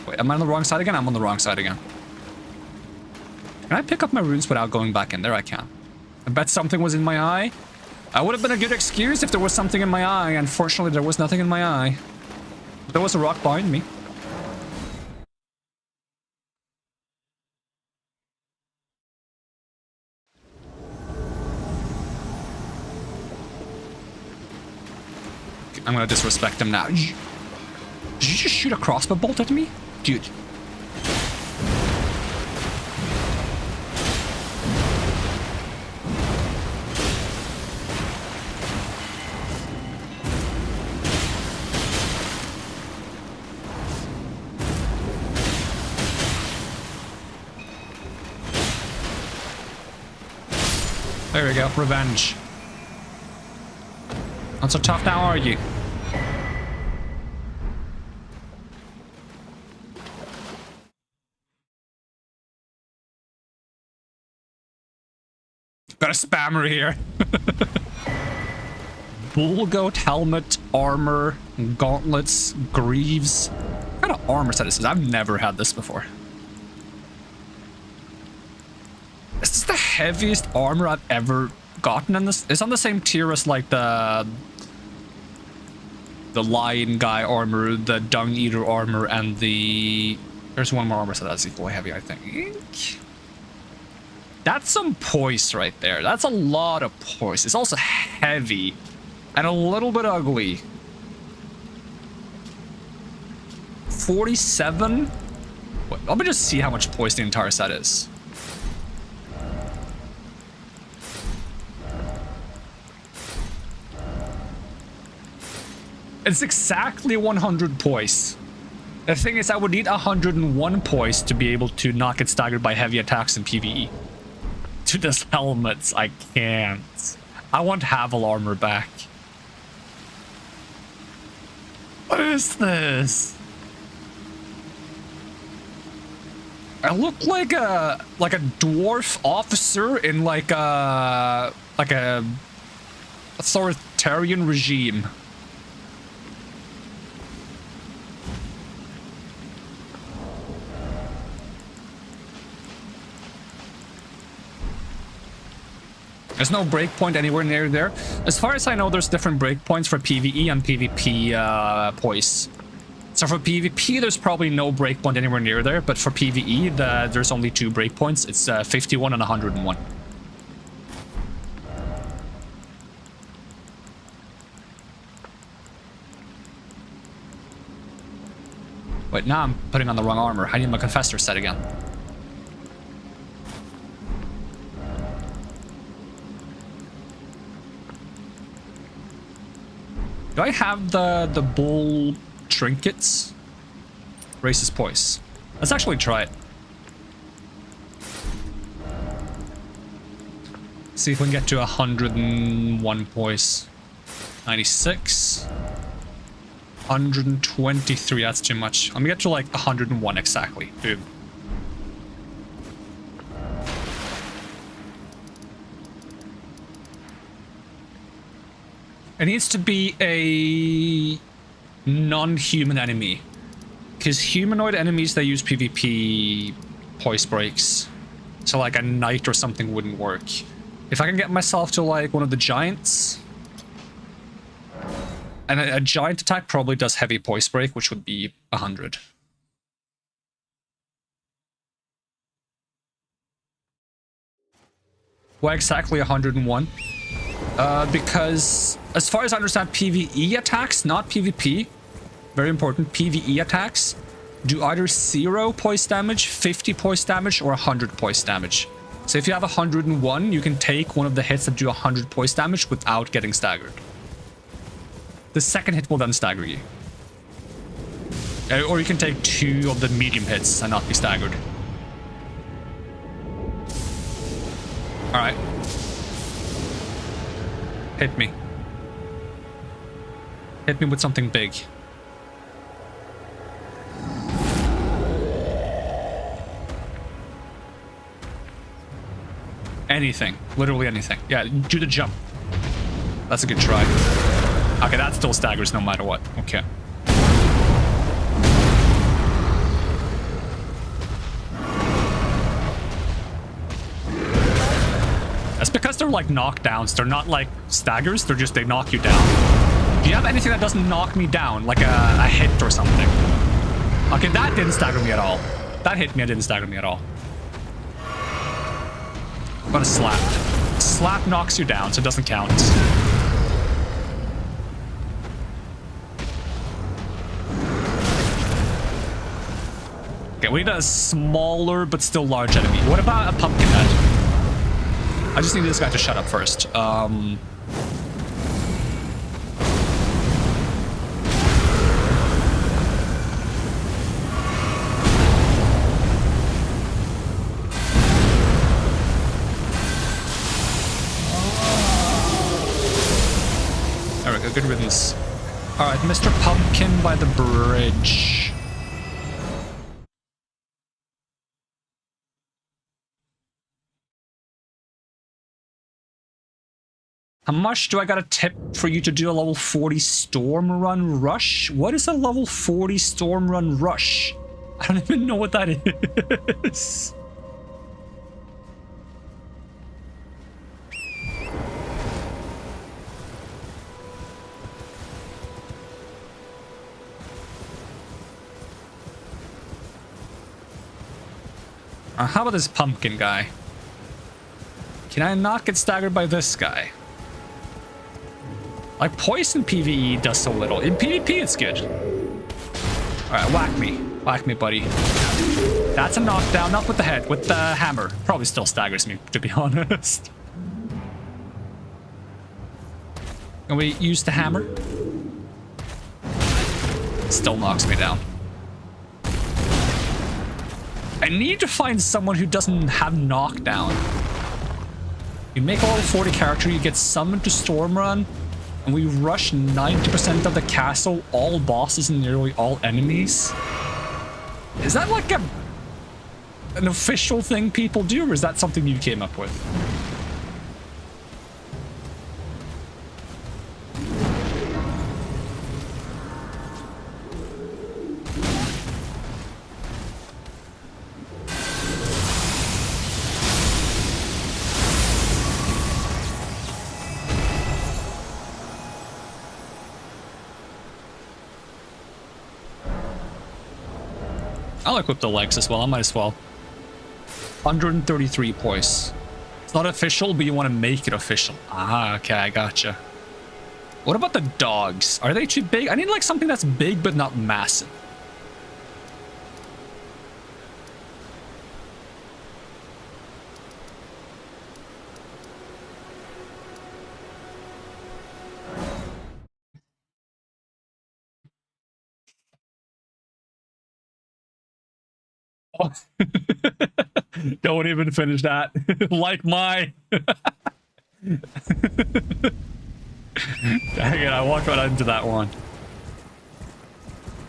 Wait, am I on the wrong side again? I'm on the wrong side again. Can I pick up my runes without going back in? There I can. I bet something was in my eye. That would have been a good excuse if there was something in my eye. Unfortunately, there was nothing in my eye. But there was a rock behind me. Okay, I'm gonna disrespect him now. Did you just shoot a crossbow bolt at me? Dude. There we go, revenge. Not so tough now, are you? Got a spammer here. Bull goat helmet, armor, gauntlets, greaves. What kind of armor set this is? I've never had this before. This is the heaviest armor I've ever gotten in this. It's on the same tier as like the lion guy armor, the dung eater armor, and the... There's one more armor set that's equally heavy, I think. That's some poise right there. That's a lot of poise. It's also heavy and a little bit ugly. 47? Wait, let me just see how much poise the entire set is. It's exactly 100 poise. The thing is, I would need 101 poise to be able to not get staggered by heavy attacks in PvE. To this helmets, I can't. I want Havel armor back. What is this? I look like a dwarf officer in like a authoritarian regime. There's no breakpoint anywhere near there. As far as I know, there's different breakpoints for PvE and PvP poise. So for PvP, there's probably no breakpoint anywhere near there, but for PvE, there's only 2 breakpoints. It's 51 and 101. Wait, now I'm putting on the wrong armor. I need my Confessor set again. Do I have the bull trinkets? Raises poise. Let's actually try it. See if we can get to 101 poise. 96. 123, that's too much. I'm gonna get to like 101 exactly, dude. It needs to be a non-human enemy. Because humanoid enemies, they use PvP poise breaks. So like a knight or something wouldn't work. If I can get myself to like one of the giants... And a giant attack probably does heavy poise break, which would be 100. Why exactly 101? Because as far as I understand, PvE attacks, not PvP, very important, PvE attacks do either 0 poise damage, 50 poise damage, or 100 poise damage. So if you have 101, you can take one of the hits that do 100 poise damage without getting staggered. The second hit will then stagger you. Or you can take 2 of the medium hits and not be staggered. Alright. Hit me. Hit me with something big. Anything. Literally anything. Yeah, do the jump. That's a good try. Okay, that still staggers no matter what. Okay. That's because they're like knockdowns. They're not like staggers. They're just, they knock you down. Do you have anything that doesn't knock me down? Like a hit or something? Okay, that didn't stagger me at all. That hit me, it didn't stagger me at all. I'm gonna slap. Slap knocks you down, so it doesn't count. Okay, we need a smaller but still large enemy. What about a pumpkin head? I just need this guy to shut up first. Alright, good riddance. Alright, Mr. Pumpkin by the bridge. How much do I got a tip for you to do a level 40 storm run rush? What is a level 40 storm run rush? I don't even know what that is. How about this pumpkin guy? Can I not get staggered by this guy? Like, poison PvE does so little. In PvP, it's good. Alright, whack me. Whack me, buddy. That's a knockdown. Not with the head, with the hammer. Probably still staggers me, to be honest. Can we use the hammer? Still knocks me down. I need to find someone who doesn't have knockdown. You make a level 40 character, you get summoned to Storm Run, and we rush 90% of the castle, all bosses and nearly all enemies. Is that like an official thing people do, or is that something you came up with? I'll equip the legs as well. I might as well. 133 poise. It's not official, but you want to make it official. Ah, okay, I gotcha. What about the dogs? Are they too big? I need like something that's big but not massive. Oh. Don't even finish that. Like my... Dang it, I walked right into that one.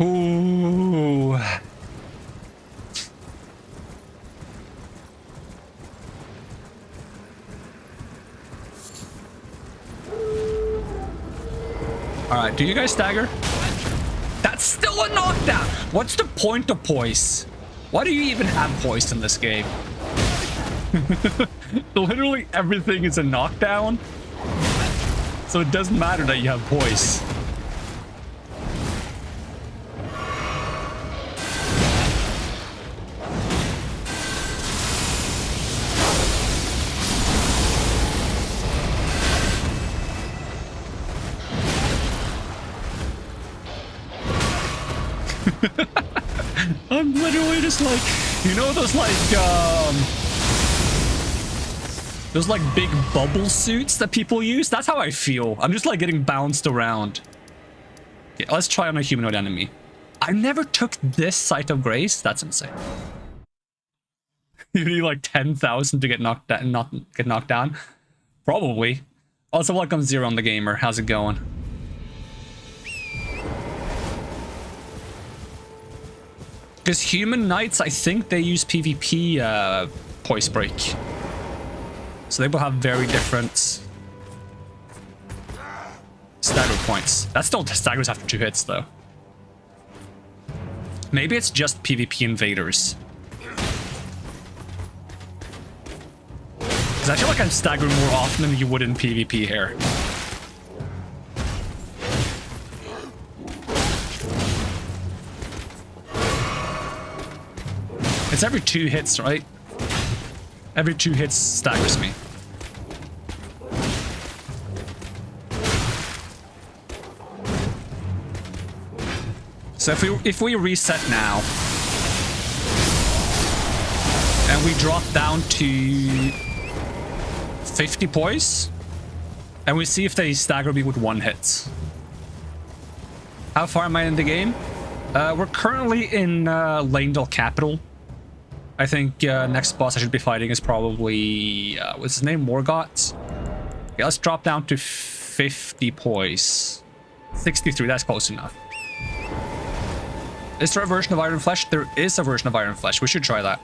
Ooh. Alright, do you guys stagger? That's still a knockdown! What's the point of poise? Why do you even have poise in this game? Literally everything is a knockdown. So it doesn't matter that you have poise. I'm literally just like, you know those like big bubble suits that people use? That's how I feel. I'm just like getting bounced around. Okay, let's try on a humanoid enemy. I never took this Sight of Grace. That's insane. You need like 10,000 to get knocked down, not get knocked down. Probably. Also, welcome Zero on the Gamer. How's it going? Because human knights, I think they use PvP poise break. So they will have very different stagger points. That still staggers after 2 hits, though. Maybe it's just PvP invaders. Because I feel like I'm staggering more often than you would in PvP here. It's every 2 hits, right? Every 2 hits staggers me. So if we reset now and we drop down to 50 poise and we see if they stagger me with 1 hit. How far am I in the game? We're currently in Lanedale Capital. I think next boss I should be fighting is probably, what's his name, Morgott? Okay, let's drop down to 50 poise. 63, that's close enough. Is there a version of Iron Flesh? There is a version of Iron Flesh. We should try that.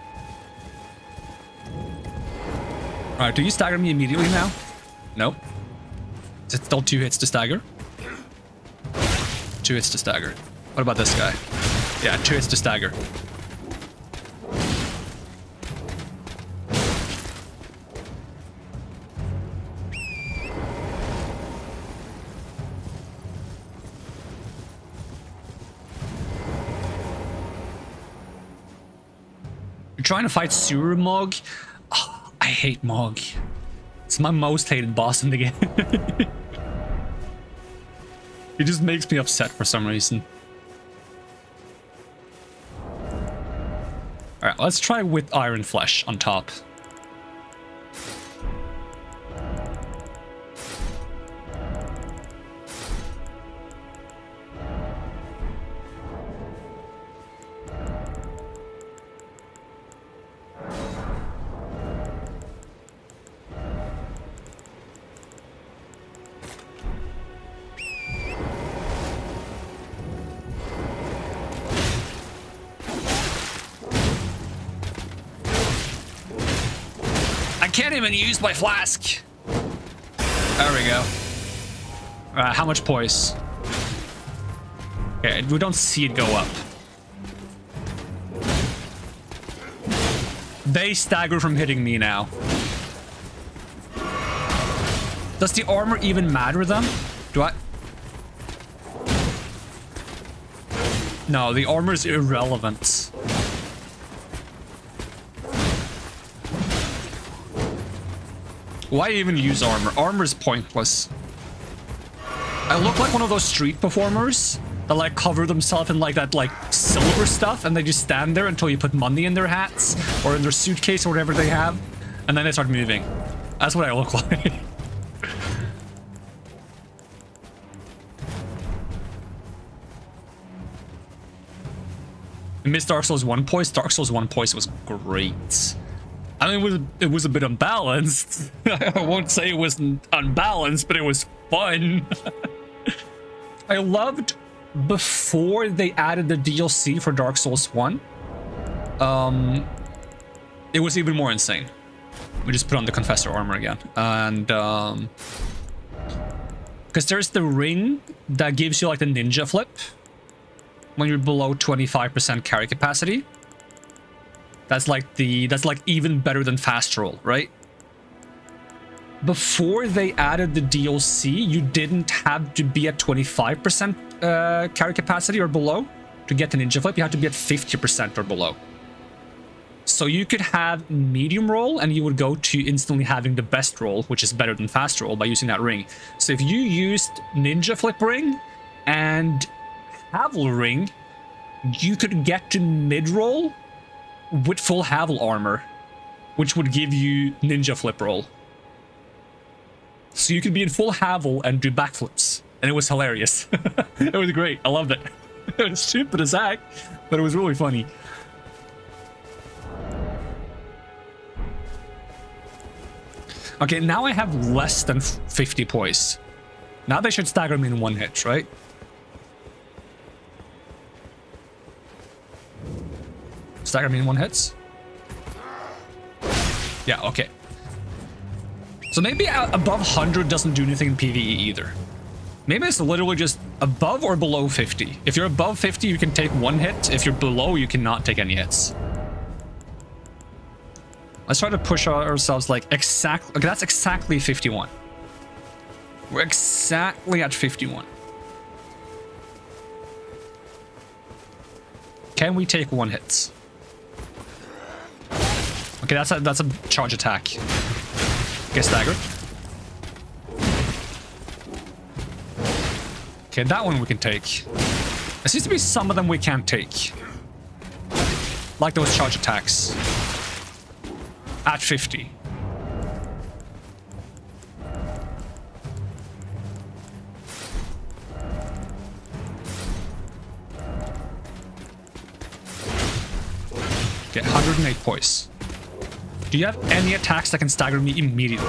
Alright, do you stagger me immediately now? Nope. Is it still 2 hits to stagger? 2 hits to stagger. What about this guy? Yeah, 2 hits to stagger. Trying to fight Surumog. Oh, I hate Mog. It's my most hated boss in the game. It just makes me upset for some reason. Alright, let's try with Iron Flesh on top. Can't even use my flask. There we go. How much poise? Okay, we don't see it go up. They stagger from hitting me now. Does the armor even matter them? Do I? No, the armor is irrelevant. Why even use armor? Armor is pointless. I look like one of those street performers that like cover themselves in like that like silver stuff, and they just stand there until you put money in their hats or in their suitcase or whatever they have, and then they start moving. That's what I look like. I missed Dark Souls 1 poise. Dark Souls 1 poise was great. I mean, it was a bit unbalanced. I won't say it was unbalanced, but it was fun. I loved before they added the DLC for Dark Souls 1. It was even more insane. We just put on the Confessor armor again. And because there's the ring that gives you like the ninja flip when you're below 25% carry capacity. That's like even better than fast roll, right? Before they added the DLC, you didn't have to be at 25% carry capacity or below to get the ninja flip. You had to be at 50% or below. So you could have medium roll and you would go to instantly having the best roll, which is better than fast roll, by using that ring. So if you used ninja flip ring and Havel ring, you could get to mid roll with full Havel armor, which would give you ninja flip roll. So you could be in full Havel and do backflips, and it was hilarious. It was great. I loved it. It was stupid as heck, but it was really funny. Okay, now I have less than 50 poise. Now they should stagger me in one hit, right? Stagger me in one hits? Yeah, okay. So maybe above 100 doesn't do anything in PvE either. Maybe it's literally just above or below 50. If you're above 50, you can take one hit. If you're below, you cannot take any hits. Let's try to push ourselves like exactly... Okay, that's exactly 51. We're exactly at 51. Can we take one hit? Okay, that's a charge attack. Get staggered. Okay, that one we can take. There seems to be some of them we can't take. Like those charge attacks. At 50. Okay, 108 poise. Do you have any attacks that can stagger me immediately?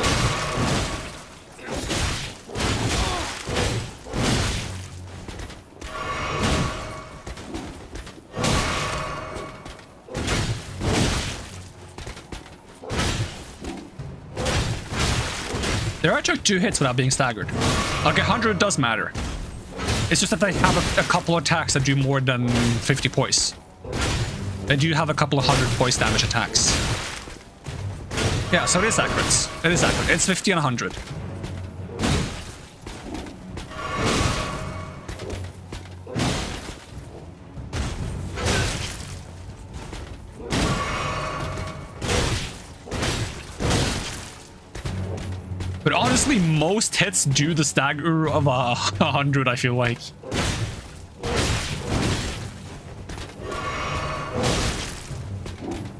There I took 2 hits without being staggered. Okay, 100 does matter. It's just that they have a couple of attacks that do more than 50 poise. They do have a couple of 100 poise damage attacks. Yeah, so it is accurate. It is accurate. It's 50 and 100. But honestly, most hits do the stagger of 100, I feel like.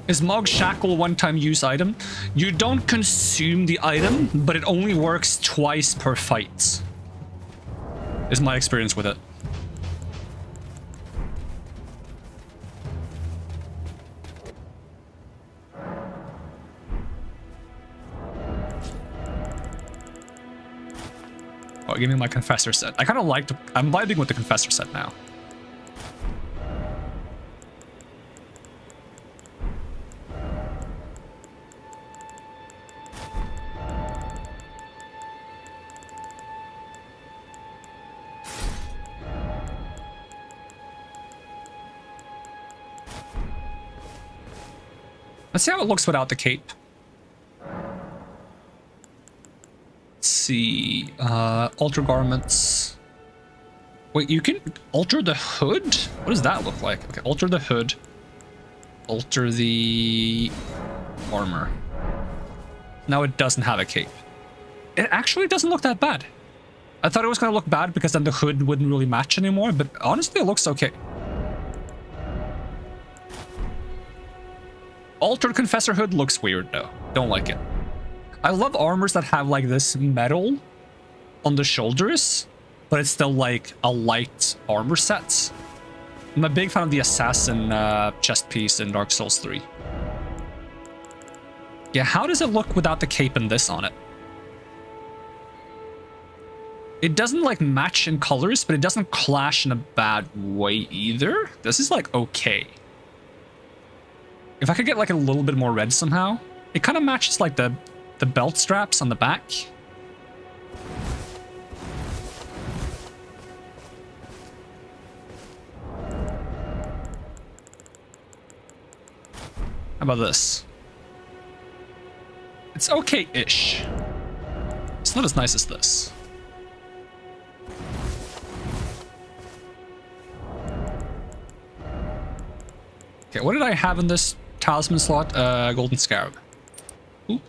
Is Mog Shackle one-time use item? You don't consume the item, but it only works twice per fight. Is my experience with it. Oh, give me my Confessor set. I kind of liked... I'm vibing with the Confessor set now. Let's see how it looks without the cape. Let's see. Alter garments. Wait, you can alter the hood? What does that look like? Okay, alter the hood. Alter the armor. Now it doesn't have a cape. It actually doesn't look that bad. I thought it was gonna look bad because then the hood wouldn't really match anymore, but honestly, it looks okay. Altered Confessor hood looks weird though. Don't like it. I love armors that have like this metal on the shoulders, but it's still like a light armor set. I'm a big fan of the assassin chest piece in Dark Souls 3. Yeah, how does it look without the cape and this on it? It doesn't like match in colors, but it doesn't clash in a bad way either. This is like okay. If I could get like a little bit more red somehow, it kind of matches like the belt straps on the back. How about this? It's okay-ish. It's not as nice as this. Okay, what did I have in this talisman slot? Golden Scarab. Ooh.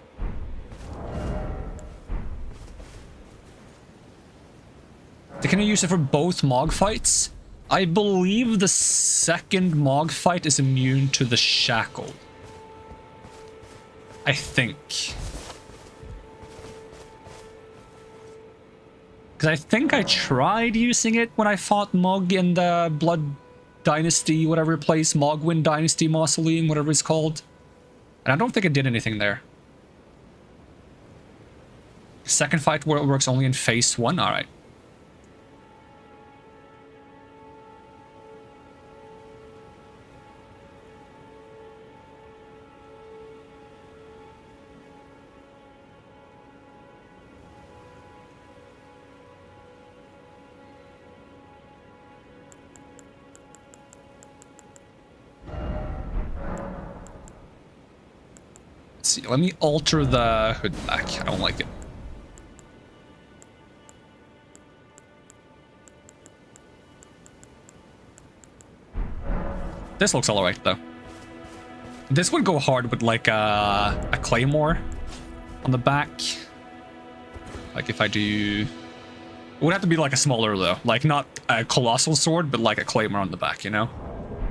Can I use it for both Mog fights? I believe the second Mog fight is immune to the shackle. I think. Because I think I tried using it when I fought Mog in the Blood Dynasty, whatever place, Mogwyn Dynasty Mausoleum, whatever it's called. And I don't think it did anything there. Second fight works only in phase 1, alright. See, let me alter the hood back. I don't like it. This looks alright though. This would go hard with like a claymore on the back. Like if I do... It would have to be like a smaller though. Like not a colossal sword, but like a claymore on the back, you know?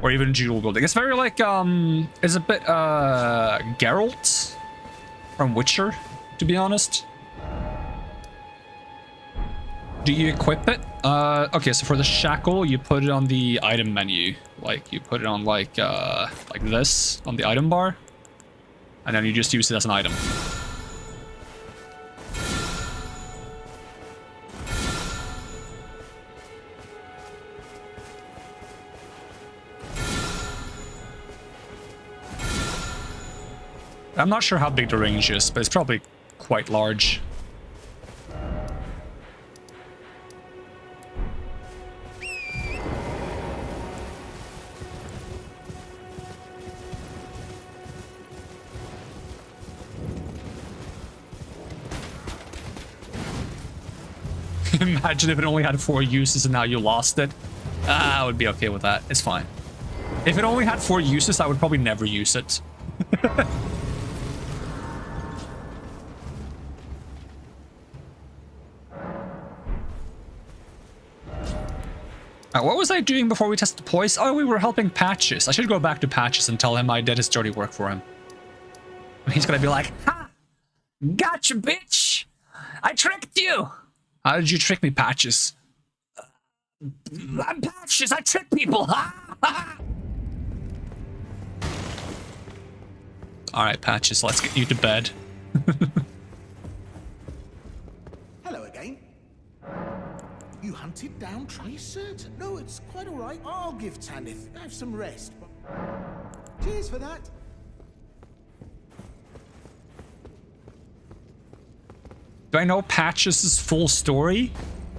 Or even jewel building. It's very like, it's a bit, Geralt from Witcher, to be honest. Do you equip it? Okay, so for the shackle, you put it on the item menu. Like, you put it on like this, on the item bar. And then you just use it as an item. I'm not sure how big the range is, but it's probably quite large. Imagine if it only had 4 uses and now you lost it. I would be okay with that. It's fine. If it only had 4 uses, I would probably never use it. What was I doing before we tested poise? Oh, we were helping Patches. I should go back to Patches and tell him I did his dirty work for him. He's gonna be like, ha! Gotcha, bitch! I tricked you! How did you trick me, Patches? I'm Patches, I trick people! Ha! Alright, Patches, let's get you to bed. Hello again. You hunted down Tricert? No, it's quite all right. I'll give Tanith. Have some rest. Cheers for that. Do I know Patches' full story?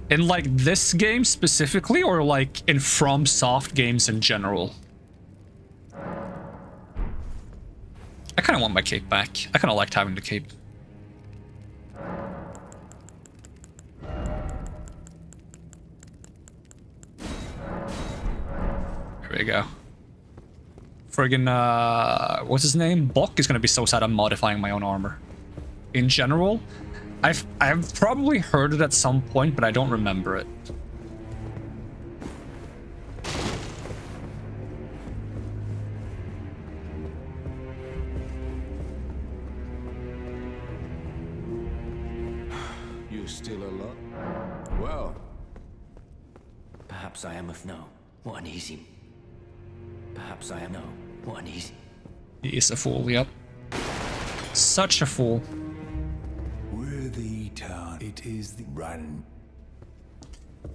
In, like, this game specifically, or, like, in FromSoft games in general? I kind of want my cape back. I kind of liked having the cape. There we go. Friggin', what's his name? Buck is gonna be so sad I'm modifying my own armor. In general, I've probably heard it at some point, but I don't remember it. You still alive? Well, Perhaps I am of no. What uneasy. Perhaps I am no. What uneasy. He is a fool, yep. Such a fool. Worthy town. It is the run.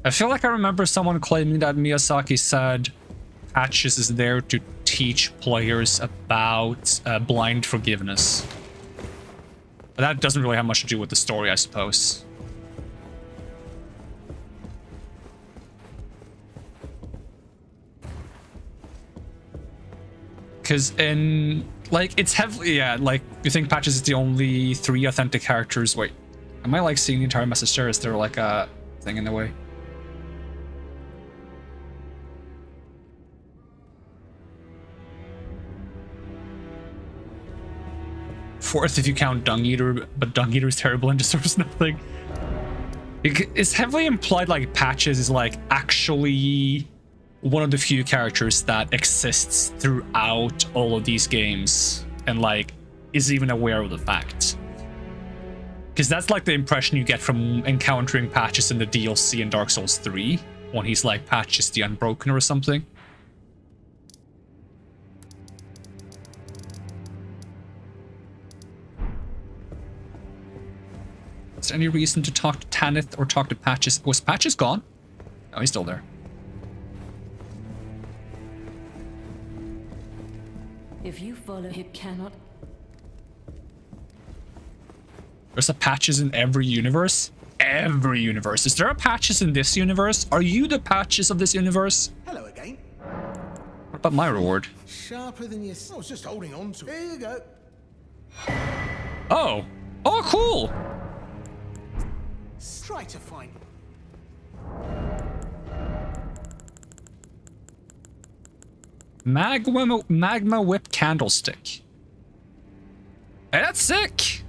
I feel like I remember someone claiming that Miyazaki said Patches is there to teach players about blind forgiveness. But that doesn't really have much to do with the story, I suppose. Because in, like, it's heavily, yeah, like, you think Patches is the only 3 authentic characters. Wait, am I, like, seeing the entire message there? Is there, like, a thing in the way? Fourth if you count Dung Eater, but Dung Eater is terrible and deserves nothing. It's heavily implied, like, Patches is, like, actually one of the few characters that exists throughout all of these games and, like, is even aware of the fact. Because that's, like, the impression you get from encountering Patches in the DLC in Dark Souls 3, when he's, like, Patches the Unbroken or something. Is there any reason to talk to Tanith or talk to Patches? Was Patches gone? No, he's still there. If you follow, it cannot. There's a Patches in every universe? Every universe. Is there a Patches in this universe? Are you the Patches of this universe? Hello again. What about my reward? Sharper than your... I was just holding on to it. Here you go. Oh. Oh, cool. Try to find... Magma Whip Candlestick. Hey, that's sick.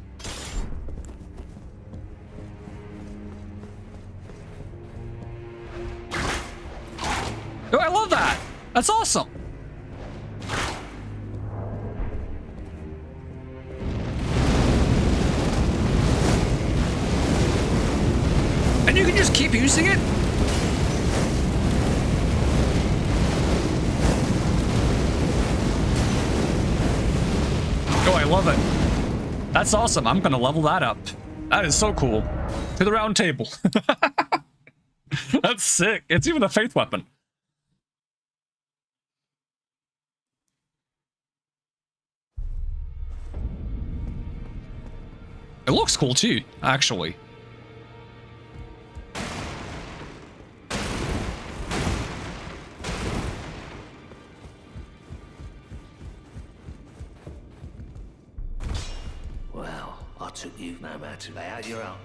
Oh, I love that. That's awesome. And you can just keep using it? Oh, I love it. That's awesome. I'm gonna level that up. That is so cool. To the round table. That's sick. It's even a faith weapon. It looks cool too, actually. Well, I took you no matter lay out your own.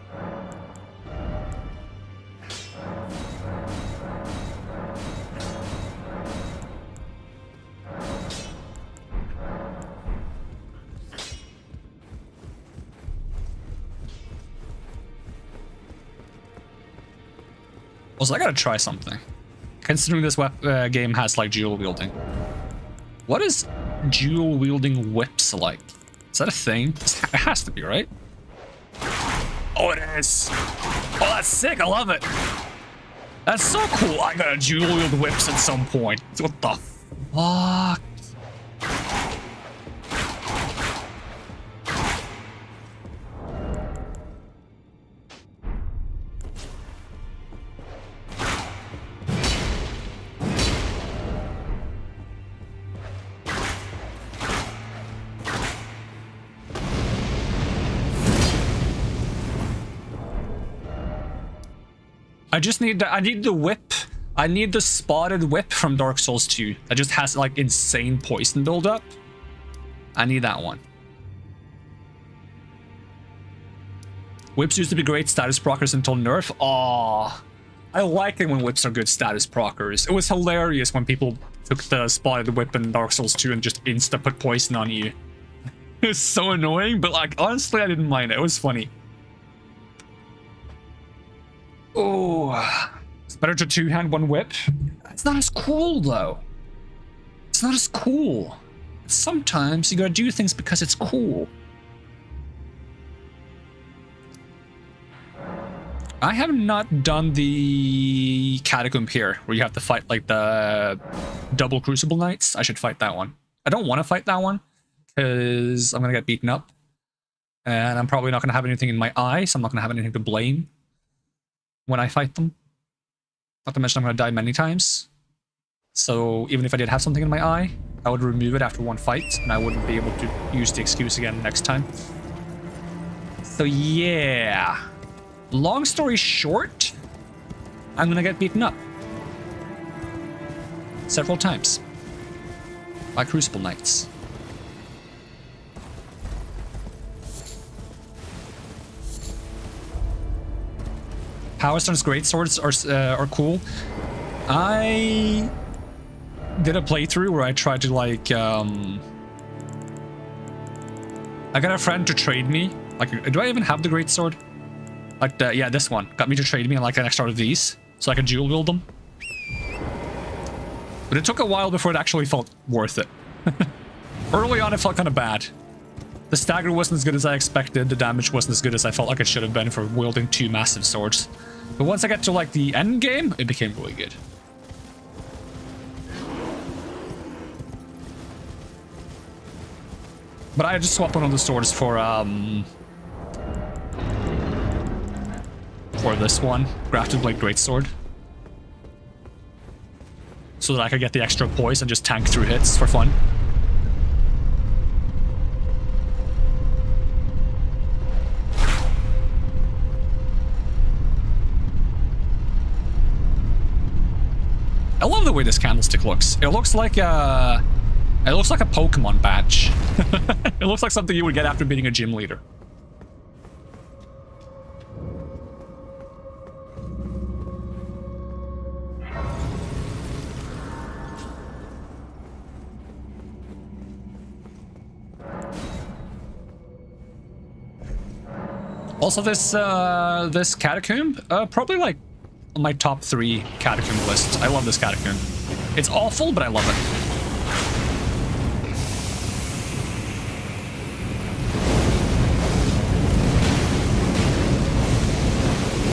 Also, I gotta try something. Considering this game has, like, dual wielding. What is dual wielding whips like? Is that a thing? It has to be, right? Oh, it is. Oh, that's sick. I love it. That's so cool. I gotta dual wield whips at some point. What the fuck? I need the whip. I need the spotted whip from Dark Souls 2. That just has, like, insane poison buildup. I need that one. Whips used to be great status proccers until nerf. Aww. I like it when whips are good status proccers. It was hilarious when people took the spotted whip in Dark Souls 2 and just insta put poison on you. It was so annoying, but, like, honestly, I didn't mind it. It was funny. better to two-hand one whip. It's not as cool, though. It's not as cool. Sometimes you gotta do things because it's cool. I have not done the Catacomb here, where you have to fight like the double Crucible Knights. I should fight that one. I don't want to fight that one, because I'm gonna get beaten up. And I'm probably not gonna have anything in my eye, so I'm not gonna have anything to blame when I fight them. Not to mention I'm gonna die many times. So even if I did have something in my eye, I would remove it after one fight, and I wouldn't be able to use the excuse again next time. So yeah. Long story short, I'm gonna get beaten up. Several times. By Crucible Knights. Power Stone's greatswords are cool. I did a playthrough where I tried to like I got a friend to trade me. Like, do I even have the greatsword? Like yeah, this one got me to trade me like an extra of these, so I could dual wield them. But it took a while before it actually felt worth it. Early on, it felt kind of bad. The stagger wasn't as good as I expected. The damage wasn't as good as I felt like it should have been for wielding two massive swords. But once I got to like the end game, it became really good. But I just swapped one of the swords for this one, Grafted Blade Greatsword. So that I could get the extra poise and just tank through hits for fun. I love the way this candlestick looks. It looks like a Pokemon badge. It looks like something you would get after beating a gym leader. Also, this Catacomb, probably like on my top 3 Catacomb list. I love this Catacomb. It's awful, but I love it.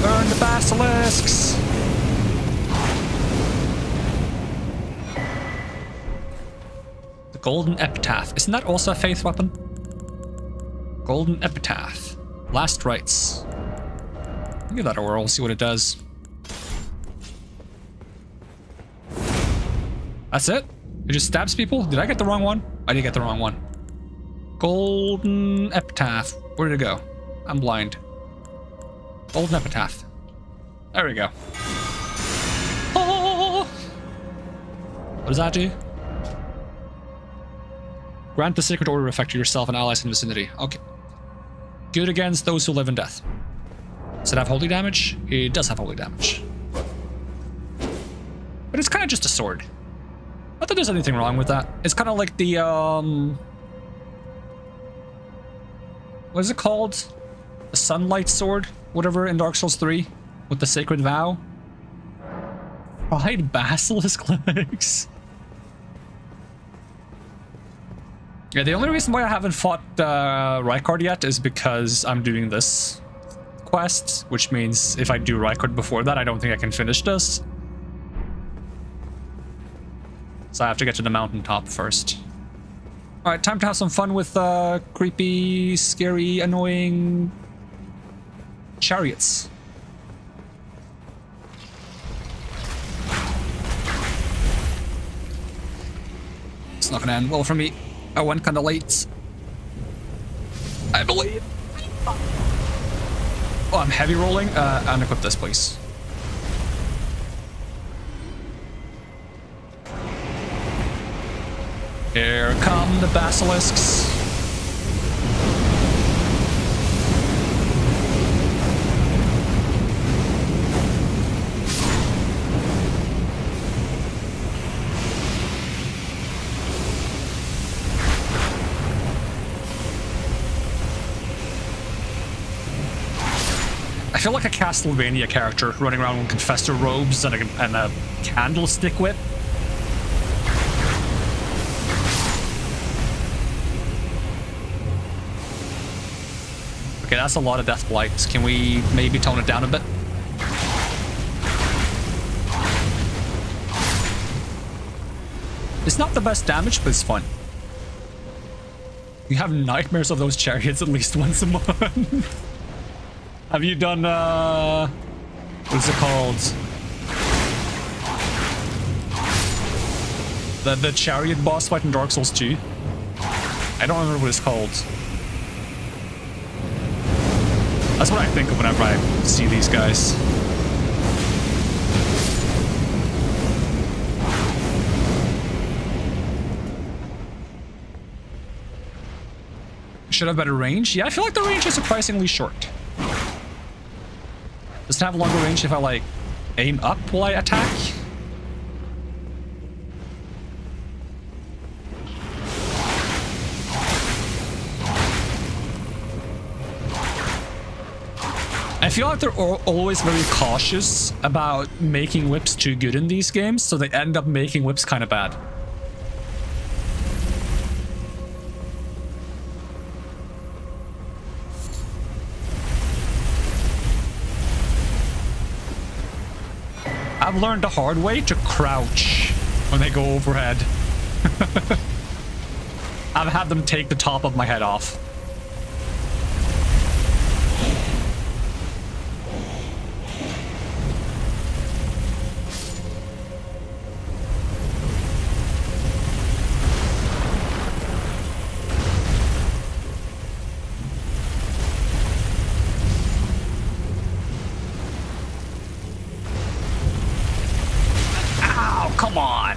Burn the basilisks! The Golden Epitaph. Isn't that also a faith weapon? Golden Epitaph. Last Rites. I'll give that a whirl, see what it does. That's it? It just stabs people? Did I get the wrong one? I did get the wrong one. Golden Epitaph. Where did it go? I'm blind. Golden Epitaph. There we go. Oh! What does that do? Grant the Sacred Order effect to yourself and allies in the vicinity. Okay. Good against those who live in death. Does it have holy damage? It does have holy damage. But it's kind of just a sword. Not that there's anything wrong with that. It's kind of like the, what is it called? The Sunlight Sword? Whatever in Dark Souls 3? With the Sacred Vow? Pride Basilisk legs. Yeah, the only reason why I haven't fought Rykard yet is because I'm doing this quest, which means if I do Rykard before that, I don't think I can finish this. So I have to get to the mountaintop first. Alright, time to have some fun with creepy, scary, annoying chariots. It's not gonna end well for me. I went kinda late. I believe. Oh, I'm heavy rolling. Unequip this, please. Here come the basilisks. I feel like a Castlevania character running around in confessor robes and a candlestick whip. Okay, that's a lot of death blight. Can we maybe tone it down a bit? It's not the best damage, but it's fun. You have nightmares of those chariots at least once a month. Have you done, what is it called? The chariot boss fight in Dark Souls 2? I don't remember what it's called. That's what I think of whenever I see these guys. Should have better range? Yeah, I feel like the range is surprisingly short. Does it have longer range if I, like, aim up while I attack? I feel like they're always very cautious about making whips too good in these games, so they end up making whips kind of bad. I've learned the hard way to crouch when they go overhead. I've had them take the top of my head off. Come on.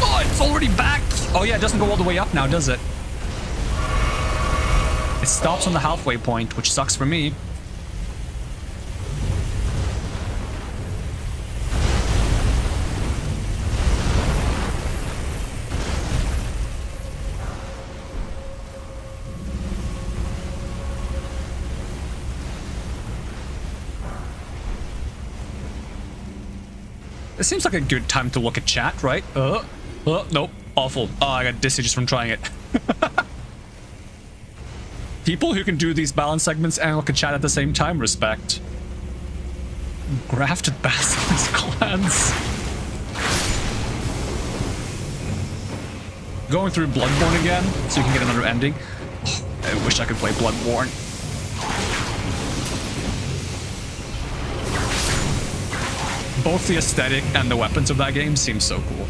Oh, it's already back. Oh yeah, it doesn't go all the way up now, does it? It stops on the halfway point, which sucks for me. It seems like a good time to look at chat, right? Nope. Awful. Oh, I got dizzy just from trying it. People who can do these balance segments and look at chat at the same time, respect. Grafted Basilisk clans. Going through Bloodborne again, so you can get another ending. Oh, I wish I could play Bloodborne. Both the aesthetic and the weapons of that game seem so cool.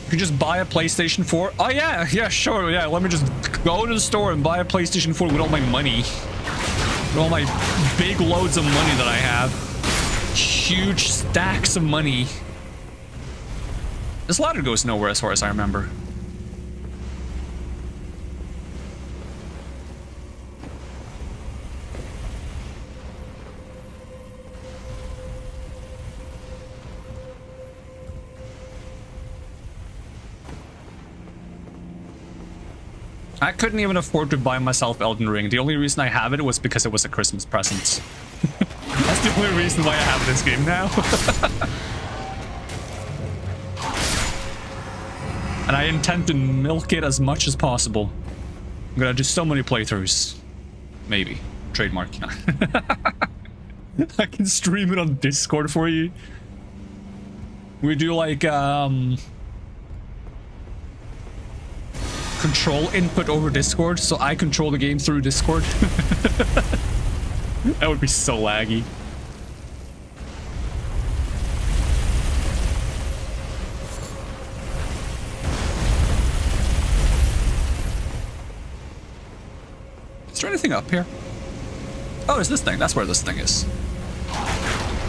You can just buy a PlayStation 4. Oh yeah, sure, yeah. Let me just go to the store and buy a PlayStation 4 with all my money. All my big loads of money that I have. Huge stacks of money. This ladder goes nowhere as far as I remember. I couldn't even afford to buy myself Elden Ring. The only reason I have it was because it was a Christmas present. That's the only reason why I have this game now. And I intend to milk it as much as possible. I'm gonna do so many playthroughs. Maybe. Trademark. I can stream it on Discord for you. We do like, control input over Discord, so I control the game through Discord. That would be so laggy. Is there anything up here? Oh, there's this thing. That's where this thing is.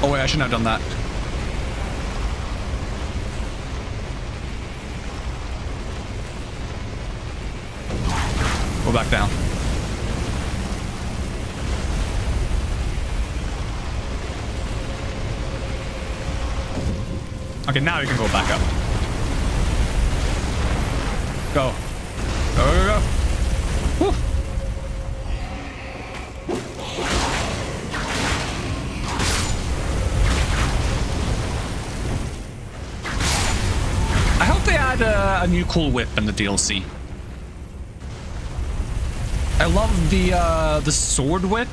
Oh wait, I shouldn't have done that. Go back down. Okay, now you can go back up. Go. Go, go, go. Woo. I hope they add a new cool whip in the DLC. I love the sword whip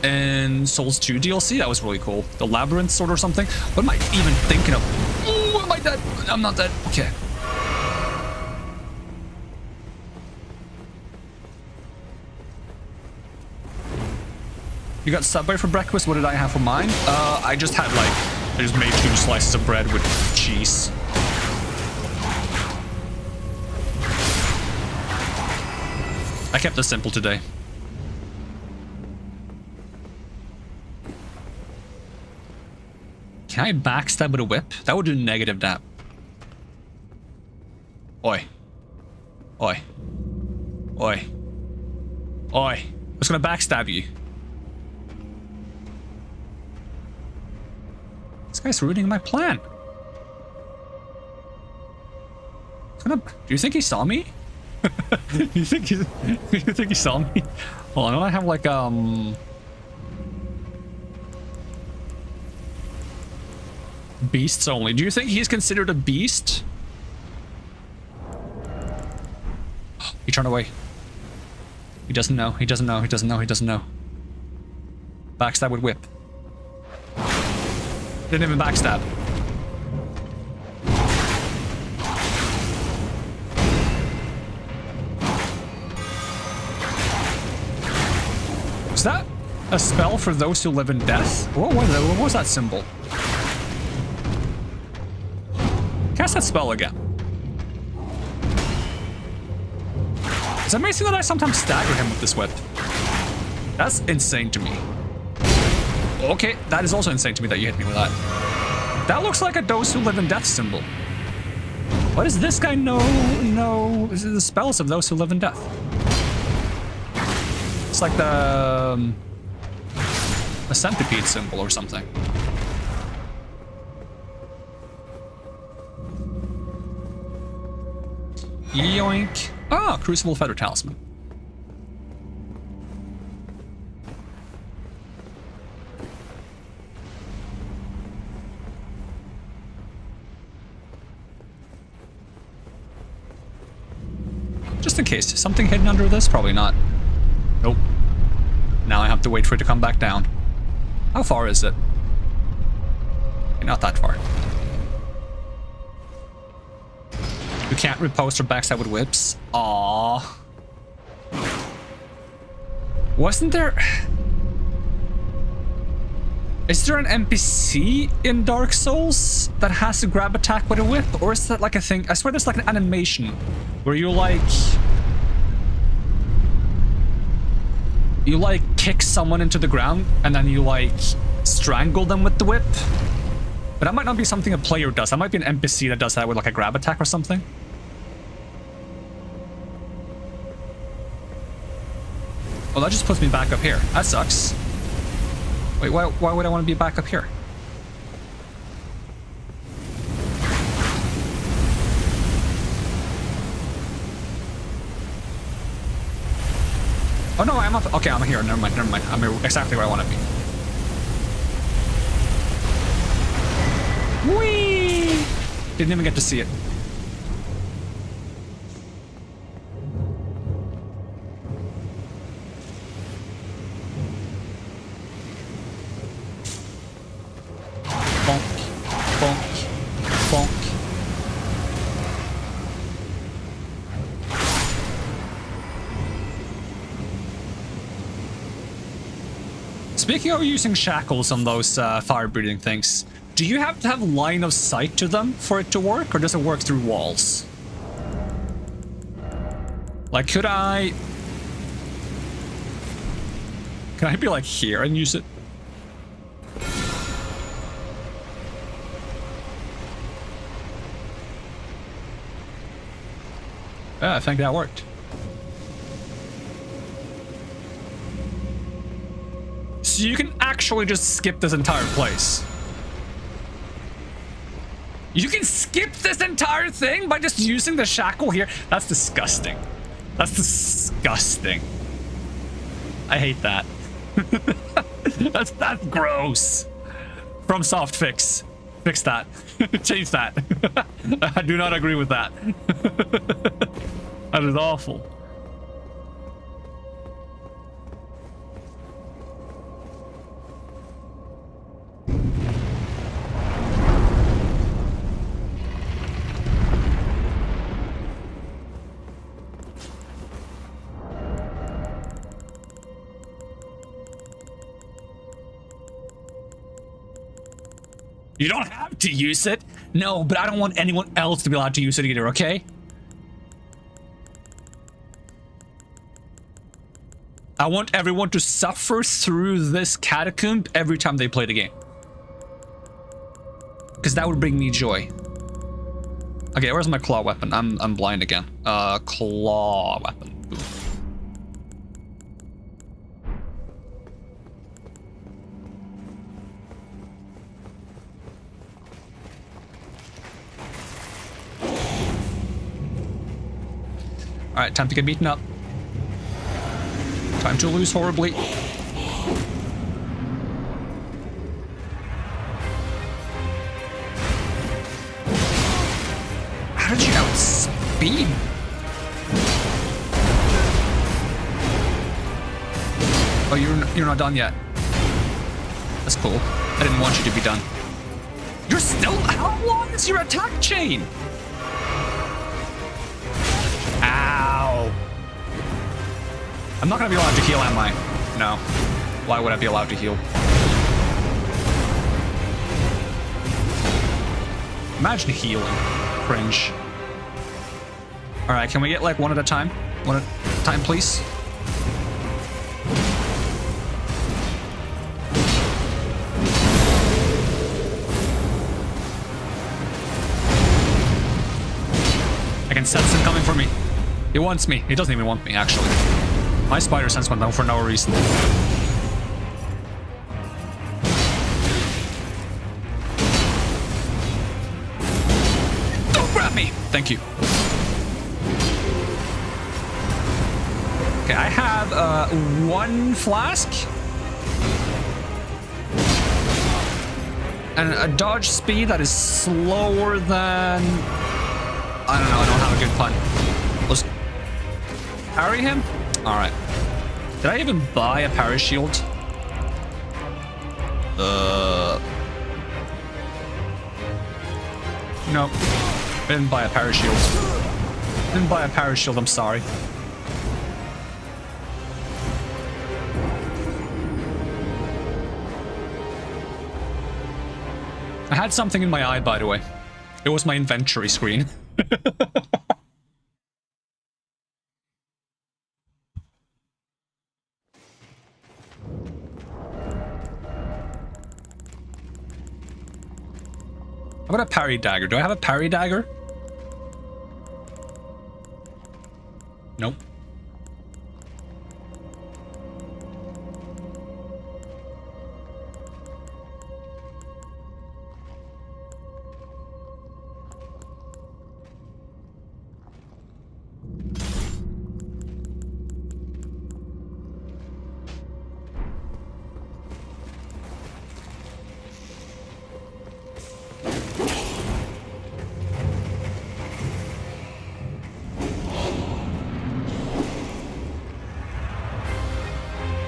in Souls 2 DLC. That was really cool. The labyrinth sword or something. What am I even thinking of? Oh, am I dead? I'm not dead. Okay. You got Subway for breakfast? What did I have for mine? I just had I just made 2 slices of bread with cheese. I kept it simple today. Can I backstab with a whip? That would do negative dap. Oi. Oi. Oi. Oi. I was gonna backstab you. This guy's ruining my plan. Do you think he saw me? you think he saw me? Hold on, don't I have beasts only? Do you think he's considered a beast? He turned away. He doesn't know. He doesn't know. He doesn't know. He doesn't know. Backstab with whip. Didn't even backstab. Is that a spell for those who live in death? What was that symbol? Cast that spell again. It's amazing that I sometimes stagger him with this whip. That's insane to me. Okay, that is also insane to me that you hit me with that. That looks like a those who live in death symbol. What does this guy know? No, this is the spells of those who live in death. It's like the centipede symbol or something. Yoink. Ah, Crucible Feather Talisman. Just in case. Something hidden under this? Probably not. Nope. Now I have to wait for it to come back down. How far is it? Okay, not that far. You can't riposte or backstab with whips. Aww. Wasn't there... Is there an NPC in Dark Souls that has a grab attack with a whip? Or is that like a thing? I swear there's like an animation where you like kick someone into the ground and then you like strangle them with the whip. But that might not be something a player does. That might be an NPC that does that with like a grab attack or something. Well, that just puts me back up here. That sucks. Wait, why would I want to be back up here? Oh no, I'm up. Okay, I'm here. Never mind, never mind. I'm exactly where I want to be. Whee! Didn't even get to see it. Bonk, bonk, bonk. Speaking of using shackles on those fire-breathing things, do you have to have line of sight to them for it to work, or does it work through walls? Like, could I... Can I be like here and use it? Yeah, I think that worked. So you can actually just skip this entire place. You can skip this entire thing by just using the shackle here? That's disgusting. That's disgusting. I hate that. That's gross. FromSoft fix that. Change that. I do not agree with that. That is awful. You don't have to use it. No, but I don't want anyone else to be allowed to use it either, okay? I want everyone to suffer through this catacomb every time they play the game. Because that would bring me joy. Okay, where's my claw weapon? I'm blind again. Claw weapon. Boom. Alright, time to get beaten up. Time to lose horribly. How did you outspeed? Oh, you're not done yet. That's cool. I didn't want you to be done. You're still... How long is your attack chain? Ow. I'm not gonna be allowed to heal, am I? No. Why would I be allowed to heal? Imagine healing. Cringe. Alright, can we get like one at a time? One at a time, please? I can sense him coming for me. He wants me. He doesn't even want me, actually. My spider sense went down for no reason. Don't grab me! Thank you. Okay, I have one flask. And a dodge speed that is slower than... I don't know, I don't have a good pun. Let's parry him? Alright. Did I even buy a parry shield? Nope. I didn't buy a parry shield. Didn't buy a parry shield, I'm sorry. I had something in my eye, by the way. It was my inventory screen. How about a parry dagger? Do I have a parry dagger? Nope.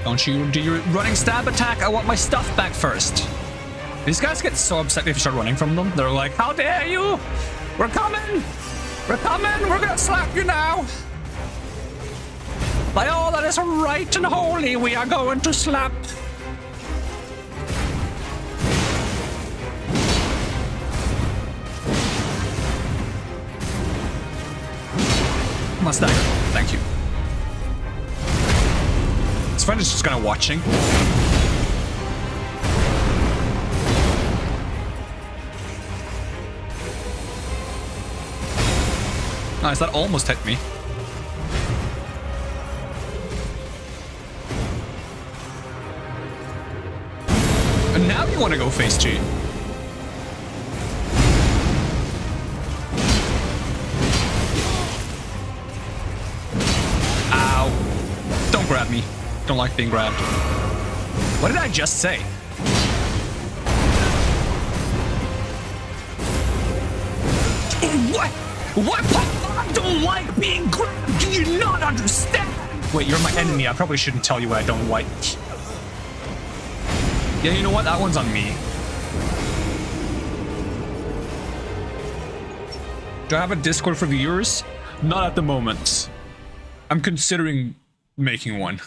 Don't you do your running stab attack? I want my stuff back first. These guys get so upset if you start running from them. They're like, how dare you? We're coming! We're coming! We're gonna slap you now! By all that is right and holy, we are going to slap. Come on, stagger. Thank you. His friend is just kind of watching. Nice, that almost hit me. You want to go phase 2? Ow. Don't grab me. Don't like being grabbed. What did I just say? What? What? I don't like being grabbed. Do you not understand? Wait, you're my enemy. I probably shouldn't tell you what I don't like. Yeah, you know what? That one's on me. Do I have a Discord for viewers? Not at the moment. I'm considering making one.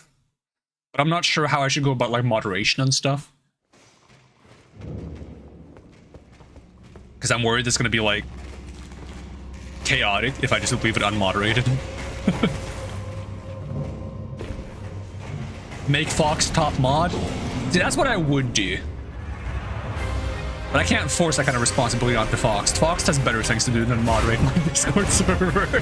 But I'm not sure how I should go about, like, moderation and stuff. Because I'm worried it's going to be, like, chaotic if I just leave it unmoderated. Make Fox top mod? See, that's what I would do. But I can't force that kind of responsibility onto Fox. Fox has better things to do than moderate my Discord server.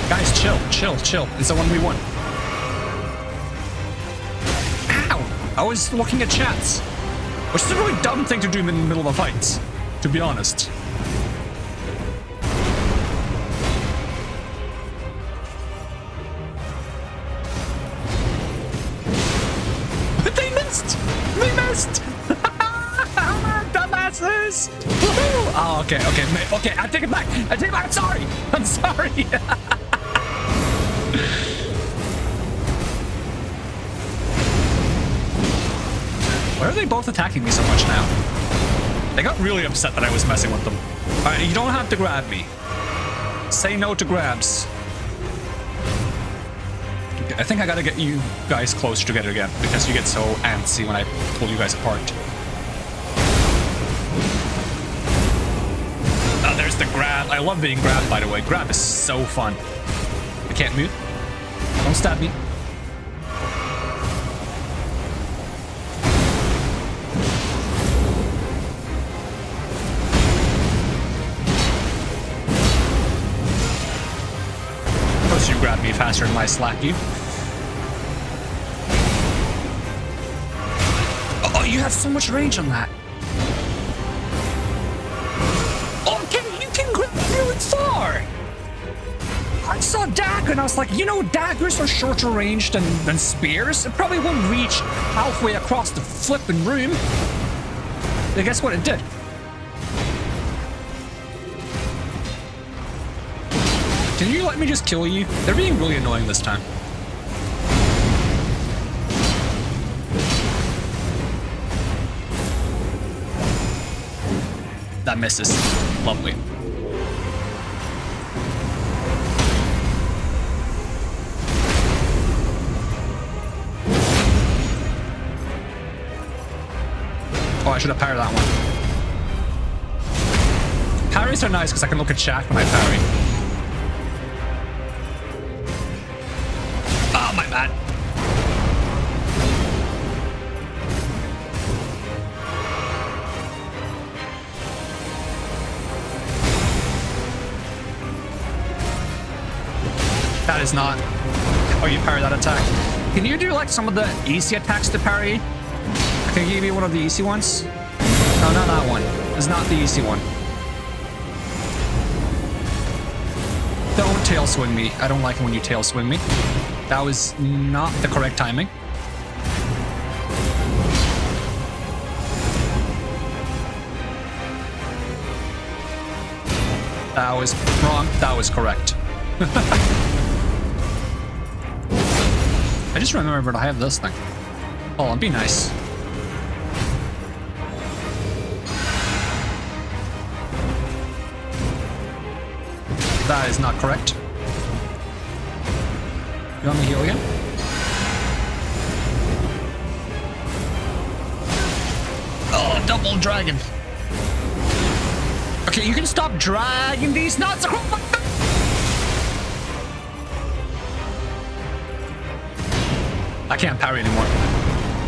Guys, chill. It's the one we won. Ow! I was looking at chats. Which is a really dumb thing to do in the middle of a fight, to be honest. But they missed! They missed! Dumbasses! Woohoo! Oh, okay. I take it back. I'm sorry. I'm sorry. Why are they both attacking me so much now? They got really upset that I was messing with them. Alright, you don't have to grab me. Say no to grabs. Okay, I think I gotta get you guys closer together again, because you get so antsy when I pull you guys apart. Oh, there's the grab. I love being grabbed, by the way. Grab is so fun. I can't move. Don't stab me. You grab me faster than I slap you. Oh, you have so much range on that. Okay, you can grab really far. I saw dagger and I was like, you know, daggers are shorter range than spears. It probably won't reach halfway across the flipping room. But guess what it did? Can you let me just kill you? They're being really annoying this time. That misses. Lovely. Oh, I should have parried that one. Parries are nice because I can look at chat when I parry. Oh, my bad. That is not... Oh, you parry that attack. Can you do, like, some of the easy attacks to parry? Can you give me one of the easy ones? No, not that one. It's not the easy one. Don't tail swing me. I don't like it when you tail swing me. That was not the correct timing. That was wrong. That was correct. I just remembered I have this thing. Oh, be nice. That is not correct. You want me to heal again? Oh, double dragon. Okay, you can stop dragging these nuts across my face. I can't parry anymore.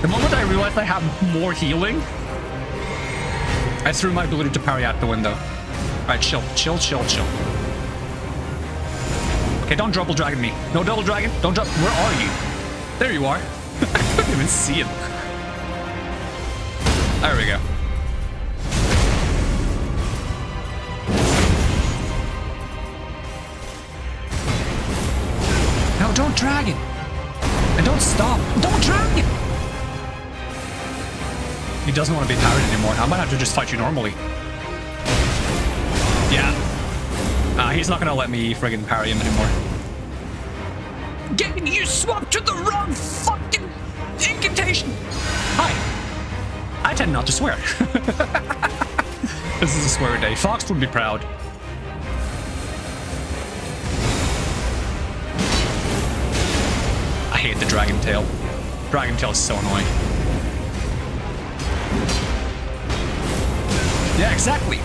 The moment I realized I have more healing, I threw my ability to parry out the window. Alright, chill. Okay, don't double dragon me. No double dragon. Don't drop. Where are you? There you are. I couldn't even see him. There we go. No, don't drag it. And don't stop. Don't drag it. He doesn't want to be parried anymore. I might have to just fight you normally. Yeah. He's not gonna let me friggin' parry him anymore. Getting you swapped to the wrong fucking incantation. Hi. I tend not to swear. This is a swear day. Fox would be proud. I hate the Dragon Tail. Dragon Tail is so annoying. Yeah, exactly.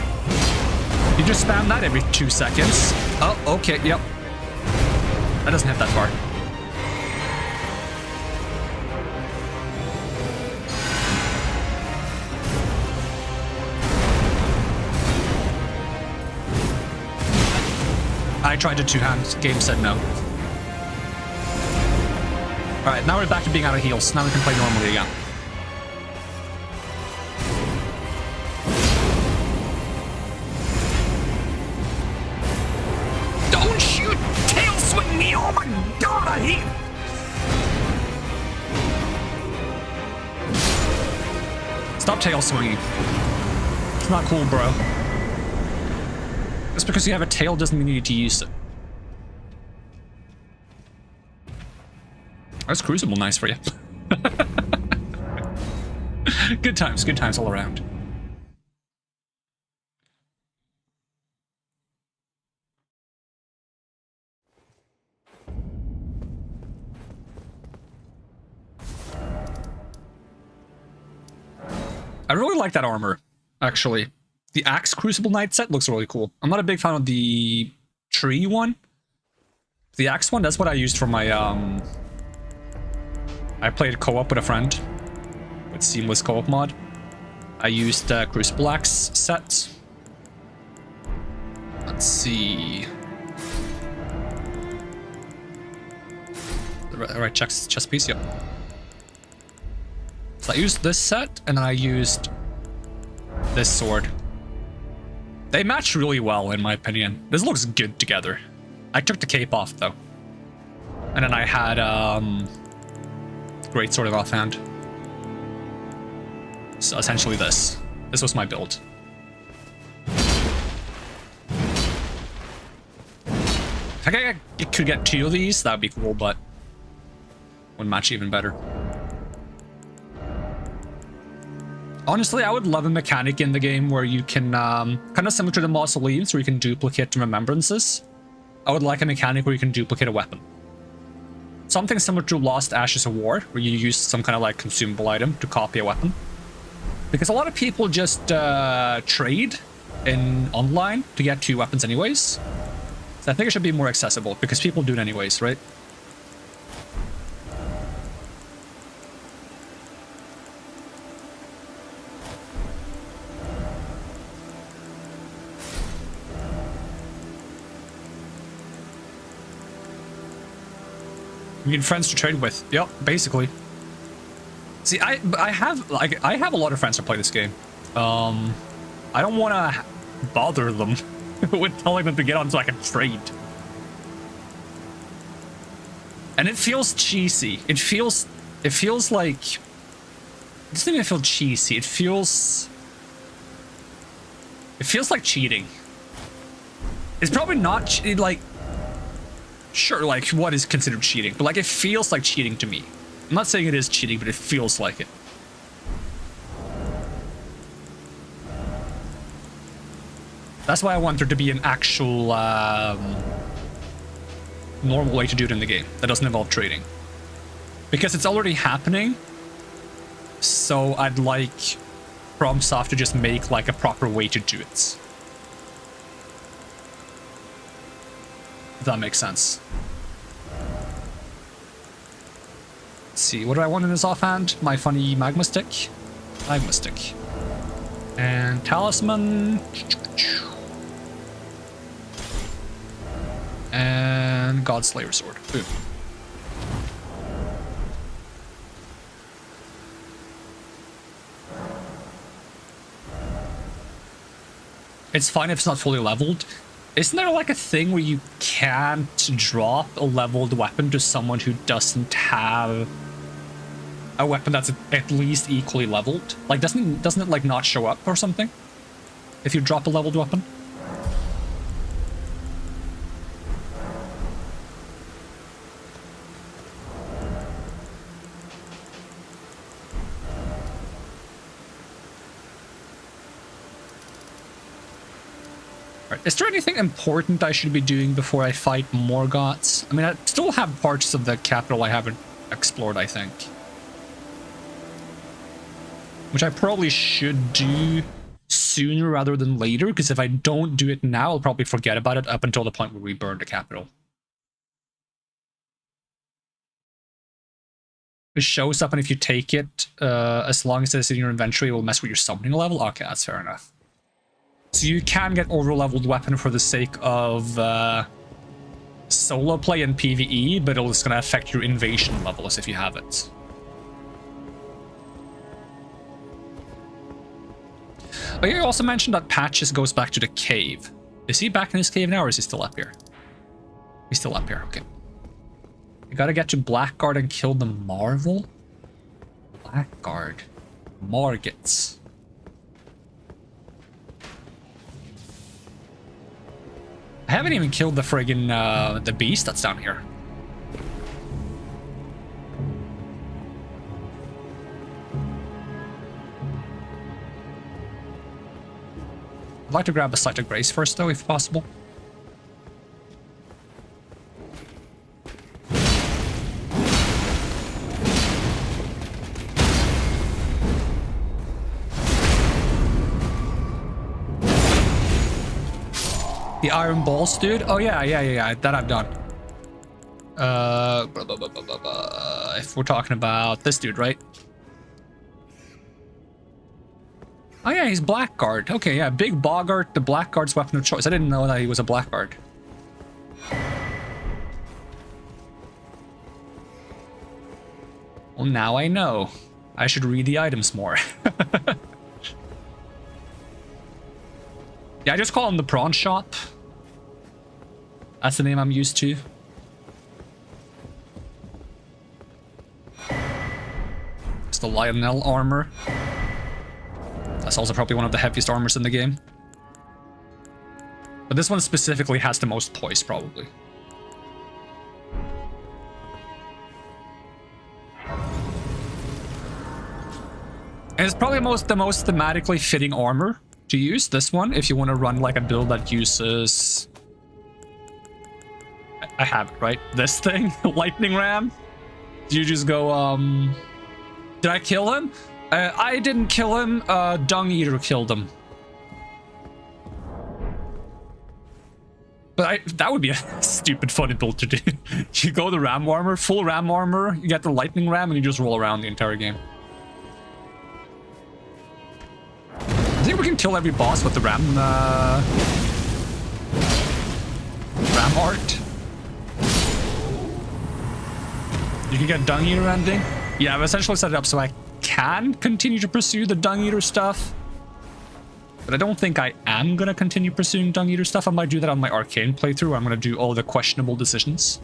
You just spam that every 2 seconds. Oh, okay, yep. That doesn't hit that far. I tried a two-hand. Game said no. Alright, now we're back to being out of heals. Now we can play normally again. Don't shoot! Tail swing me! Oh my god, I hate it! Stop tail swinging. It's not cool, bro. Just because you have a tail doesn't mean you need to use it. That's Crucible nice for you. Good times all around. I really like that armor, actually. The Axe Crucible Knight set looks really cool. I'm not a big fan of the tree one. The Axe one, that's what I used for my, I played co-op with a friend with Seamless Co-op mod. I used the Crucible Axe set. Let's see. The right chest piece, yep. So I used this set, and then I used this sword. They match really well, in my opinion. This looks good together. I took the cape off, though. And then I had, great sword offhand. So essentially this. This was my build. If I could get 2 of these, that would be cool, but would match even better. Honestly, I would love a mechanic in the game where you can, kind of similar to the mausoleums, where you can duplicate remembrances. I would like a mechanic where you can duplicate a weapon. Something similar to Lost Ashes of War, where you use some kind of like consumable item to copy a weapon. Because a lot of people just trade in online to get 2 weapons anyways. So I think it should be more accessible, because people do it anyways, right? You need friends to trade with. Yep, basically. See, I have a lot of friends that play this game. I don't want to bother them with telling them to get on so I can trade. And it feels cheesy. It feels like... It doesn't even feel cheesy. It feels like cheating. It's probably not like... Sure, like, what is considered cheating? But, like, it feels like cheating to me. I'm not saying it is cheating, but it feels like it. That's why I want there to be an actual, normal way to do it in the game that doesn't involve trading. Because it's already happening, so I'd like FromSoftware to just make, like, a proper way to do it. If that makes sense. see, what do I want in this offhand? My funny magma stick? Magma stick. And talisman. And Godslayer sword. Boom. It's fine if it's not fully leveled. Isn't there like a thing where you can't drop a leveled weapon to someone who doesn't have a weapon that's at least equally leveled? Like, doesn't it like not show up or something if you drop a leveled weapon? Is there anything important I should be doing before I fight more gods? I mean, I still have parts of the capital I haven't explored, I think. Which I probably should do sooner rather than later, because if I don't do it now, I'll probably forget about it up until the point where we burn the capital. It shows up, and if you take it, as long as it's in your inventory, it will mess with your summoning level? Okay, that's fair enough. So you can get over-leveled weapon for the sake of solo play and PvE, but it's going to affect your invasion levels if you have it. But you also mentioned that Patches goes back to the cave. Is he back in his cave now, or is he still up here? He's still up here, okay. You gotta get to Blackguard and kill the Marvel? Blackguard. Margits. I haven't even killed the friggin' the beast that's down here. I'd like to grab a Sight of Grace first, though, if possible. The Iron Balls, dude? Oh, yeah. That I've done. If we're talking about this dude, right? Oh, yeah, he's Blackguard. Okay, yeah, Big Boggart, the Blackguard's weapon of choice. I didn't know that he was a Blackguard. Well, now I know. I should read the items more. Yeah, I just call him the Prawn Shop. That's the name I'm used to. It's the Lionel armor. That's also probably one of the heaviest armors in the game. But this one specifically has the most poise, probably. And it's probably the most thematically fitting armor to use, this one, if you want to run like a build that uses... I have it, right? This thing? Lightning Ram? Do you just go, Did I kill him? I didn't kill him, Dung Eater killed him. But that would be a stupid funny build to do. You go the Ram Armor, full Ram Armor, you get the Lightning Ram, and you just roll around the entire game. I think we can kill every boss with the Ram art. You can get Dung Eater ending. Yeah, I've essentially set it up so I can continue to pursue the Dung Eater stuff. But I don't think I am going to continue pursuing Dung Eater stuff. I might do that on my Arcane playthrough, where I'm going to do all the questionable decisions.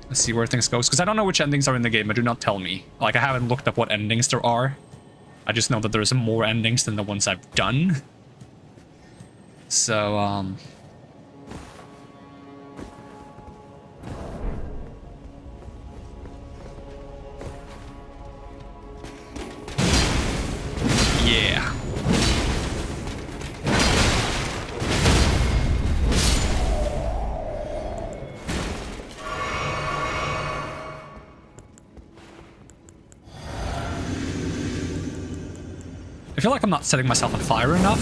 Let's see where things goes. Because I don't know which endings are in the game, but do not tell me. Like, I haven't looked up what endings there are. I just know that there's more endings than the ones I've done. So, yeah. I feel like I'm not setting myself on fire enough.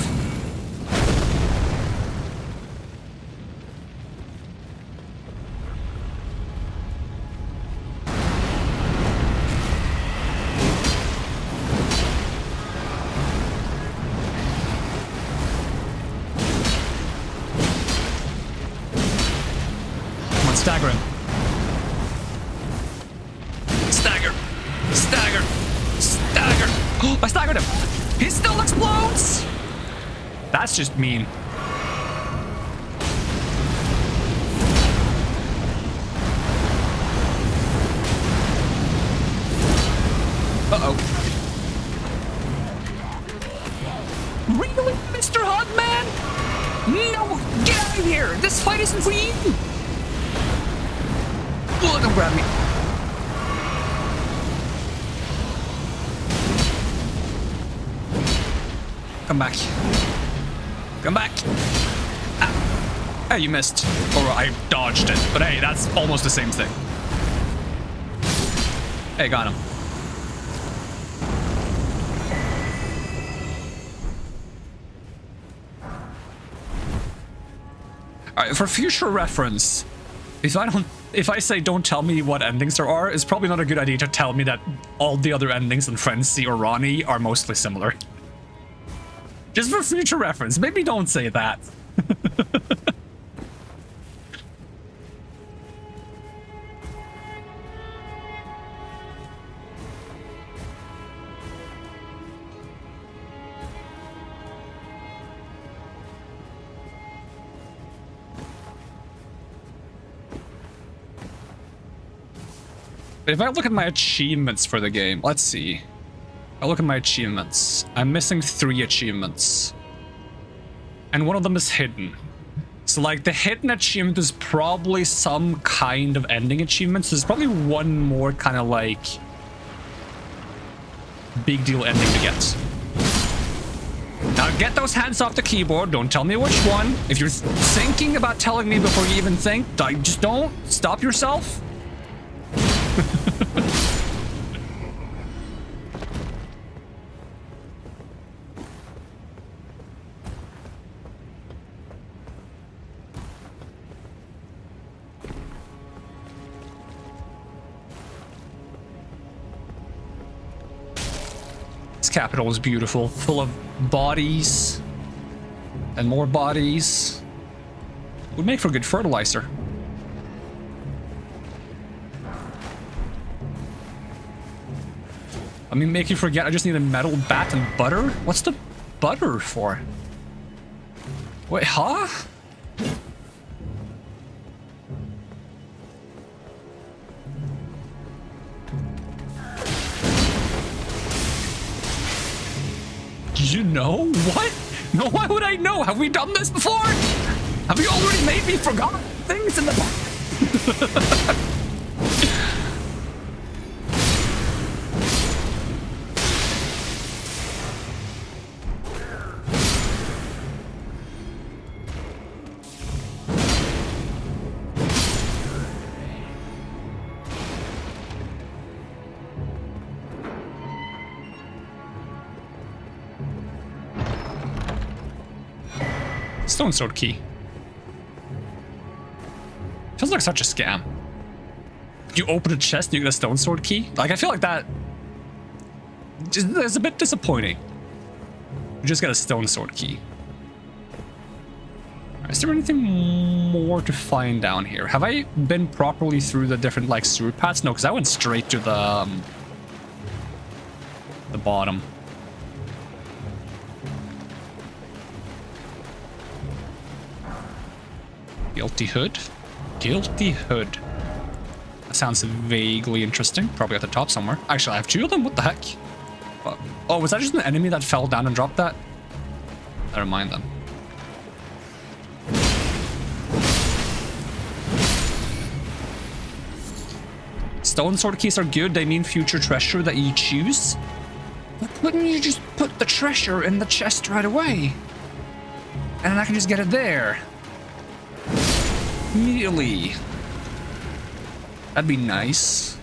Stagger him. Stagger. Stagger. Stagger. Oh, I staggered him. He still explodes. That's just mean. Uh-oh. Really, Mr. Hogman? No, get out of here! This fight isn't for you! Oh, don't grab me. Come back. Come back! Ah. Hey, you missed. Or I dodged it. But hey, that's almost the same thing. Hey, got him. Alright, for future reference, if I say don't tell me what endings there are, it's probably not a good idea to tell me that all the other endings in Frenzy or Ronnie are mostly similar. Just for future reference, maybe don't say that. But if I look at my achievements for the game, let's see. I look at my achievements. I'm missing 3 achievements. And one of them is hidden. So like the hidden achievement is probably some kind of ending achievement. So there's probably one more kind of like big deal ending to get. Now get those hands off the keyboard. Don't tell me which one. If you're thinking about telling me before you even think, just don't. Stop yourself. This capital is beautiful, full of bodies and more bodies. Would make for good fertilizer. I mean, make you forget I just need a metal bat and butter? What's the butter for? Wait, huh? You know? What? No, why would I know? Have we done this before? Have you already made me forget things in the past? Stone sword key. Feels like such a scam. You open a chest and you get a stone sword key? Like, I feel like that is a bit disappointing. You just get a stone sword key. Is there anything more to find down here? Have I been properly through the different, like, sewer paths? No, because I went straight to the bottom. Guilty Hood? Guilty Hood. That sounds vaguely interesting. Probably at the top somewhere. Actually, I have 2 of them? What the heck? Oh, was that just an enemy that fell down and dropped that? Never mind then. Stone sword keys are good. They mean future treasure that you choose. But wouldn't you just put the treasure in the chest right away? And then I can just get it there. Immediately. That'd be nice.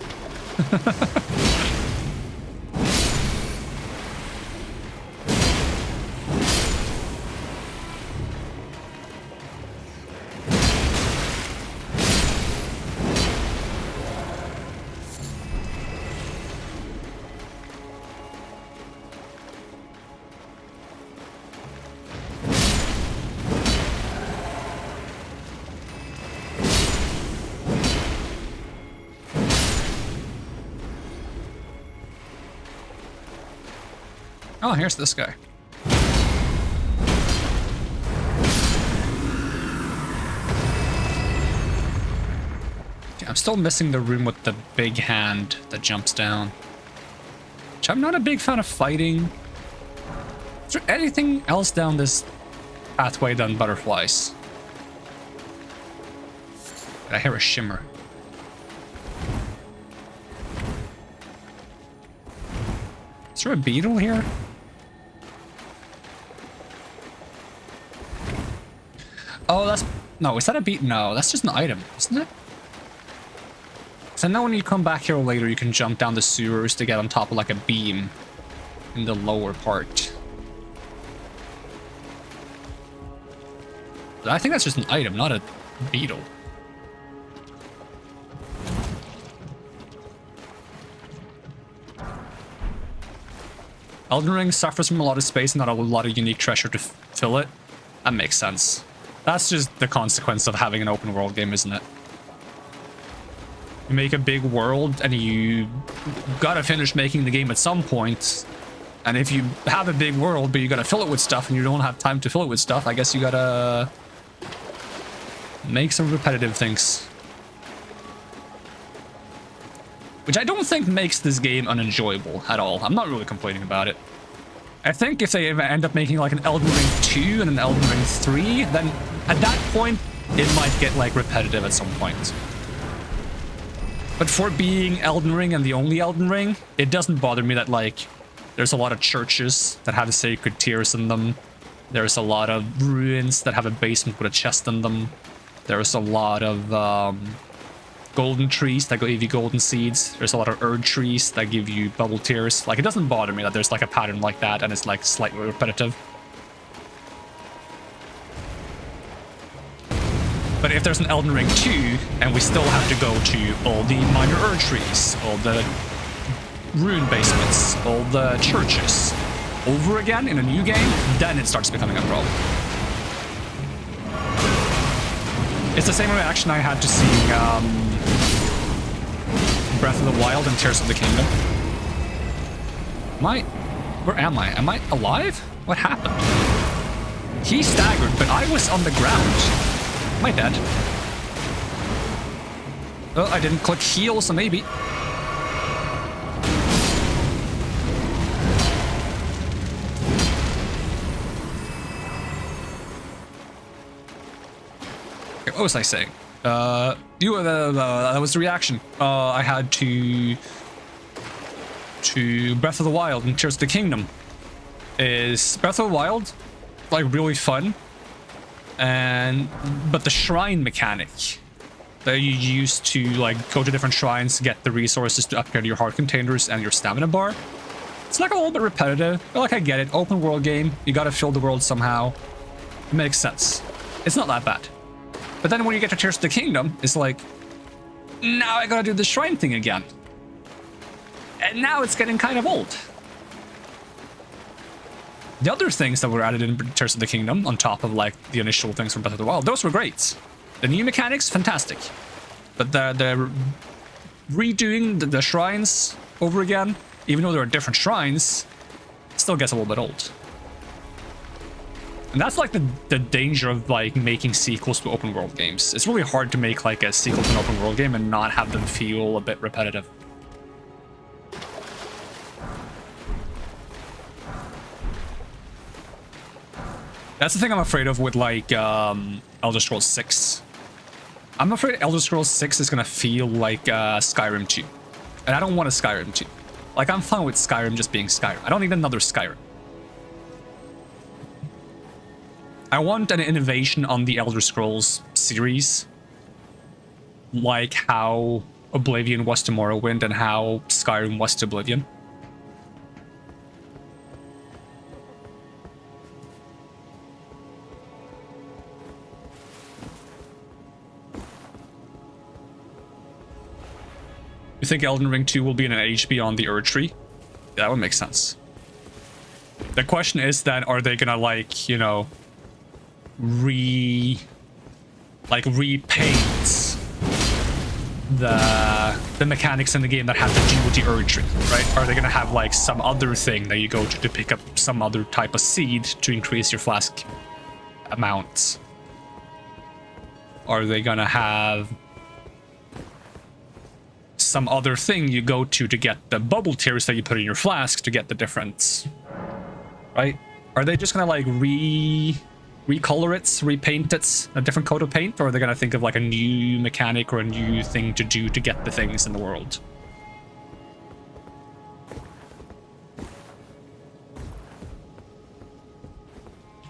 Oh, here's this guy. Okay, I'm still missing the room with the big hand that jumps down. Which I'm not a big fan of fighting. Is there anything else down this pathway than butterflies? I hear a shimmer. Is there a beetle here? Oh, that's... No, is that a beetle? No, that's just an item, isn't it? So now when you come back here later, you can jump down the sewers to get on top of like a beam in the lower part. But I think that's just an item, not a beetle. Elden Ring suffers from a lot of space and not a lot of unique treasure to fill it. That makes sense. That's just the consequence of having an open world game, isn't it? You make a big world and you gotta finish making the game at some point. And if you have a big world but you gotta fill it with stuff and you don't have time to fill it with stuff, I guess you gotta make some repetitive things. Which I don't think makes this game unenjoyable at all. I'm not really complaining about it. I think if they end up making like an Elden Ring 2 and an Elden Ring 3, then at that point, it might get like repetitive at some point. But for being Elden Ring and the only Elden Ring, it doesn't bother me that like there's a lot of churches that have sacred tears in them. There's a lot of ruins that have a basement with a chest in them. There's a lot of golden trees that give you golden seeds. There's a lot of Erd trees that give you bubble tears. Like, it doesn't bother me that there's like a pattern like that and it's like slightly repetitive. But if there's an Elden Ring 2 and we still have to go to all the minor Erd trees, all the ruin basements, all the churches over again in a new game, then it starts becoming a problem. It's the same reaction I had to seeing Breath of the Wild and Tears of the Kingdom. Where am I? Am I alive? What happened? He staggered, but I was on the ground. Am I dead? Oh, I didn't click heal, so maybe. Okay, what was I saying? That was the reaction I had to Breath of the Wild and Tears of the Kingdom. Is Breath of the Wild like really fun, but the shrine mechanic that you use to like go to different shrines to get the resources to upgrade your heart containers and your stamina bar, it's like a little bit repetitive. But like, I get it, open world game, you gotta fill the world somehow. It makes sense. It's not that bad. But then when you get to Tears of the Kingdom, it's like, now I gotta do the shrine thing again. And now it's getting kind of old. The other things that were added in Tears of the Kingdom, on top of like the initial things from Breath of the Wild, those were great. The new mechanics, fantastic. But the redoing the shrines over again, even though there are different shrines, still gets a little bit old. And that's like the danger of like making sequels to open world games. It's really hard to make like a sequel to an open world game and not have them feel a bit repetitive. That's the thing I'm afraid of with like Elder Scrolls 6. I'm afraid Elder Scrolls 6 is gonna feel like Skyrim 2. And I don't want a Skyrim 2. Like, I'm fine with Skyrim just being Skyrim. I don't need another Skyrim. I want an innovation on the Elder Scrolls series, like how Oblivion was to Morrowind and how Skyrim was to Oblivion. You think Elden Ring 2 will be in an age beyond the Erd Tree? Yeah, that would make sense. The question is then, are they gonna like, you know, repaint the mechanics in the game that have to do with the Erd Tree, right? Are they gonna have like some other thing that you go to pick up some other type of seed to increase your flask amount? Are they gonna have some other thing you go to get the bubble tears that you put in your flask to get the difference? Right? Are they just gonna like recolor it, repaint it, a different coat of paint, or are they gonna think of like a new mechanic or a new thing to do to get the things in the world?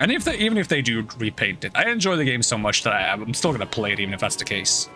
And even if they do repaint it, I enjoy the game so much that I'm still gonna play it even if that's the case.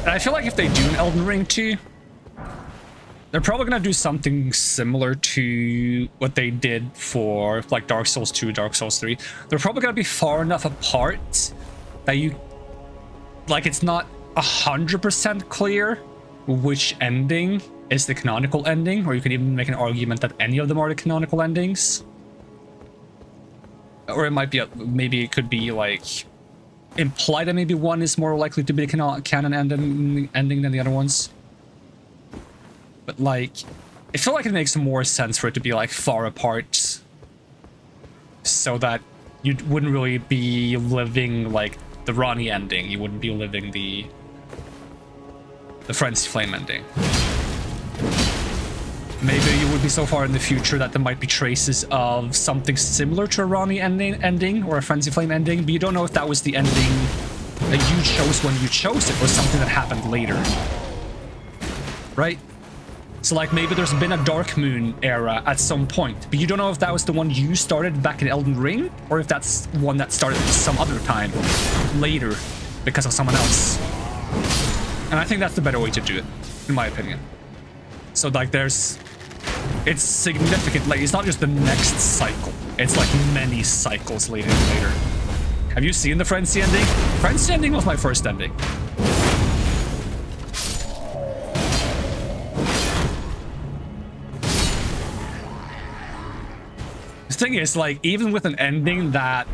I feel like if they do an Elden Ring 2, they're probably gonna do something similar to what they did for like Dark Souls 2, Dark Souls 3. They're probably gonna be far enough apart that you, like, it's not 100% clear which ending is the canonical ending, or you can even make an argument that any of them are the canonical endings. Or it might be, maybe it could be like imply that maybe one is more likely to be the canon ending than the other ones. But like, I feel like it makes more sense for it to be like far apart, so that you wouldn't really be living like the Ronnie ending. You wouldn't be living the Frenzy Flame ending. Maybe you would be so far in the future that there might be traces of something similar to a Ronnie ending or a Frenzy Flame ending, but you don't know if that was the ending that you chose when you chose it or something that happened later. Right? So like maybe there's been a Dark Moon era at some point, but you don't know if that was the one you started back in Elden Ring or if that's one that started some other time later because of someone else. And I think that's the better way to do it, in my opinion. So like it's significant, like it's not just the next cycle, it's like many cycles later and later. Have you seen the Frenzy ending? Frenzy ending was my first ending. The thing is, like, even with an ending that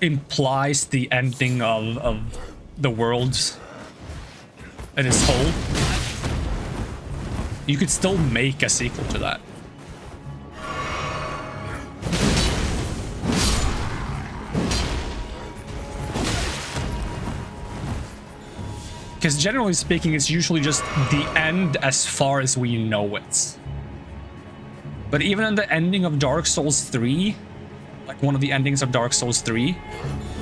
implies the ending of the world in its whole, you could still make a sequel to that. Because generally speaking, it's usually just the end as far as we know it. But even in the ending of Dark Souls 3, like one of the endings of Dark Souls 3,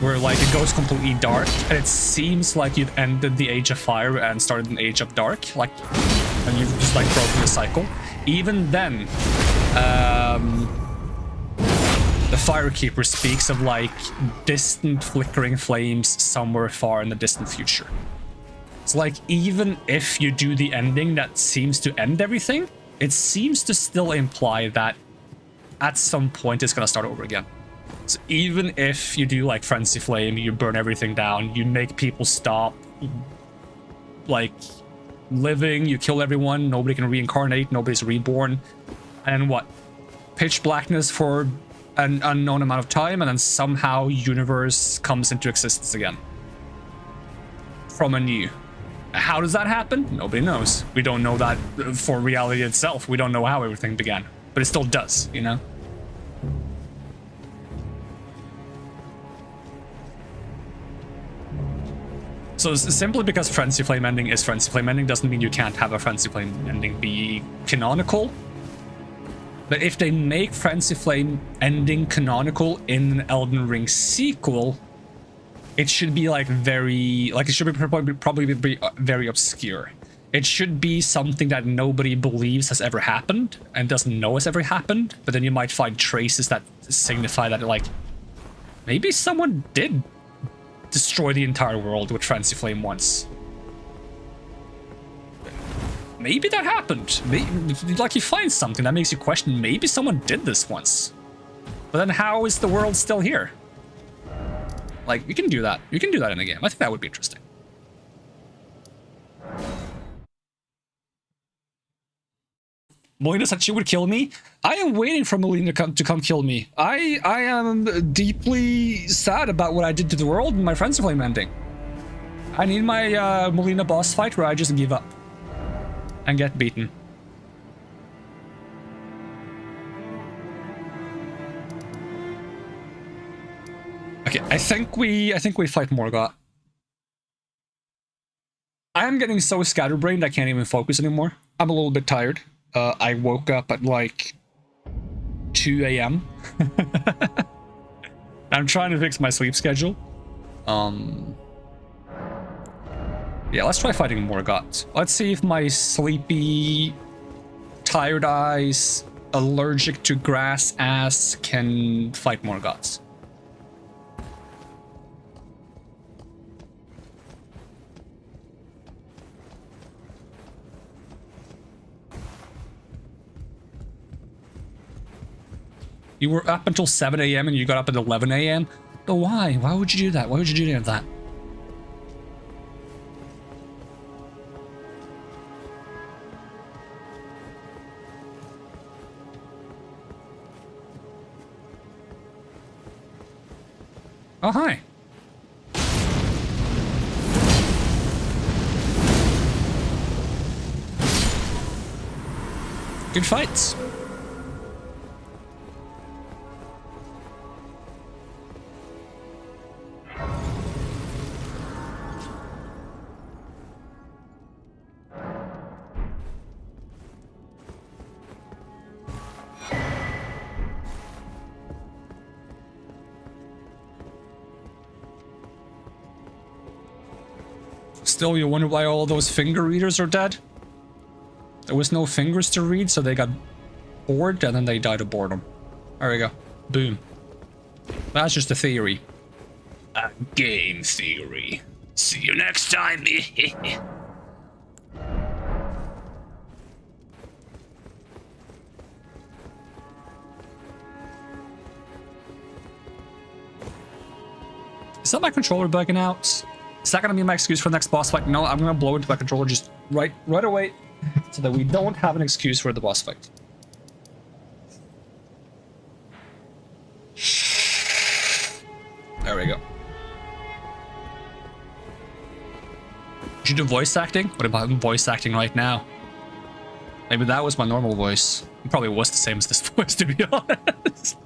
where like it goes completely dark, and it seems like you've ended the Age of Fire and started an Age of Dark, like, and you've just like broken the cycle. Even then, the Firekeeper speaks of like distant flickering flames somewhere far in the distant future. It's like, even if you do the ending that seems to end everything, it seems to still imply that at some point it's gonna start over again. So even if you do like Frenzy Flame, you burn everything down, you make people stop like living, you kill everyone, nobody can reincarnate, nobody's reborn, and what? Pitch blackness for an unknown amount of time, and then somehow universe comes into existence again. From anew. How does that happen? Nobody knows. We don't know that for reality itself. We don't know how everything began, but it still does, you know? So simply because Frenzy Flame ending is Frenzy Flame ending doesn't mean you can't have a Frenzy Flame ending be canonical. But if they make Frenzy Flame ending canonical in an Elden Ring sequel, it should be like very, like it should be probably be very obscure. It should be something that nobody believes has ever happened and doesn't know has ever happened, but then you might find traces that signify that, like, maybe someone did destroy the entire world with Frenzy Flame once. Maybe that happened. Maybe, like, you find something that makes you question, maybe someone did this once. But then how is the world still here? Like, you can do that. You can do that in a game. I think that would be interesting. Melina said she would kill me. I am waiting for Melina to come kill me. I am deeply sad about what I did to the world and my friends flame ending. I need my Melina boss fight where I just give up and get beaten. Okay, I think we fight Morgoth. I am getting so scatterbrained I can't even focus anymore. I'm a little bit tired. I woke up at like 2 a.m. I'm trying to fix my sleep schedule. Yeah, let's try fighting Morgoth. Let's see if my sleepy, tired eyes, allergic to grass ass can fight Morgoths. You were up until 7 a.m. and you got up at 11 a.m.? But why? Why would you do that? Why would you do that? Oh, hi. Good fights. Still, you wonder why all those finger readers are dead? There was no fingers to read, so they got bored, and then they died of boredom. There we go. Boom. That's just a theory. A game theory. See you next time. Is that my controller bugging out? Is that gonna be my excuse for the next boss fight? No, I'm gonna blow into my controller just right away, so that we don't have an excuse for the boss fight. There we go. Did you do voice acting? What about voice acting right now? Maybe that was my normal voice. It probably was the same as this voice, to be honest.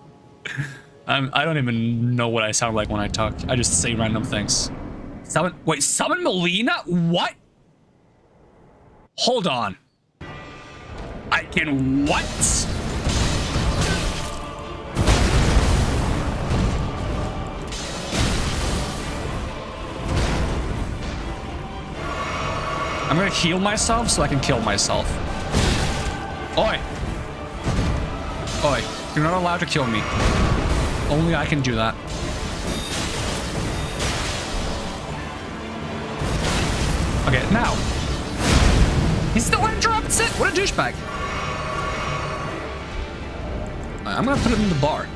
I don't even know what I sound like when I talk. I just say random things. Summon Melina? What? Hold on. I can what? I'm gonna heal myself so I can kill myself. Oi! Oi, you're not allowed to kill me. Only I can do that. Okay, now. He still interrupts it? What a douchebag. I'm gonna put it in the bar.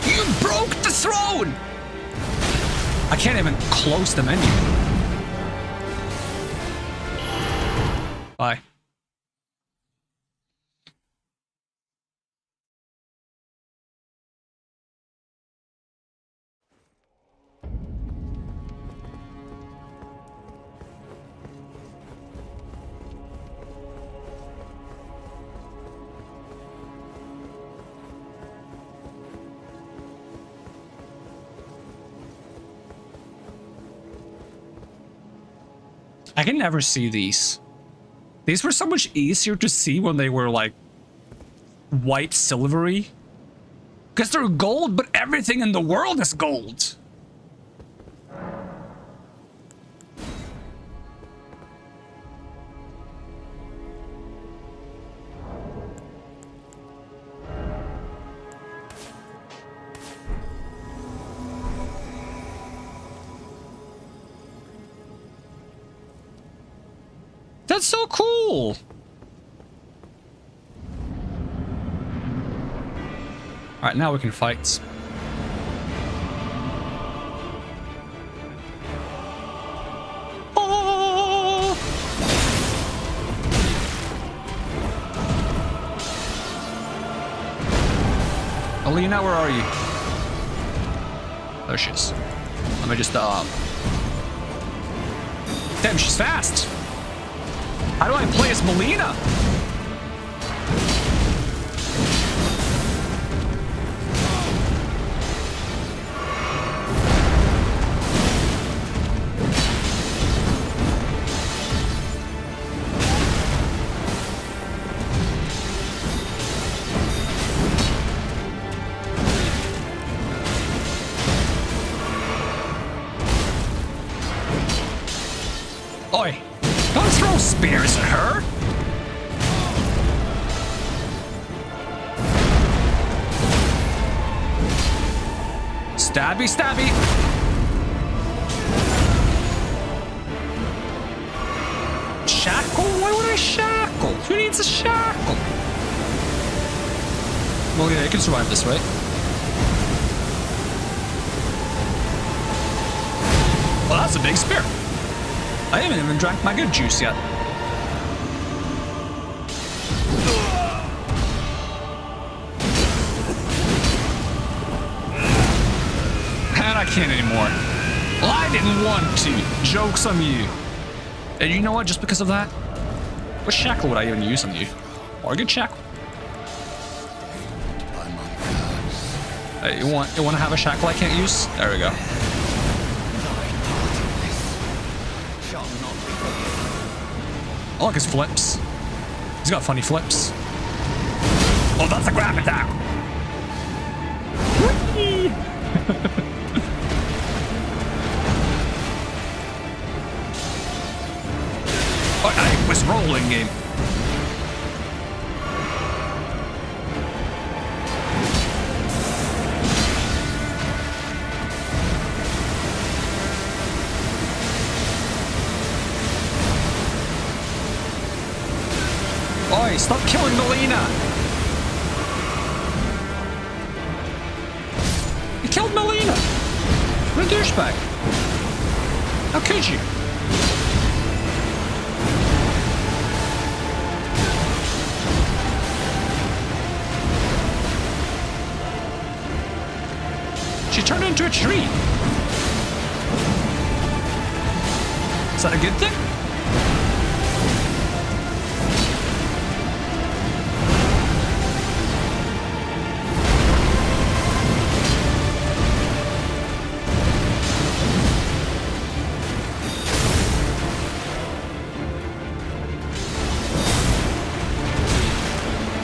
You broke the throne! I can't even close the menu. Bye. I can never see these. These were so much easier to see when they were like white silvery. Because they're gold, but everything in the world is gold. That's so cool. Alright, now we can fight. Oh! Alina, where are you? There she is. Let me just, Damn, she's fast! How do I play as Melina? Oi! Don't throw spears at her! Stabby, stabby! Shackle? Why would I shackle? Who needs a shackle? Well, yeah, you can survive this, right? Well, that's a big spear. I haven't even drank my good juice yet. And I can't anymore. Well, I didn't want to. Joke's on you. And you know what? Just because of that, what shackle would I even use on you? Or a good shackle? You want to have a shackle I can't use? There we go. I like his flips. He's got funny flips. Oh, that's a grab attack! Oh, I was rolling game. Oi, stop killing Melina! You killed Melina! What a douchebag! How could you? She turned into a tree! Is that a good thing?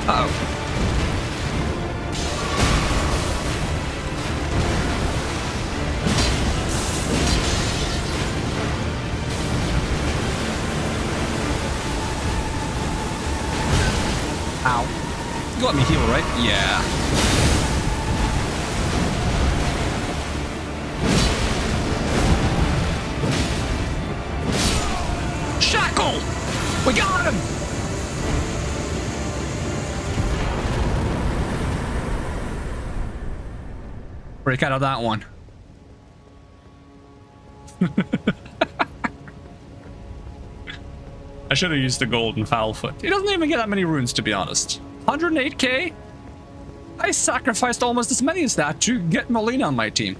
Uh-oh. Ow. You let me heal, right? Yeah. Shackle! We got him! Break out of that one. I should have used the golden foul foot. He doesn't even get that many runes, to be honest. 108k? I sacrificed almost as many as that to get Melina on my team.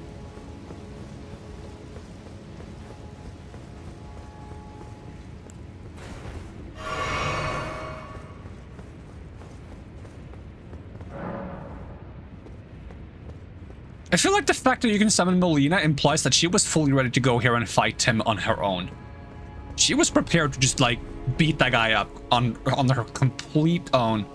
I feel like the fact that you can summon Melina implies that she was fully ready to go here and fight him on her own. She was prepared to just, like, beat that guy up on her complete own.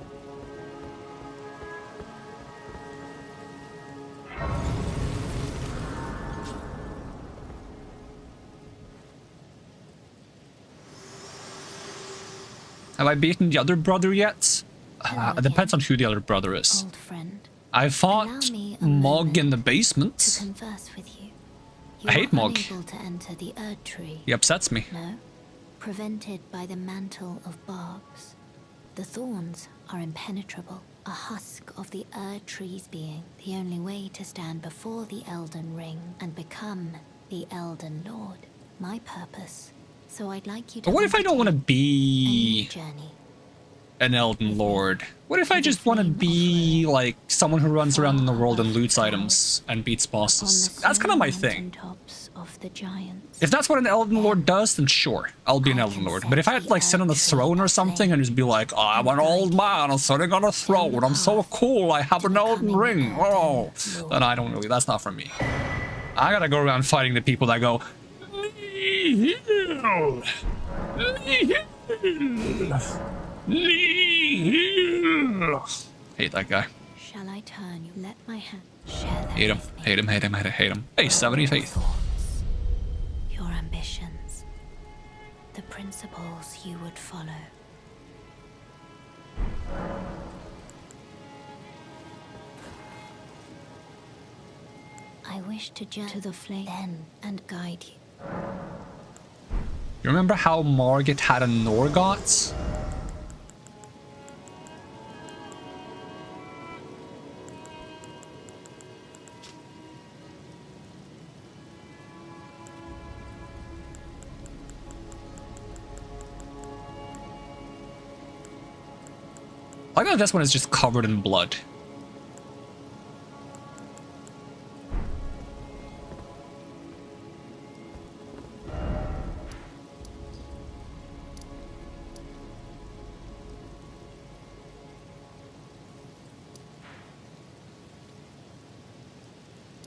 Have I beaten the other brother yet? It depends on who the other brother is. Old friend. I fought Mog in the basement. To converse with you. I hate Mog. Unable to enter the Erd Tree. He upsets me. No, prevented by the mantle of barbs. The thorns are impenetrable. a husk of the tree's being, the only way to stand before the Elden Ring and become the Elden Lord. My purpose. So I'd like you to. But what if I don't want to undertake a be new journey. an Elden Lord? What if I just want to be like someone who runs around in the world and loots items and beats On bosses? the That's kind of my snowy thing. mountaintops of the giants. If that's what an Elden Lord does, then sure, I'll be an Elden Lord. But if I had to like sit on a throne or something and just be like, oh, I'm an old man, I'm sitting on a throne, I'm so cool, I have an Elden Ring, oh, then I don't really, that's not for me. I gotta go around fighting the people that go, Nihil! Nihil! Nihil! Hate that guy. Shall I turn you? Let my hand share them Hate him, with me. hate him, hate him, hate him, hate him. Hey, 70 faith. Thoughts, your ambitions, the principles you would follow. I wish to journey to the flame then and guide you. You remember how Margit had a Norgot? I bet this one is just covered in blood.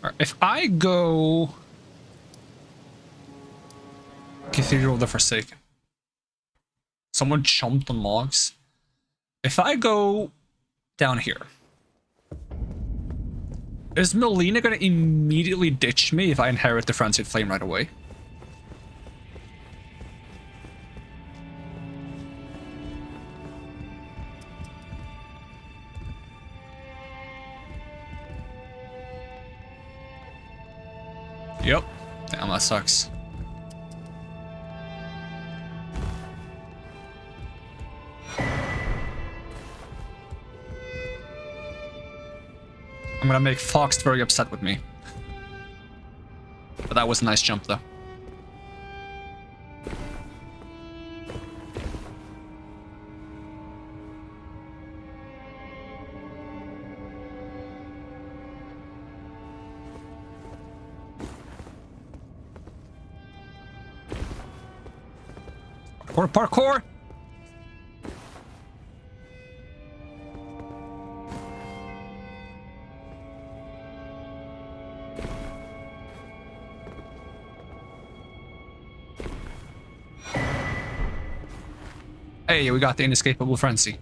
Alright, if I go Cathedral of the Forsaken, someone chomped on logs. If I go down here, is Melina gonna immediately ditch me if I inherit the Frenzied Flame right away? Yep. Damn, that sucks. I'm gonna make Fox very upset with me. But that was a nice jump, though. Parkour, parkour! Hey, we got the inescapable frenzy.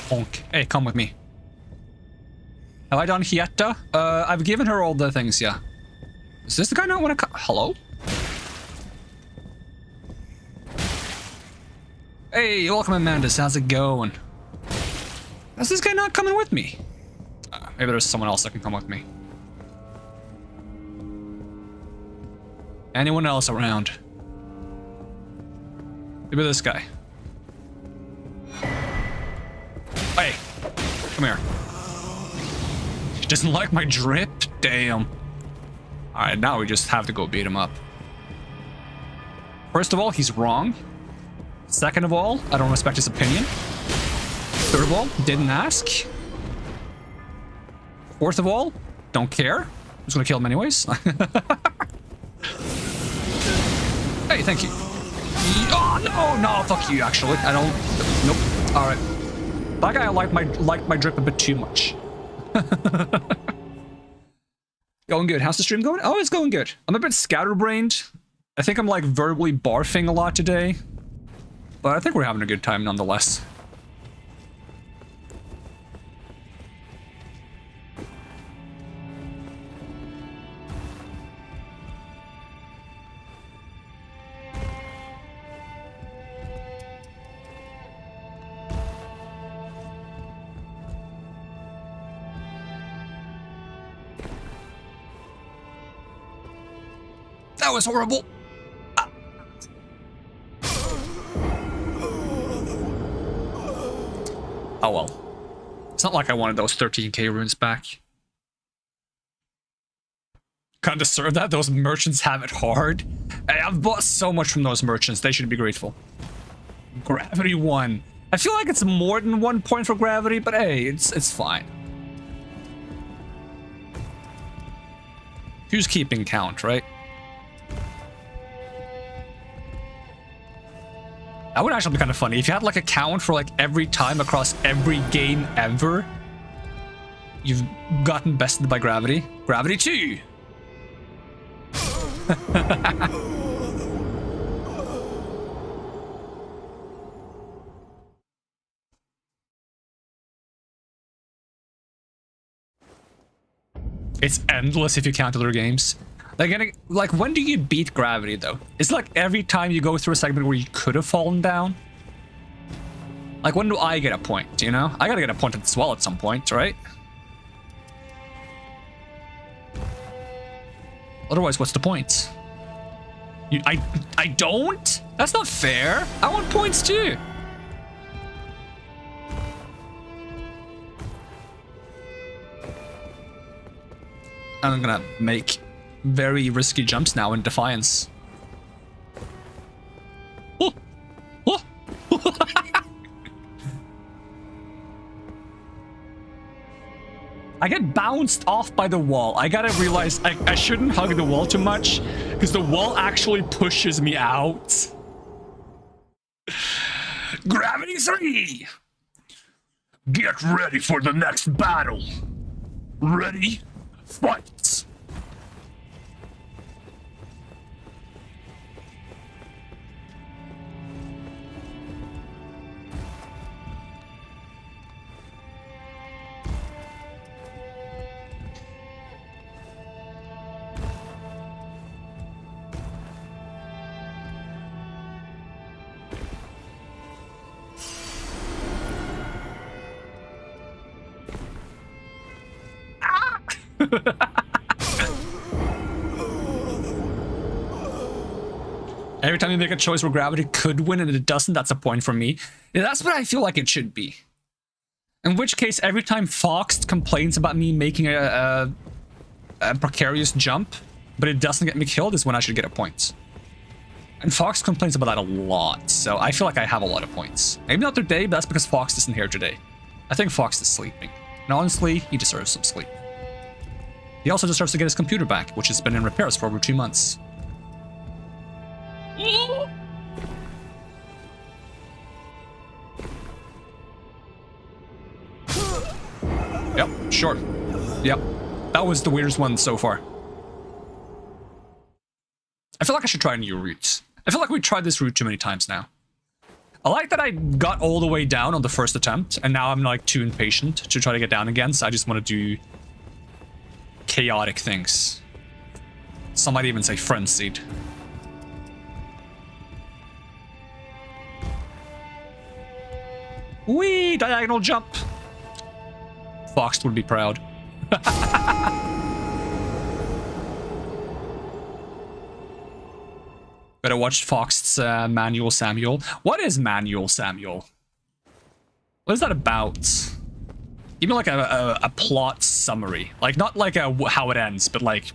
Honk. Hey, come with me. Have I done Hieta? I've given her all the things, yeah. Does this guy not want to hello? Hey, welcome, Amandus. How's it going? How's this guy not coming with me? Maybe there's someone else that can come with me. Anyone else around? Maybe this guy. Hey, come here. He doesn't like my drip? Damn. Alright, now we just have to go beat him up. First of all, he's wrong. Second of all, I don't respect his opinion. Third of all, didn't ask. Fourth of all, don't care. I'm just gonna kill him anyways. Hey, thank you. Oh, no, fuck you, actually. I don't... Nope. Alright. That guy liked my drip a bit too much. Going good. How's the stream going? Oh, it's going good. I'm a bit scatterbrained. I think I'm like verbally barfing a lot today. But I think we're having a good time nonetheless. That was horrible. Ah. Oh well. It's not like I wanted those 13k runes back. Can't deserve that. Those merchants have it hard. Hey, I've bought so much from those merchants. They should be grateful. Gravity 1. I feel like it's more than 1 point for gravity, but hey, it's fine. Who's keeping count, right? That would actually be kind of funny if you had like a count for like every time across every game ever you've gotten bested by gravity. Gravity 2. It's endless if you count other games. Like, when do you beat gravity, though? It's like every time you go through a segment where you could have fallen down. Like, when do I get a point, you know? I gotta get a point as well at some point, right? Otherwise, what's the point? I don't? That's not fair. I want points too. I'm gonna make very risky jumps now in defiance. Oh. Oh. I get bounced off by the wall. I gotta realize I shouldn't hug the wall too much because the wall actually pushes me out. Gravity 3! Get ready for the next battle. Ready? Fight! Every time you make a choice where gravity could win and it doesn't, that's a point for me. Yeah, that's what I feel like it should be. In which case, every time Fox complains about me making a precarious jump, but it doesn't get me killed, is when I should get a point. And Fox complains about that a lot, so I feel like I have a lot of points. Maybe not today, but that's because Fox isn't here today. I think Fox is sleeping. And honestly, he deserves some sleep. He also deserves to get his computer back, which has been in repairs for over 2 months. Yep, sure. Yep. That was the weirdest one so far. I feel like I should try a new route. I feel like we tried this route too many times now. I like that I got all the way down on the first attempt, and now I'm like too impatient to try to get down again, so I just want to do chaotic things. Some might even say frenzied. Whee! Diagonal jump! Fox would be proud. Better watch Fox's Manual Samuel. What is Manual Samuel? What is that about? Even like a plot summary. Like, not like how it ends, but like,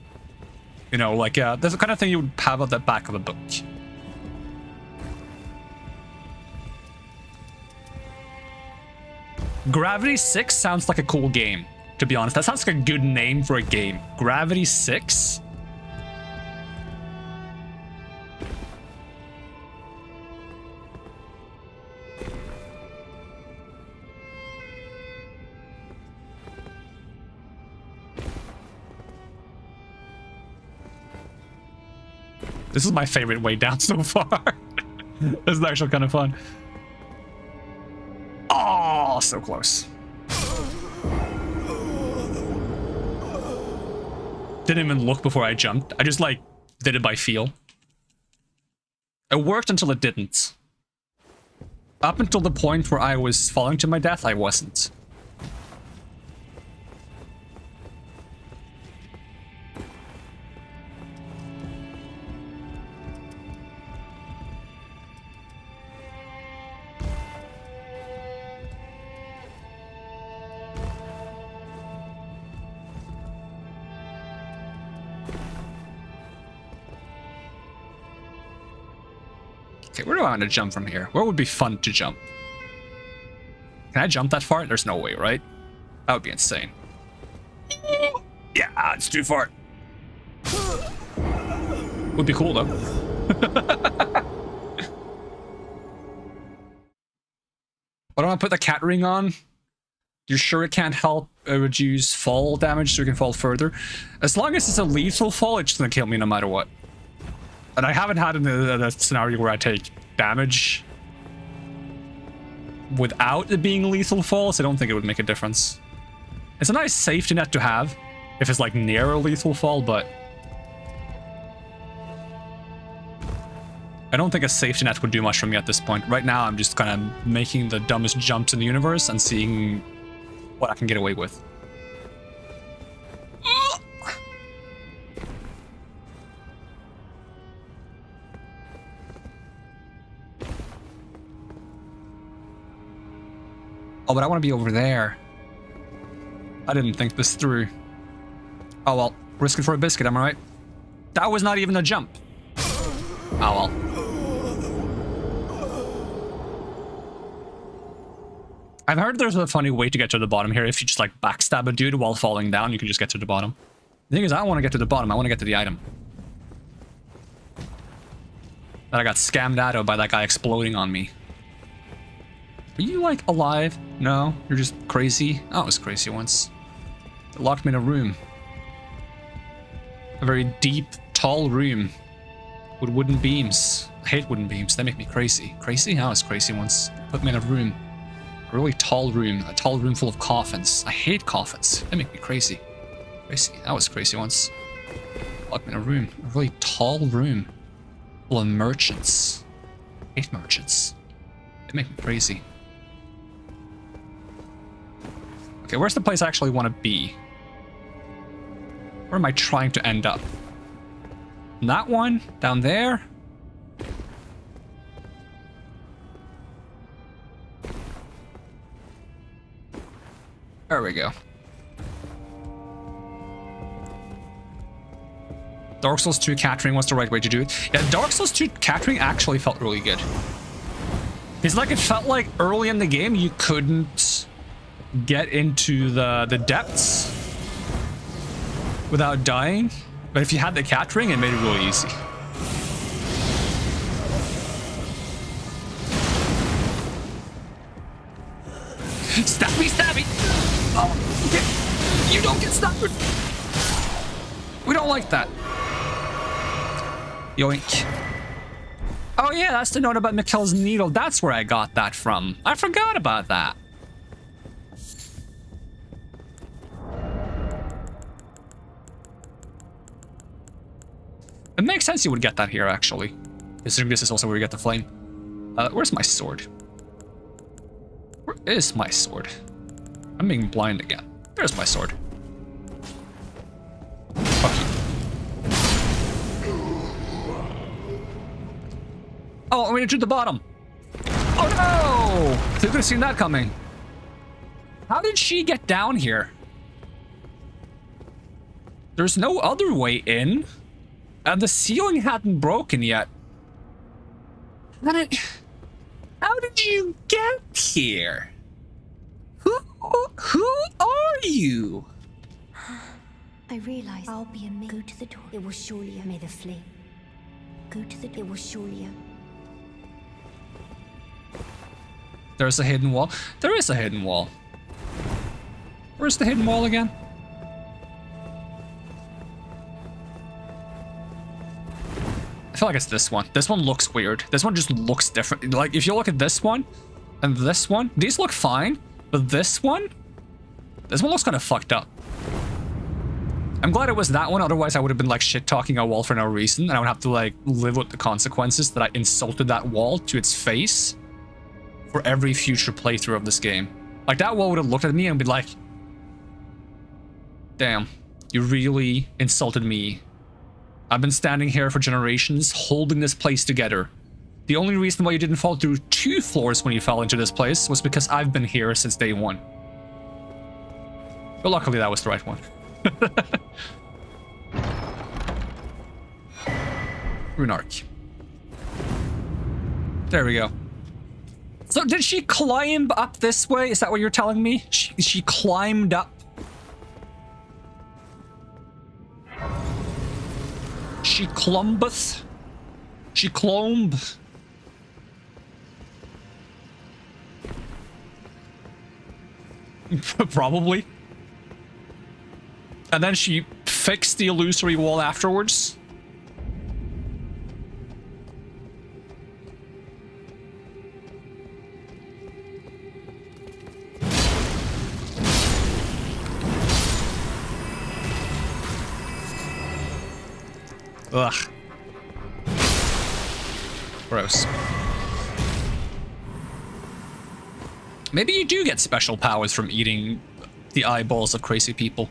you know, like that's the kind of thing you would have at the back of a book. Gravity 6 sounds like a cool game, to be honest. That sounds like a good name for a game. Gravity 6? This is my favorite way down so far. This is actually kind of fun. Oh, so close. Didn't even look before I jumped. I just, like, did it by feel. It worked until it didn't. Up until the point where I was falling to my death, I wasn't. Okay, where do I want to jump from here? Where would be fun to jump? Can I jump that far? There's no way, right? That would be insane. Yeah, it's too far. Would be cool, though. Why don't I put the cat ring on? You're sure it can't help reduce fall damage so you can fall further? As long as it's a lethal fall, it's gonna kill me no matter what. And I haven't had a scenario where I take damage without it being lethal fall, so I don't think it would make a difference. It's a nice safety net to have if it's like near a lethal fall, but I don't think a safety net would do much for me at this point. Right now, I'm just kind of making the dumbest jumps in the universe and seeing what I can get away with. Oh, but I want to be over there. I didn't think this through. Oh well, risk it for a biscuit, am I right? That was not even a jump. Oh well. I've heard there's a funny way to get to the bottom here. If you just like backstab a dude while falling down, you can just get to the bottom. The thing is, I don't want to get to the bottom. I want to get to the item. That I got scammed out of by that guy exploding on me. Are you like alive? No, you're just crazy. I was crazy once. It locked me in a room. A very deep, tall room with wooden beams. I hate wooden beams. They make me crazy. Crazy? I was crazy once. Put me in a room. A really tall room. A tall room full of coffins. I hate coffins. They make me crazy. Crazy. I was crazy once. Locked me in a room. A really tall room full of merchants. I hate merchants. They make me crazy. Okay, where's the place I actually want to be? Where am I trying to end up? That one? Down there? There we go. Dark Souls 2 catering was the right way to do it. Yeah, Dark Souls 2 catering actually felt really good. It's like it felt like early in the game you couldn't get into the depths without dying, but if you had the cat ring, it made it really easy. Stabby, stabby! Oh, okay. You don't get stabbed! We don't like that. Yoink. Oh yeah, that's the note about Mikkel's needle. That's where I got that from. I forgot about that. It makes sense you would get that here, actually. Considering this is also where you get the flame. Where's my sword? Where is my sword? I'm being blind again. There's my sword. Fuck you. Oh, I made it to the bottom. Oh no! You could have seen that coming. How did she get down here? There's no other way in. And the ceiling hadn't broken yet. How did you get here? Who are you? I realize I'll be a me. Go to the door. It will surely may the flame. Go to the door. It will surely. There's a hidden wall. There is a hidden wall. Where's the hidden wall again? I feel like it's this one. This one looks weird. This one just looks different. Like, if you look at this one and this one, these look fine, but this one looks kind of fucked up. I'm glad it was that one, otherwise I would have been like shit-talking a wall for no reason, and I would have to like live with the consequences that I insulted that wall to its face for every future playthrough of this game. Like, that wall would have looked at me and be like, damn, you really insulted me. I've been standing here for generations, holding this place together. The only reason why you didn't fall through 2 floors when you fell into this place was because I've been here since day 1. But luckily that was the right one. Rune Arc. There we go. So did she climb up this way? Is that what you're telling me? She climbed up. She clumbeth. She clomb. Probably. And then she fixed the illusory wall afterwards. Ugh. Gross. Maybe you do get special powers from eating the eyeballs of crazy people.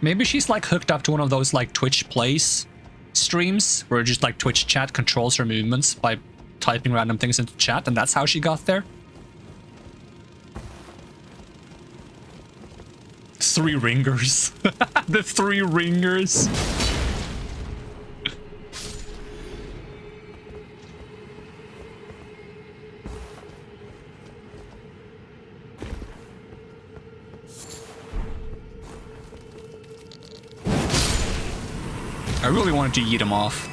Maybe she's like hooked up to one of those like Twitch plays streams where just like Twitch chat controls her movements by typing random things into chat, and that's how she got there. 3 ringers. The 3 ringers. I really wanted to eat him off.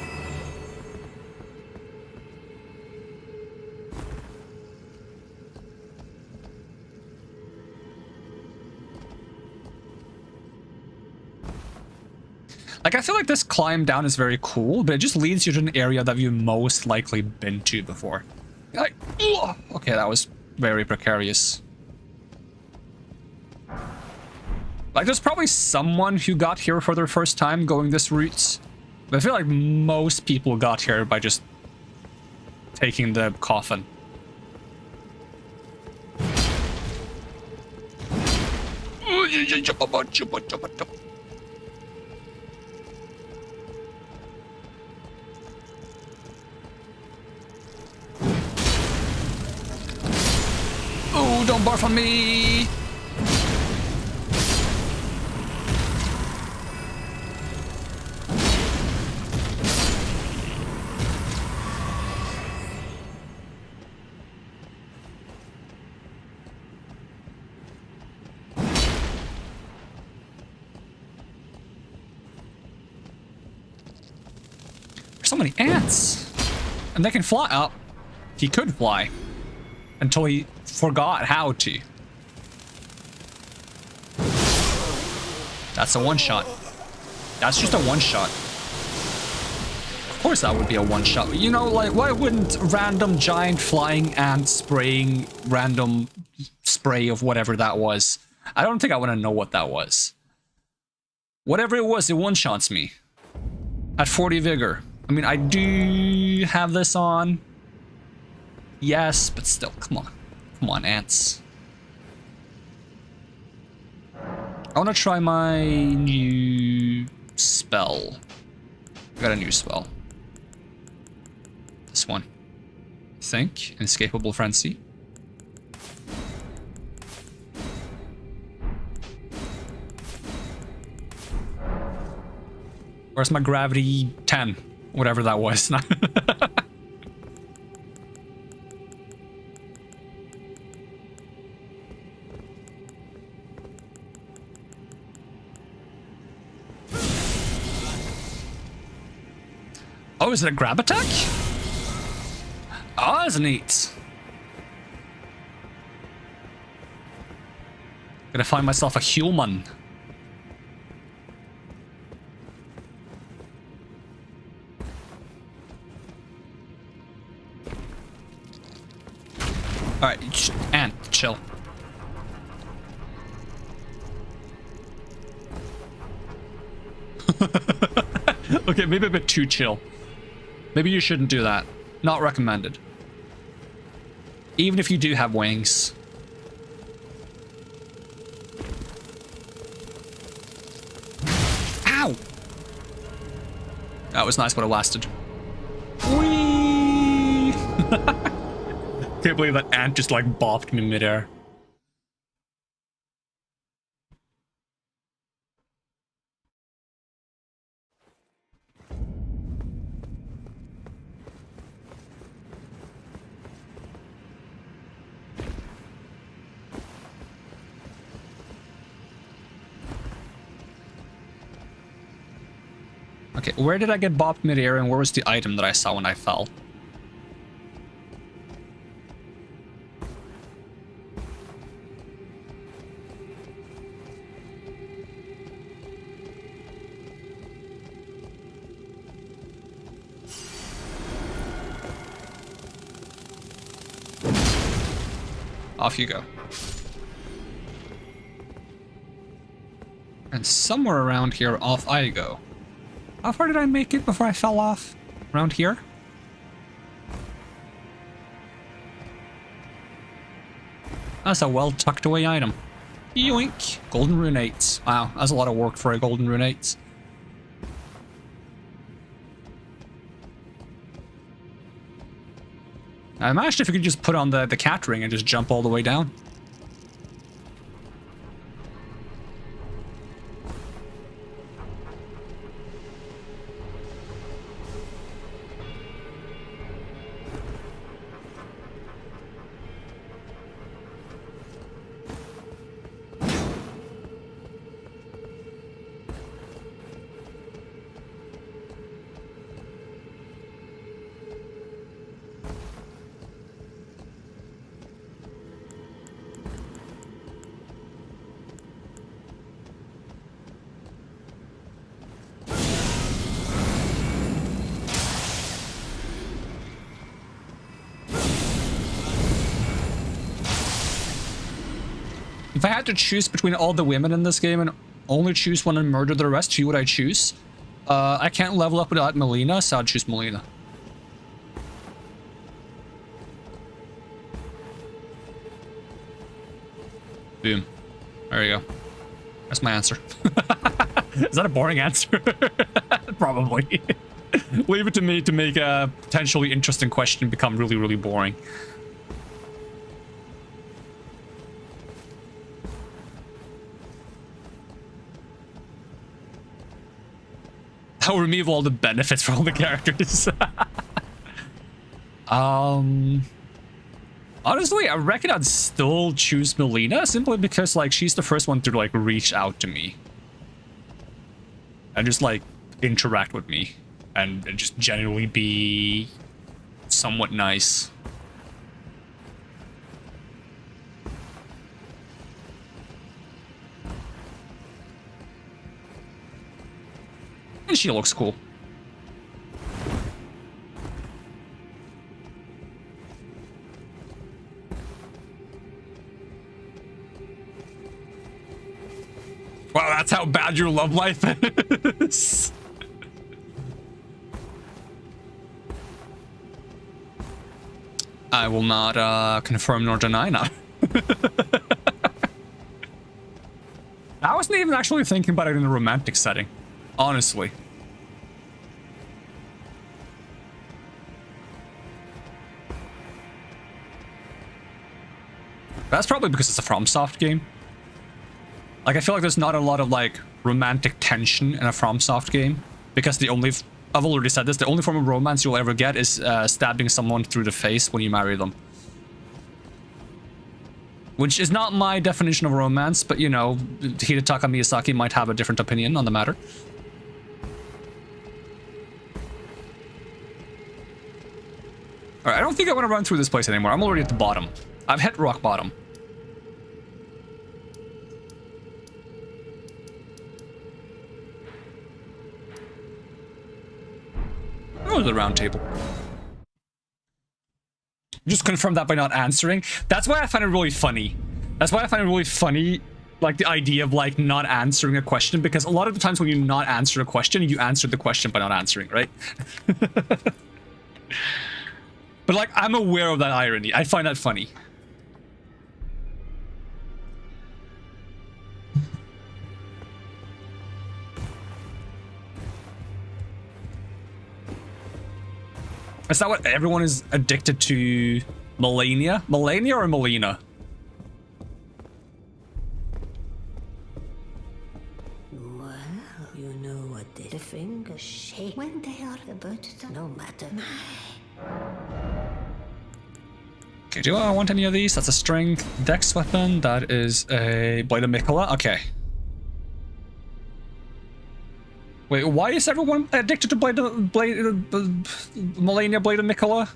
Like, I feel like this climb down is very cool, but it just leads you to an area that you've most likely been to before. Like, ugh. Okay, that was very precarious. Like, there's probably someone who got here for their first time going this route, but I feel like most people got here by just taking the coffin. Oh, don't barf on me! There's so many ants! And they can fly. Oh, he could fly. Until he forgot how to. That's a one-shot. That's just a one-shot. Of course that would be a one-shot. You know, like, why wouldn't random giant flying ant spraying random spray of whatever that was? I don't think I want to know what that was. Whatever it was, it one-shots me. At 40 vigor. I mean, I do have this on. Yes, but still, come on. Come on, ants. I want to try my new spell. I got a new spell. This one. I think. Inescapable Frenzy. Where's my gravity 10? Whatever that was. Oh, is it a grab attack? Oh, that's neat. Gonna find myself a human. Alright, Ant, chill. Okay, maybe a bit too chill. Maybe you shouldn't do that. Not recommended. Even if you do have wings. Ow! That was nice, but it lasted. Whee! Can't believe that ant just like bopped me midair. Okay, where did I get bopped mid-air and where was the item that I saw when I fell? Off you go. And somewhere around here, off I go. How far did I make it before I fell off? Around here? That's a well tucked away item. Yoink! Golden runates. Wow, that's a lot of work for a golden runates. I imagined if you could just put on the cat ring and just jump all the way down. If I had to choose between all the women in this game and only choose one and murder the rest, who would I choose? I can't level up without Melina, so I'd choose Melina. Boom. There you go. That's my answer. Is that a boring answer? Probably. Leave it to me to make a potentially interesting question become really, really boring. I'll remove all the benefits for all the characters. Honestly, I reckon I'd still choose Melina simply because, like, she's the first one to, like, reach out to me. And just, like, interact with me. And just genuinely be somewhat nice. And she looks cool. Wow, that's how bad your love life is. I will not confirm nor deny now. I wasn't even actually thinking about it in a romantic setting. Honestly. That's probably because it's a FromSoft game. Like, I feel like there's not a lot of, like, romantic tension in a FromSoft game. Because the only... I've already said this, the only form of romance you'll ever get is stabbing someone through the face when you marry them. Which is not my definition of romance, but, you know, Hidetaka Miyazaki might have a different opinion on the matter. Alright, I don't think I want to run through this place anymore. I'm already at the bottom. I've hit rock bottom. Oh, the round table. Just confirm that by not answering. That's why I find it really funny. That's why I find it really funny, like, the idea of, like, not answering a question, because a lot of the times when you not answer a question, you answer the question by not answering, right? But, like, I'm aware of that irony. I find that funny. Is that what everyone is addicted to? Melania? Melania or Melina? Well, you know what the fingers shake when they are about to, no matter. Okay, do I want any of these? That's a strength dex weapon. That is a Blade of Mikola. Okay. Wait, why is everyone addicted to Melania Blade of Mikola?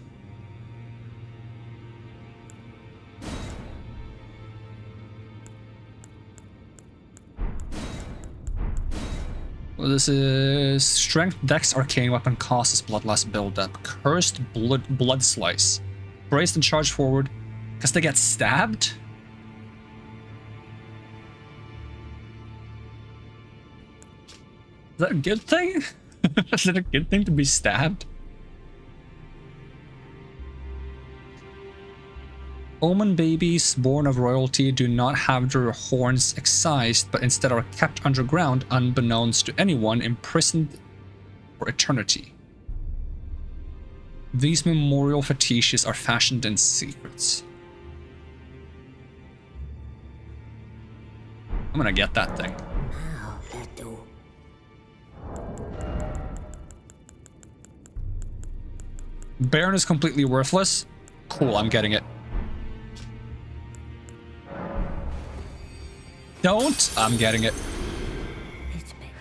Well, this is Strength, Dex, Arcane Weapon causes Bloodlust buildup. Cursed Blood Slice. Braced and charge forward. Because they get stabbed? Is that a good thing? Is it a good thing to be stabbed? Omen babies born of royalty do not have their horns excised, but instead are kept underground unbeknownst to anyone, imprisoned for eternity. These memorial fetishes are fashioned in secrets. I'm gonna get that thing. Now, let do. Baron is completely worthless. Cool, I'm getting it. Don't! I'm getting it. It's me.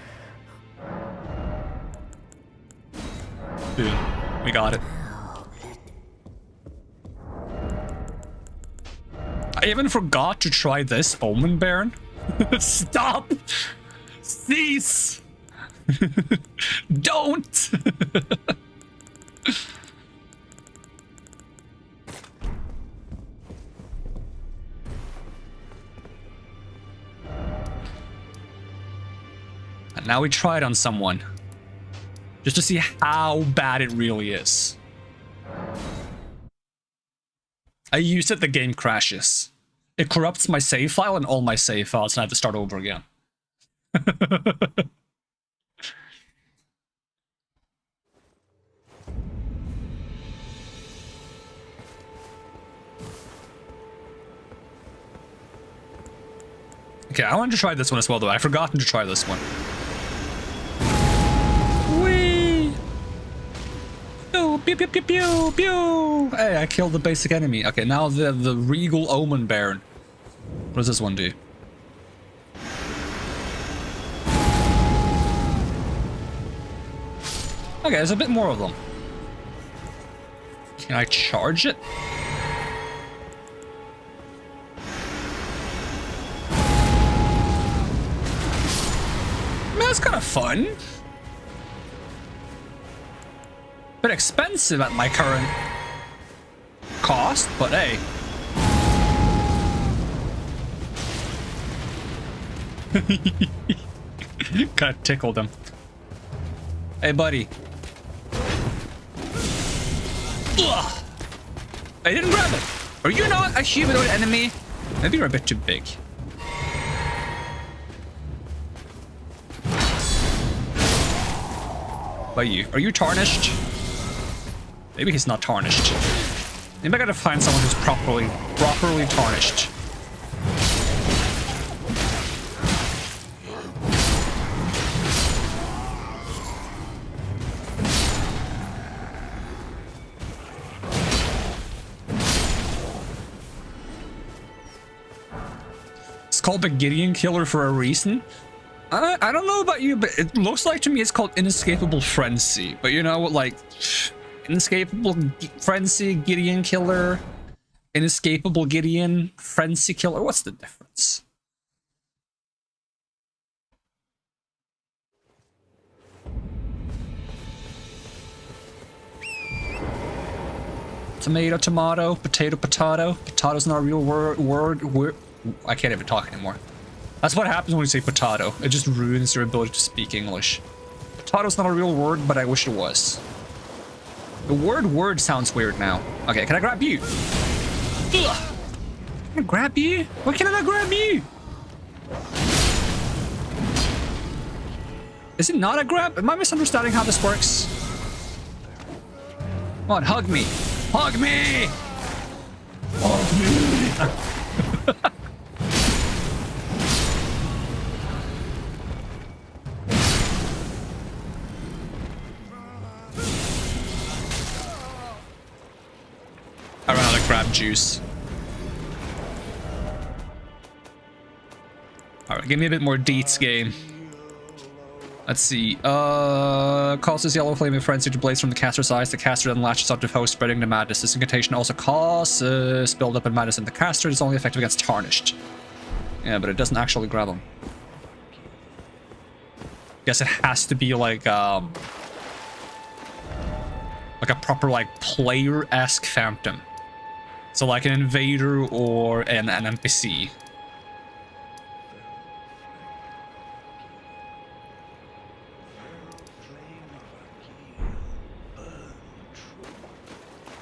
Dude, we got it. I even forgot to try this Omen Baron. Stop! Cease! Don't! And now we try it on someone. Just to see how bad it really is. I use it, the game crashes. It corrupts my save file and all my save files, and I have to start over again. Okay, I wanted to try this one as well, though. I've forgotten to try this one. Whee! Pew, pew, pew, pew, pew, pew! Hey, I killed the basic enemy. Okay, now the Regal Omen Baron. What does this one do? Okay, there's a bit more of them. Can I charge it? That's kind of fun. Bit expensive at my current cost, but hey. Kind of tickled him. Hey, buddy. Ugh. I didn't grab it. Are you not a humanoid enemy? Maybe you're a bit too big. Are you tarnished? Maybe he's not tarnished. Maybe I gotta find someone who's properly tarnished. It's called the Gideon Killer for a reason. I don't know about you, but it looks like to me it's called Inescapable Frenzy. But you know, like, Inescapable Frenzy, Gideon Killer, Inescapable Gideon, Frenzy Killer. What's the difference? Tomato, tomato, potato, potato. Potato's not a real word. I can't even talk anymore. That's what happens when you say potato. It just ruins your ability to speak English. Potato's not a real word, but I wish it was. The word sounds weird now. Okay, can I grab you? Ugh. Can I grab you? Why can't I not grab you? Is it not a grab? Am I misunderstanding how this works? Come on, hug me. Hug me! Hug me! I ran out of crab juice. Alright, give me a bit more deets, game. Let's see. Causes yellow flaming frenzy to blaze from the caster's eyes. The caster then latches onto the foe, spreading the madness. This incantation also causes build-up and madness in the caster. It's only effective against tarnished. Yeah, but it doesn't actually grab him. Guess it has to be like a proper like player-esque phantom. So like an invader or an NPC.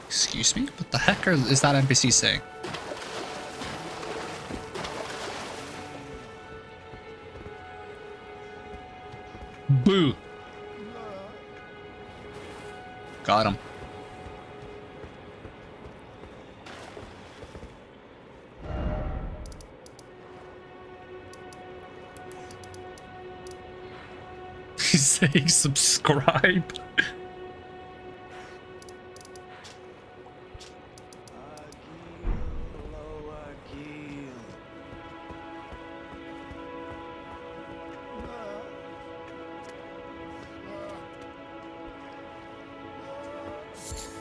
Excuse me? What the heck is that NPC saying? Boo! Got him. He's saying subscribe.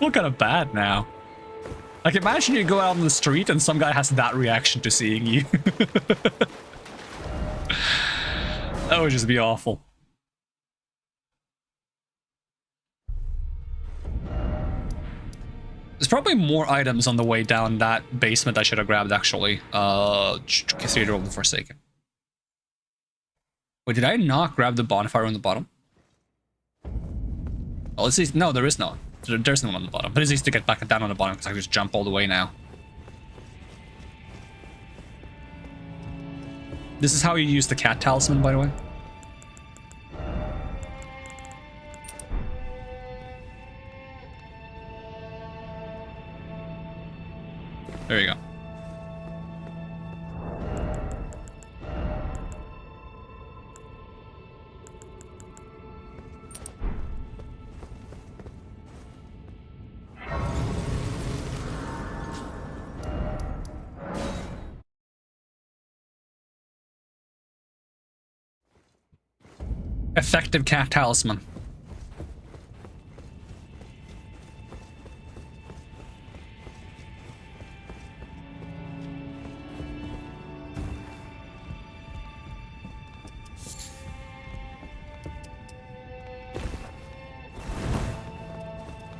Look kind of bad now. Like, imagine you go out on the street and some guy has that reaction to seeing you. That would just be awful. There's probably more items on the way down that basement I should have grabbed, actually. Cathedral of the Forsaken. Wait, did I not grab the bonfire on the bottom? Oh, it's easy. No, there is no. There's no one on the bottom. But it's easy to get back down on the bottom because I can just jump all the way now. This is how you use the cat talisman, by the way. There you go. Effective cat talisman.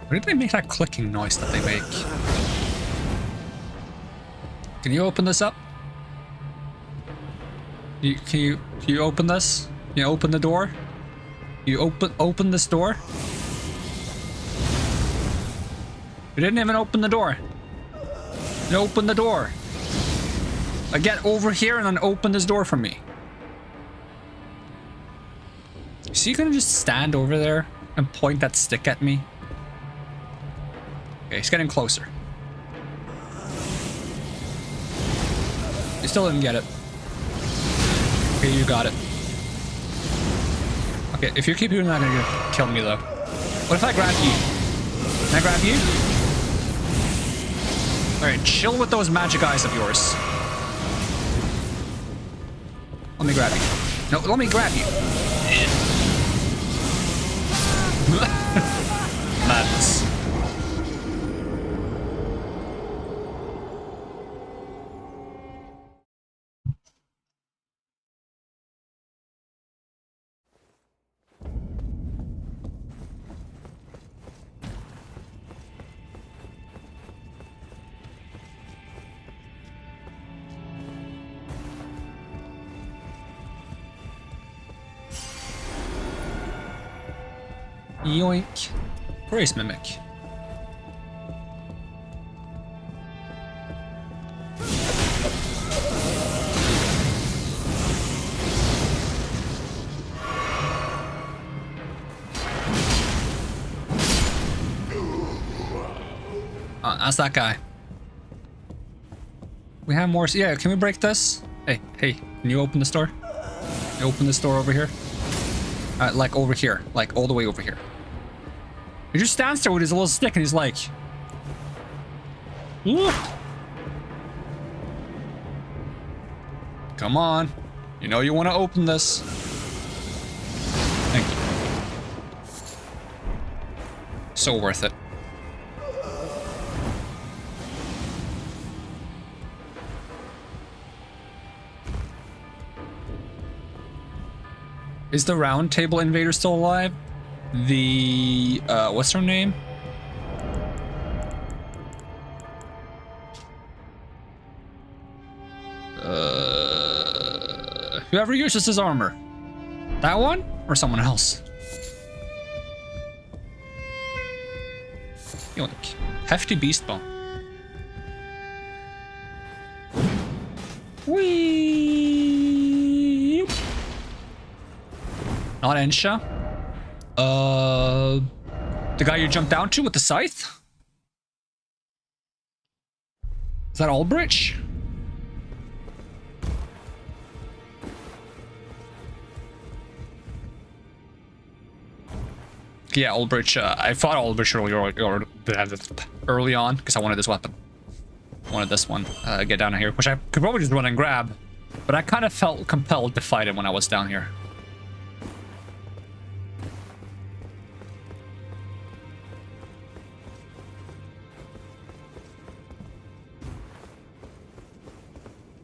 Where did they make that clicking noise that they make? Can you open this up? Can you open this? Can you open the door? You open this door? You didn't even open the door. You open the door. Like, get over here and then open this door for me. So you gonna just stand over there and point that stick at me? Okay, he's getting closer. You still didn't get it. Okay, you got it. Okay, if you keep doing that, you're gonna kill me though. What if I grab you? Can I grab you? Alright, chill with those magic eyes of yours. Let me grab you. No, let me grab you. Madness. Yoink. Grace Mimic. That's that guy. We have more. Yeah, can we break this? Hey, can you open this door? Can you open this door over here? Like over here, like all the way over here. He just stands there with his little stick and he's like, "Ooh. Come on. You know you want to open this." Thank So worth it. Is the Round Table Invader still alive? The, what's her name? Whoever uses his armor. That one? Or someone else? Yoink. Hefty beast bone. Whee! Not Ensha. The guy you jumped down to with the scythe? Is that Aldrich? Yeah, Aldrich. I fought Aldrich early on because I wanted this weapon. I wanted this one. Get down here, which I could probably just run and grab, but I kind of felt compelled to fight him when I was down here.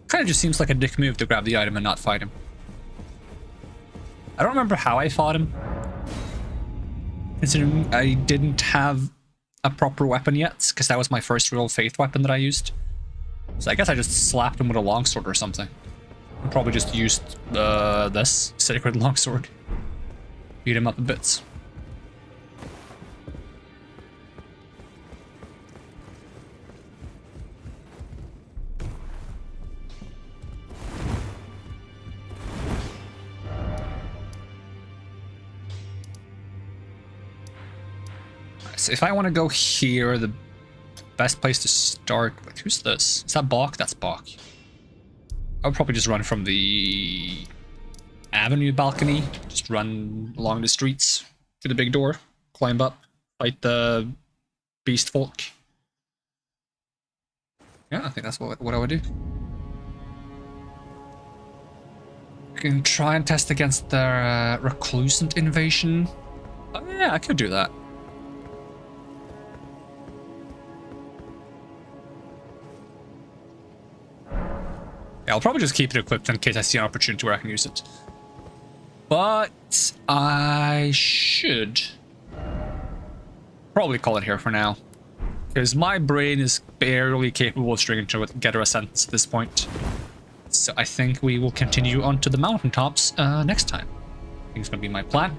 Kind of just seems like a dick move to grab the item and not fight him. I don't remember how I fought him, considering I didn't have a proper weapon yet, because that was my first real faith weapon that I used. So I guess I just slapped him with a longsword or something. I probably just used this sacred longsword. Beat him up a bit. So if I want to go here, the best place to start... Wait, who's this? Is that Bach? That's Bach. I would probably just run from the avenue balcony. Just run along the streets to the big door. Climb up. Fight the beast folk. Yeah, I think that's what I would do. You can try and test against their reclusant invasion. Oh yeah, I could do that. I'll probably just keep it equipped in case I see an opportunity where I can use it. But I should probably call it here for now, because my brain is barely capable of stringing together a sentence at this point. So I think we will continue onto the mountaintops next time. I think it's going to be my plan.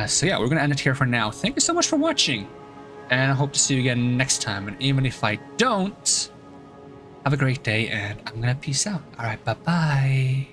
So yeah, we're going to end it here for now. Thank you so much for watching, and I hope to see you again next time. And even if I don't, have a great day, and I'm gonna peace out. All right, bye-bye.